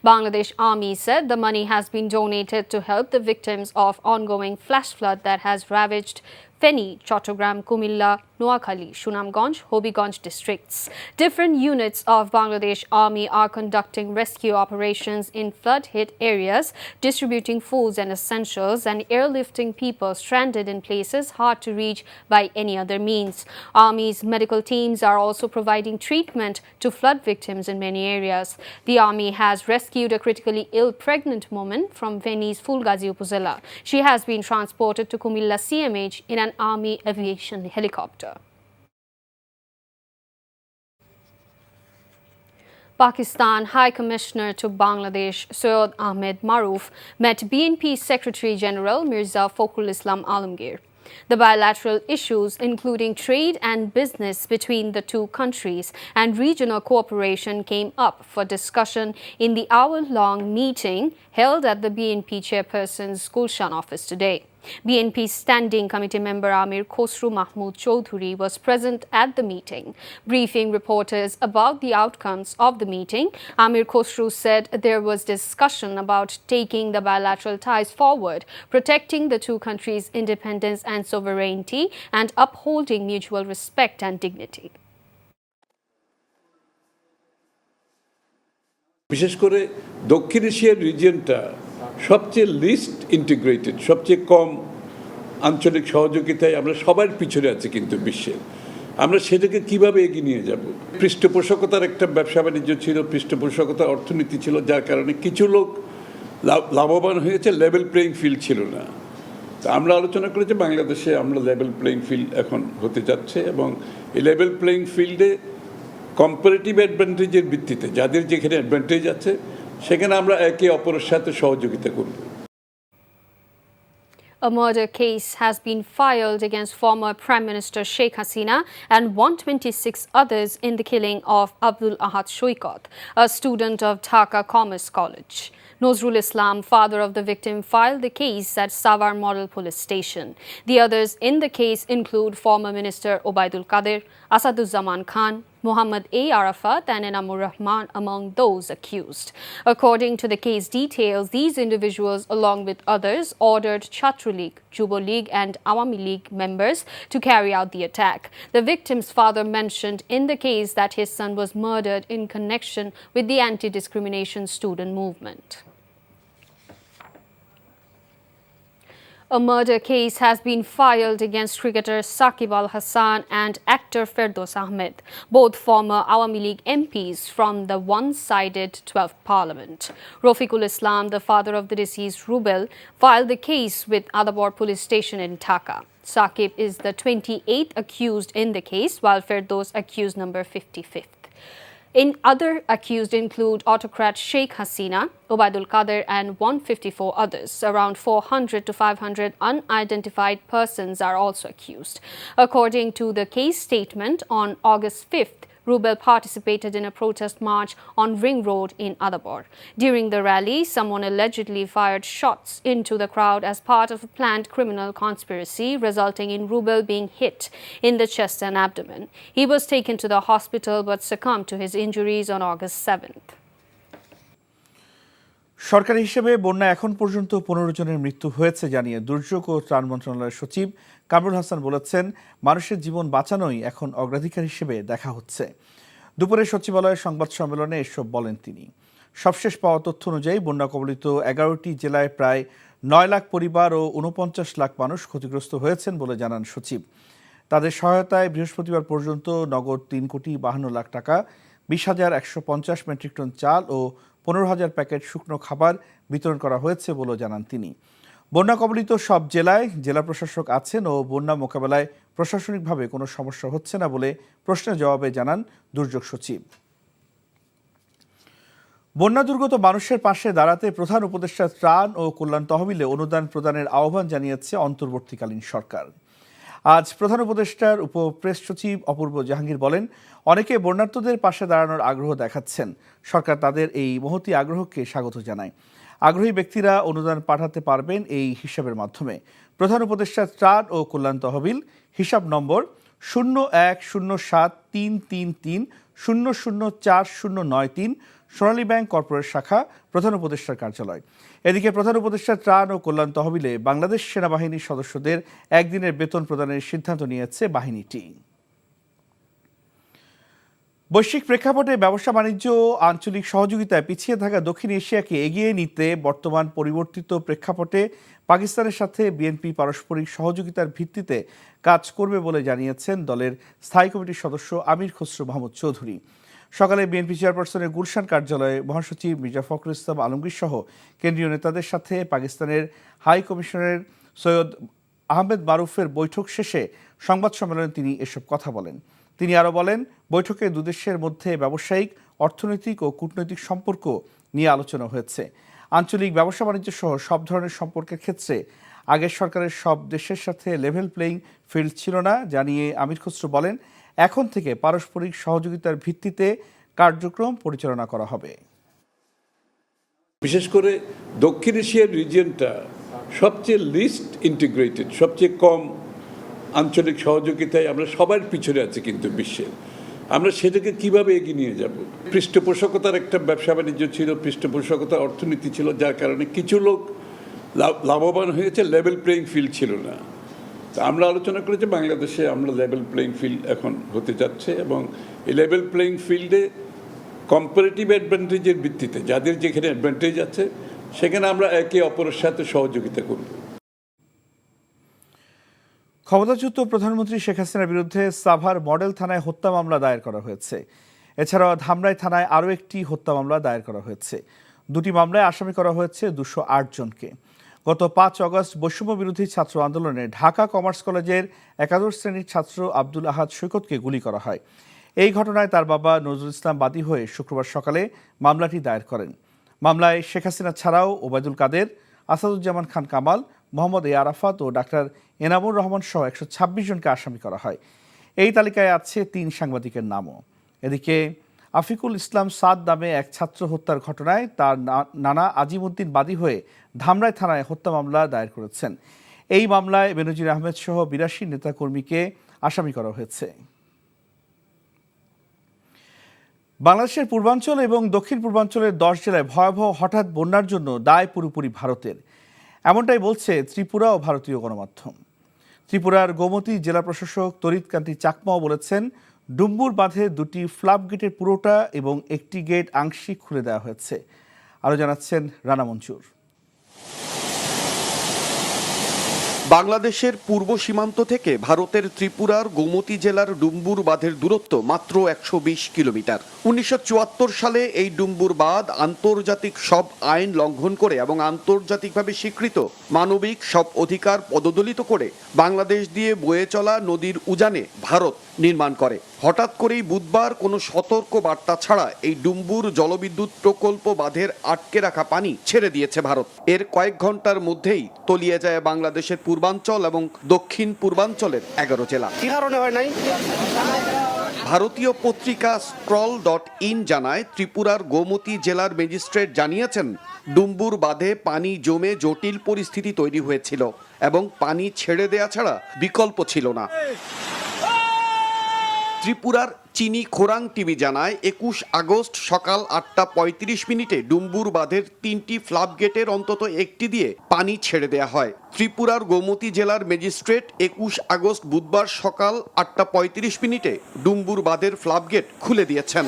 Bangladesh Army said the money has been donated to help the victims of ongoing flash flood that has ravaged Feni, Chattogram, Kumilla, Noakhali, Sunamganj, Hobiganj districts. Different units of Bangladesh Army are conducting rescue operations in flood-hit areas, distributing foods and essentials and airlifting people stranded in places hard to reach by any other means. Army's medical teams are also providing treatment to flood victims in many areas. The Army has rescued a critically ill pregnant woman from Feni's Fulgazi Upazila. She has been transported to Kumilla CMH in an Army aviation helicopter. Pakistan High Commissioner to Bangladesh Syed Ahmed Maroof met BNP Secretary General Mirza Fakhrul Islam Alamgir. The bilateral issues, including trade and business between the two countries and regional cooperation, came up for discussion in the hour-long meeting held at the BNP chairperson's Gulshan office today. BNP Standing Committee member Amir Khosru Mahmood Choudhury was present at the meeting. Briefing reporters about the outcomes of the meeting, Amir Khosru said there was discussion about taking the bilateral ties forward, protecting the two countries' independence and sovereignty, and upholding mutual respect and dignity. বিশেষ করে দক্ষিণ এশিয়ার রিজিয়নটা সবচেয়ে list integrated, সবচেয়ে কম আঞ্চলিক সহযোগিতায় আমরা সবার পিছনে আছি কিন্তু বিশ্বের। আমরা সেটাকে কিভাবে এগিয়ে নিয়ে যাব? পৃষ্ঠপোষকতার একটা ব্যবসা বাণিজ্য ছিল, পৃষ্ঠপোষকতার অর্থনীতি ছিল, যার কারণে কিছু লোক লাভবান হয়েছে, লেভেল প্লেয়িং ফিল্ড ছিল না। তো আমরা আলোচনা করেছি বাংলাদেশে আমরা লেভেল প্লেয়িং ফিল্ড এখন হতে যাচ্ছে এবং এই লেভেল প্লেয়িং ফিল্ডে কম্পারেটিভ অ্যাডভান্টেজের ভিত্তিতে যাদের যেখানে অ্যাডভান্টেজ আছে সেখানে আমরা একে অপরের সাথে সহযোগিতা করব। A murder case has been filed against former Prime Minister Sheikh Hasina and 126 others in the killing of Abdul Ahad Shoikot, a student of Dhaka Commerce College. Nozrul Islam, father of the victim, filed the case at Savar Model Police Station. The others in the case include former Minister Obaidul Qadir, Asaduzzaman Khan, Muhammad A. Arafat and Enamur Rahman among those accused. According to the case details, these individuals, along with others, ordered Chhatru League, Jubo League and Awami League members to carry out the attack. The victim's father mentioned in the case that his son was murdered in connection with the anti-discrimination student movement. A murder case has been filed against cricketer Saqib Al Hassan and actor Firdaus Ahmed, both former Awami League MPs from the one-sided 12th Parliament. Rafiqul Islam, the father of the deceased Rubel, filed the case with Adabor police station in Dhaka. Saqib is the 28th accused in the case, while Firdaus accused number 55th. Other accused include autocrat Sheikh Hasina, Obaidul Qadir and 154 others. Around 400 to 500 unidentified persons are also accused. According to the case statement, on August 5th, Rubel participated in a protest march on Ring Road in Adabor. During the rally, someone allegedly fired shots into the crowd as part of a planned criminal conspiracy, resulting in Rubel being hit in the chest and abdomen. He was taken to the hospital but succumbed to his injuries on August 7th. সরকারি হিসেবে বন্যা এখন পর্যন্ত 15 জনের মৃত্যু হয়েছে জানিয়ে দুর্যোগ ও ত্রাণ মন্ত্রণালয়ের সচিব কামরুল হাসান বলেছেন, মানুষের জীবন বাঁচানোই এখন অগ্রাধিকার হিসেবে দেখা হচ্ছে। দুপুরে সচিবালয়ের সংবাদ সম্মেলনে এসব বলেন তিনি। সবশেষ পাওয়া তথ্য অনুযায়ী বন্যা কবলিত 11টি জেলায় প্রায় 9 লাখ পরিবার ও 49 লাখ মানুষ ক্ষতিগ্রস্ত হয়েছেন বলে জানান সচিব। তাদের সহায়তায় বৃহস্পতিবার পর্যন্ত নগদ 3 কোটি 52 লাখ টাকা, 20,150 মেট্রিক টন চাল ও 15,000 প্যাকেট শুকনো খাবার বিতরণ করা হয়েছে বলে জানান তিনি। বন্যা কবলিত সব জেলায় জেলা প্রশাসক আছেন ও বন্যা মোকাবেলায় প্রশাসনিকভাবে কোনো সমস্যা হচ্ছে না বলে প্রশ্নের জবাবে জানান দুর্যোগ সচিব। বন্যা দুর্গত মানুষের পাশে দাঁড়াতে প্রধান উপদেষ্টা ত্রাণ ও কল্যাণ তহবিলে অনুদান প্রদানের আহ্বান জানিয়েছে অন্তর্বর্তীকালীন সরকার। আজ প্রধান উপদেষ্টার উপপ্রেস সচিব অপূর্ব জাহাঙ্গীর বলেন, অনেকে বন্যার্তদের পাশে দাঁড়ানোর আগ্রহ দেখাচ্ছেন। সরকার তাদের এই মহতী আগ্রহকে স্বাগত জানায়। আগ্রহী ব্যক্তিরা অনুদান পাঠাতে পারবেন এই হিসাবের মাধ্যমে। প্রধান উপদেষ্টার ত্রাণ ও কল্যাণ তহবিল, হিসাব নম্বর 010733300409 সোনালী ব্যাংক কর্পোরেট শাখা, প্রধান উপদেষ্টার কার্যালয়। এদিকে প্রধান উপদেষ্টার ত্রাণ ও কল্যাণ তহবিলে বাংলাদেশ সেনাবাহিনীর সদস্যদের একদিনের বেতন প্রদানের সিদ্ধান্ত নিয়েছে বাহিনীটি। বৈশ্বিক প্রেক্ষাপটে ব্যবসা বাণিজ্য ও আঞ্চলিক সহযোগিতায় পিছিয়ে থাকা দক্ষিণ এশিয়াকে এগিয়ে নিতে বর্তমান পরিবর্তিত প্রেক্ষাপটে পাকিস্তানের সাথে বিএনপি পারস্পরিক সহযোগিতার ভিত্তিতে কাজ করবে বলে জানিয়েছেন দলের স্থায়ী কমিটির সদস্য আমির খসরু মাহমুদ চৌধুরী। সকালে বিএনপি চেয়ারপারসনের গুলশান কার্যালয়ে মহাসচিব মির্জা ফখরুল ইসলাম আলমগীর সহ কেন্দ্রীয় নেতাদের সাথে পাকিস্তানের হাই কমিশনের সৈয়দ আহমেদ মারুফের বৈঠক শেষে সংবাদ সম্মেলনে তিনি এসব কথা বলেন। তিনি আরও বলেন, বৈঠকে দুদেশের মধ্যে ব্যবসায়িক, অর্থনৈতিক ও কূটনৈতিক সম্পর্ক নিয়ে আলোচনা হয়েছে। আঞ্চলিক ব্যবসা বাণিজ্য সহ সব ধরনের সম্পর্কের ক্ষেত্রে আগের সরকারের সব দেশের সাথে লেভেল প্লেইং ফিল্ড ছিল না জানিয়ে আমির খসরু বলেন, এখন থেকে পারস্পরিক সহযোগিতার ভিত্তিতে কার্যক্রম পরিচালনা করা হবে। বিশেষ করে দক্ষিণ এশিয়ার রিজিয়নটা সবচেয়ে লিস্ট ইন্টিগ্রেটেড, সবচেয়ে কম আঞ্চলিক সহযোগিতায় আমরা সবার পিছনে আছি কিন্তু বিশ্বের। আমরা সেটাকে কিভাবে এগিয়ে নিয়ে যাব? পৃষ্ঠপোষকতার একটা ব্যবসা বাণিজ্য ছিল, পৃষ্ঠপোষকতার অর্থনীতি ছিল, যার কারণে কিছু লোক লাভবান হয়েছে, লেভেল প্লেইং ফিল্ড ছিল না। তো আমরা আলোচনা করেছি বাংলাদেশে আমরা লেভেল প্লেইং ফিল্ড এখন হতে যাচ্ছে, এবং এই লেভেল প্লেইং ফিল্ডে কম্পারেটিভ অ্যাডভান্টেজের ভিত্তিতে যাদের যেখানে অ্যাডভান্টেজ আছে সেখানে আমরা একে অপরের সাথে সহযোগিতা করব। ক্ষমতাচ্যুত প্রধানমন্ত্রী শেখ হাসিনার বিরুদ্ধে সাভার মডেল থানায় হত্যা মামলা দায়ের করা হয়েছে। এছাড়াও ধামরাই থানায় আরও একটি হত্যা মামলা দায়ের করা হয়েছে। দুটি মামলায় আসামি করা হয়েছে 208 জনকে। গত 5 অগস্ট বৈষম্য বিরোধী ছাত্র আন্দোলনে ঢাকা কমার্স কলেজের একাদশ শ্রেণীর ছাত্র আব্দুল আহাদ সৈকতকে গুলি করা হয়। এই ঘটনায় তার বাবা নজরুল ইসলাম বাদী হয়ে শুক্রবার সকালে মামলাটি দায়ের করেন। মামলায় শেখ হাসিনা ছাড়াও ওবায়দুল কাদের, আসাদুজ্জামান খান কামাল, মোহাম্মদ এ আরাফাত ও ডাক্তার এনামুর রহমান সহ 126 জনকে আসামি করা হয়। এই তালিকায় আছে 3 সাংবাদিকের নামও। এদিকে আফিকুল ইসলাম সাদ নামে এক ছাত্র হত্যার ঘটনায় তার নানা আজিমউদ্দিন বাদী হয়ে ধামরাই থানায় হত্যা মামলা দায়ের করেছেন। এই মামলায় বেনজির আহমেদ সহ 82 নেতাকর্মীকে আসামি করা হয়েছে। বাংলাদেশের পূর্বাঞ্চল এবং দক্ষিণ পূর্বাঞ্চলের 10 জেলায় ভয়াবহ হঠাৎ বন্যার জন্য দায় পুরোপুরি ভারতের, এমনটাই বলছে ত্রিপুরা ও ভারতীয় গণমাধ্যম। ত্রিপুরার গোমতী জেলা প্রশাসক তরিৎকান্তি চাকমাও বলেছেন, ডুম্বুর বাঁধে 2টি ফ্লাপ গেটের পুরোটা এবং একটি গেট আংশিক খুলে দেওয়া হয়েছে। আরও জানাচ্ছেন রানা মঞ্জুর। বাংলাদেশের পূর্ব সীমান্ত থেকে ভারতের ত্রিপুরার গোমতী জেলার ডুম্বুর বাঁধের দূরত্ব মাত্র 120 কিলোমিটার। 1974 সালে এই ডুম্বুর বাঁধ আন্তর্জাতিক সব আইন লঙ্ঘন করে এবং আন্তর্জাতিকভাবে স্বীকৃত মানবিক সব অধিকার পদদলিত করে বাংলাদেশ দিয়ে বয়ে চলা নদীর উজানে ভারত নির্মাণ করে। হঠাৎ করেই বুধবার কোনো সতর্ক বার্তা ছাড়া এই ডুম্বুর জলবিদ্যুৎ প্রকল্প বাঁধের আটকে রাখা পানি ছেড়ে দিয়েছে ভারত। এর কয়েক ঘন্টার মধ্যেই তলিয়ে যায় বাংলাদেশের পূর্বাঞ্চল এবং দক্ষিণ পূর্বাঞ্চলের 11 জেলা। কি কারণে হয় নাই? ভারতীয় পত্রিকা scroll.in জানায়, ত্রিপুরার গোমতী জেলার ম্যাজিস্ট্রেট জানিয়েছেন, ডুম্বুর বাঁধে পানি জমে জটিল পরিস্থিতি তৈরি হয়েছিল এবং পানি ছেড়ে দেয়া ছাড়া বিকল্প ছিল না। ত্রিপুরার চিনি খোরাং টিভি জানায়, 21 আগস্ট সকাল 8:35 ডুম্বুর বাঁধের 3টি ফ্লাপ গেটের অন্তত একটি দিয়ে পানি ছেড়ে দেয়া হয়। ত্রিপুরার গোমতী জেলার ম্যাজিস্ট্রেট 21 আগস্ট বুধবার সকাল 8:35 ডুম্বুর বাঁধের ফ্লাপ গেট খুলে দিয়েছেন।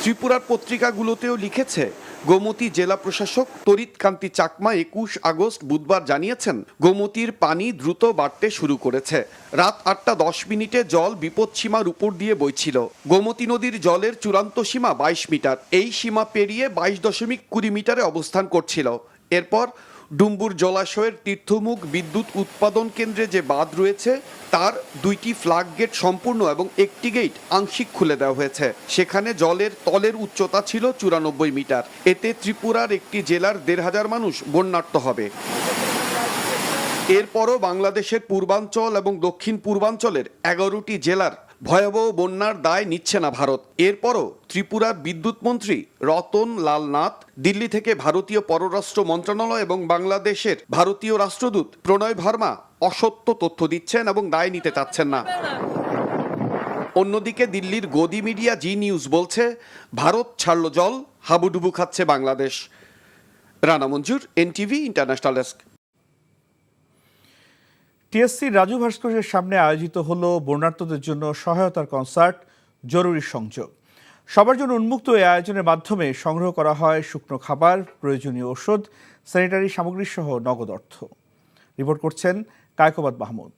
ত্রিপুরার পত্রিকাগুলোতেও লিখেছে, গোমতী জেলা প্রশাসক তরিৎকান্তি চাকমা 21 আগস্ট বুধবার জানিয়েছেন, গোমতীর পানি দ্রুত বাড়তে শুরু করেছে। রাত 8:10 জল বিপদসীমার উপর দিয়ে বইছিল। গোমতী নদীর জলের চূড়ান্ত সীমা 22 মিটার। এই সীমা পেরিয়ে 22.20 মিটারে অবস্থান করছিল। এরপর ডুম্বুর জলাশয়ের তীর্থমুখ বিদ্যুৎ উৎপাদন কেন্দ্রে যে বাঁধ রয়েছে তার 2টি ফ্লাগ গেট সম্পূর্ণ এবং একটি গেট আংশিক খুলে দেওয়া হয়েছে। সেখানে জলের তলের উচ্চতা ছিল 94 মিটার। এতে ত্রিপুরার একটি জেলার 1,500 মানুষ বন্যার্ত হবে। এরপরও বাংলাদেশের পূর্বাঞ্চল এবং দক্ষিণ পূর্বাঞ্চলের 11টি জেলার ভয়াবহ বন্যার দায় নিচ্ছে না ভারত। এরপরও ত্রিপুরার বিদ্যুৎ মন্ত্রী রতন লাল নাথ দিল্লি থেকে ভারতীয় পররাষ্ট্র মন্ত্রণালয় এবং বাংলাদেশের ভারতীয় রাষ্ট্রদূত প্রণয় ভার্মা অসত্য তথ্য দিচ্ছেন এবং দায় নিতে চাচ্ছেন না। অন্যদিকে দিল্লির গদি মিডিয়া জি নিউজ বলছে, ভারত ছাড়ল জল, হাবুডুবু খাচ্ছে Bangladesh. Rana Manzur, NTV international desk. TSC Raju ভাস্কর্যের সামনে আয়োজিত হলো বন্যার্তদের জন্য সহায়তার কনসার্ট জরুরি সংযোগ। সবার জন্য উন্মুক্ত এই আয়োজনের মাধ্যমে সংগ্রহ করা হয় শুকনো খাবার, প্রয়োজনীয় ওষুধ, স্যানিটারি সামগ্রী সহ নগদ অর্থ। রিপোর্ট করছেন কায়কোবাদ মাহমুদ।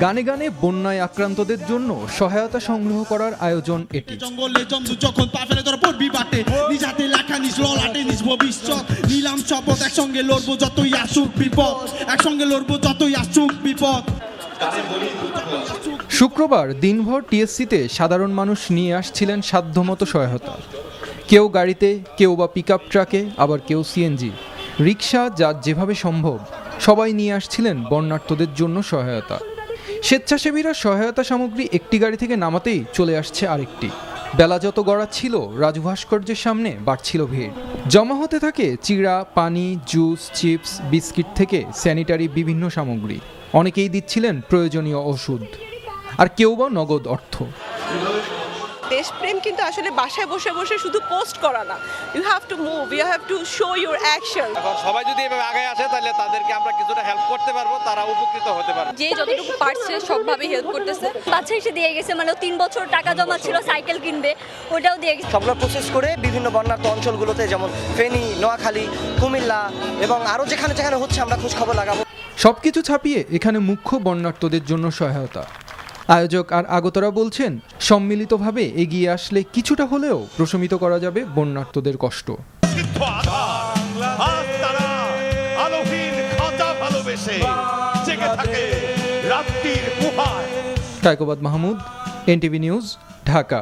গানে গানে বন্যায় আক্রান্তদের জন্য সহায়তা সংগ্রহ করার আয়োজন এটি। জঙ্গলে জন্তু যখন পা ফেলে তোর পড়বি বাটে, নিজ হাতে লেখা নিজ ললাটে নিজ ভবিষ্যৎ, নিলাম শপথ একসঙ্গে লড়বো যতই আসুক বিপদ, একসঙ্গে লড়বো যতই আসুক বিপদ। শুক্রবার দিনভর টিএসসিতে সাধারণ মানুষ নিয়ে আসছিলেন সাধ্যমতো সহায়তা। কেউ গাড়িতে, কেউ বা পিকআপ ট্রাকে, আবার কেউ সিএনজি, রিক্সা, যার যেভাবে সম্ভব সবাই নিয়ে আসছিলেন বন্যার্তদের জন্য সহায়তা। স্বেচ্ছাসেবীরা সহায়তা সামগ্রী একটি গাড়ি থেকে নামাতেই চলে আসছে আরেকটি। বেলা যত গড়াচ্ছিল রাজু ভাস্কর্যের সামনে বাড়ছিল ভিড়। জমা হতে থাকে চিড়া, পানি, জুস, চিপস, বিস্কিট থেকে স্যানিটারি বিভিন্ন সামগ্রী। অনেকেই দিচ্ছিলেন প্রয়োজনীয় ওষুধ, আর কেউ বা নগদ অর্থ। দেশপ্রেম কিন্তু আসলে বাসায় বসে বসে শুধু পোস্ট করা না, you have to move, you have to show your action. এখন সবাই যদি এভাবে আগে আসে তাহলে তাদেরকে আমরা কিছুটা হেল্প করতে পারবো, তারা উপকৃত হতে পারবে। যে যতটুকু পারছে সবভাবে হেল্প করতেছে। বাচ্চা এসে দিয়ে গেছে, মানে 3 বছর টাকা জমা ছিল সাইকেল কিনবে, ওটাও দিয়ে গেছে। সবগুলো প্রসেস করে বিভিন্ন বন্যার্ত অঞ্চলগুলোতে, যেমন ফেনী, নোয়াখালী, কুমিল্লা এবং আরও যেখানে যেখানে হচ্ছে আমরা খোঁজ খবর লাগাবো। সবকিছু ছাপিয়ে এখানে মুখ্য বন্যার্তদের জন্য সহায়তা। আয়োজক আর আগতরা বলছেন, সম্মিলিতভাবে এগিয়ে আসলে কিছুটা হলেও প্রশমিত করা যাবে বন্যার্তদের কষ্ট। Kaykobad Mahmud, NTV news, Dhaka.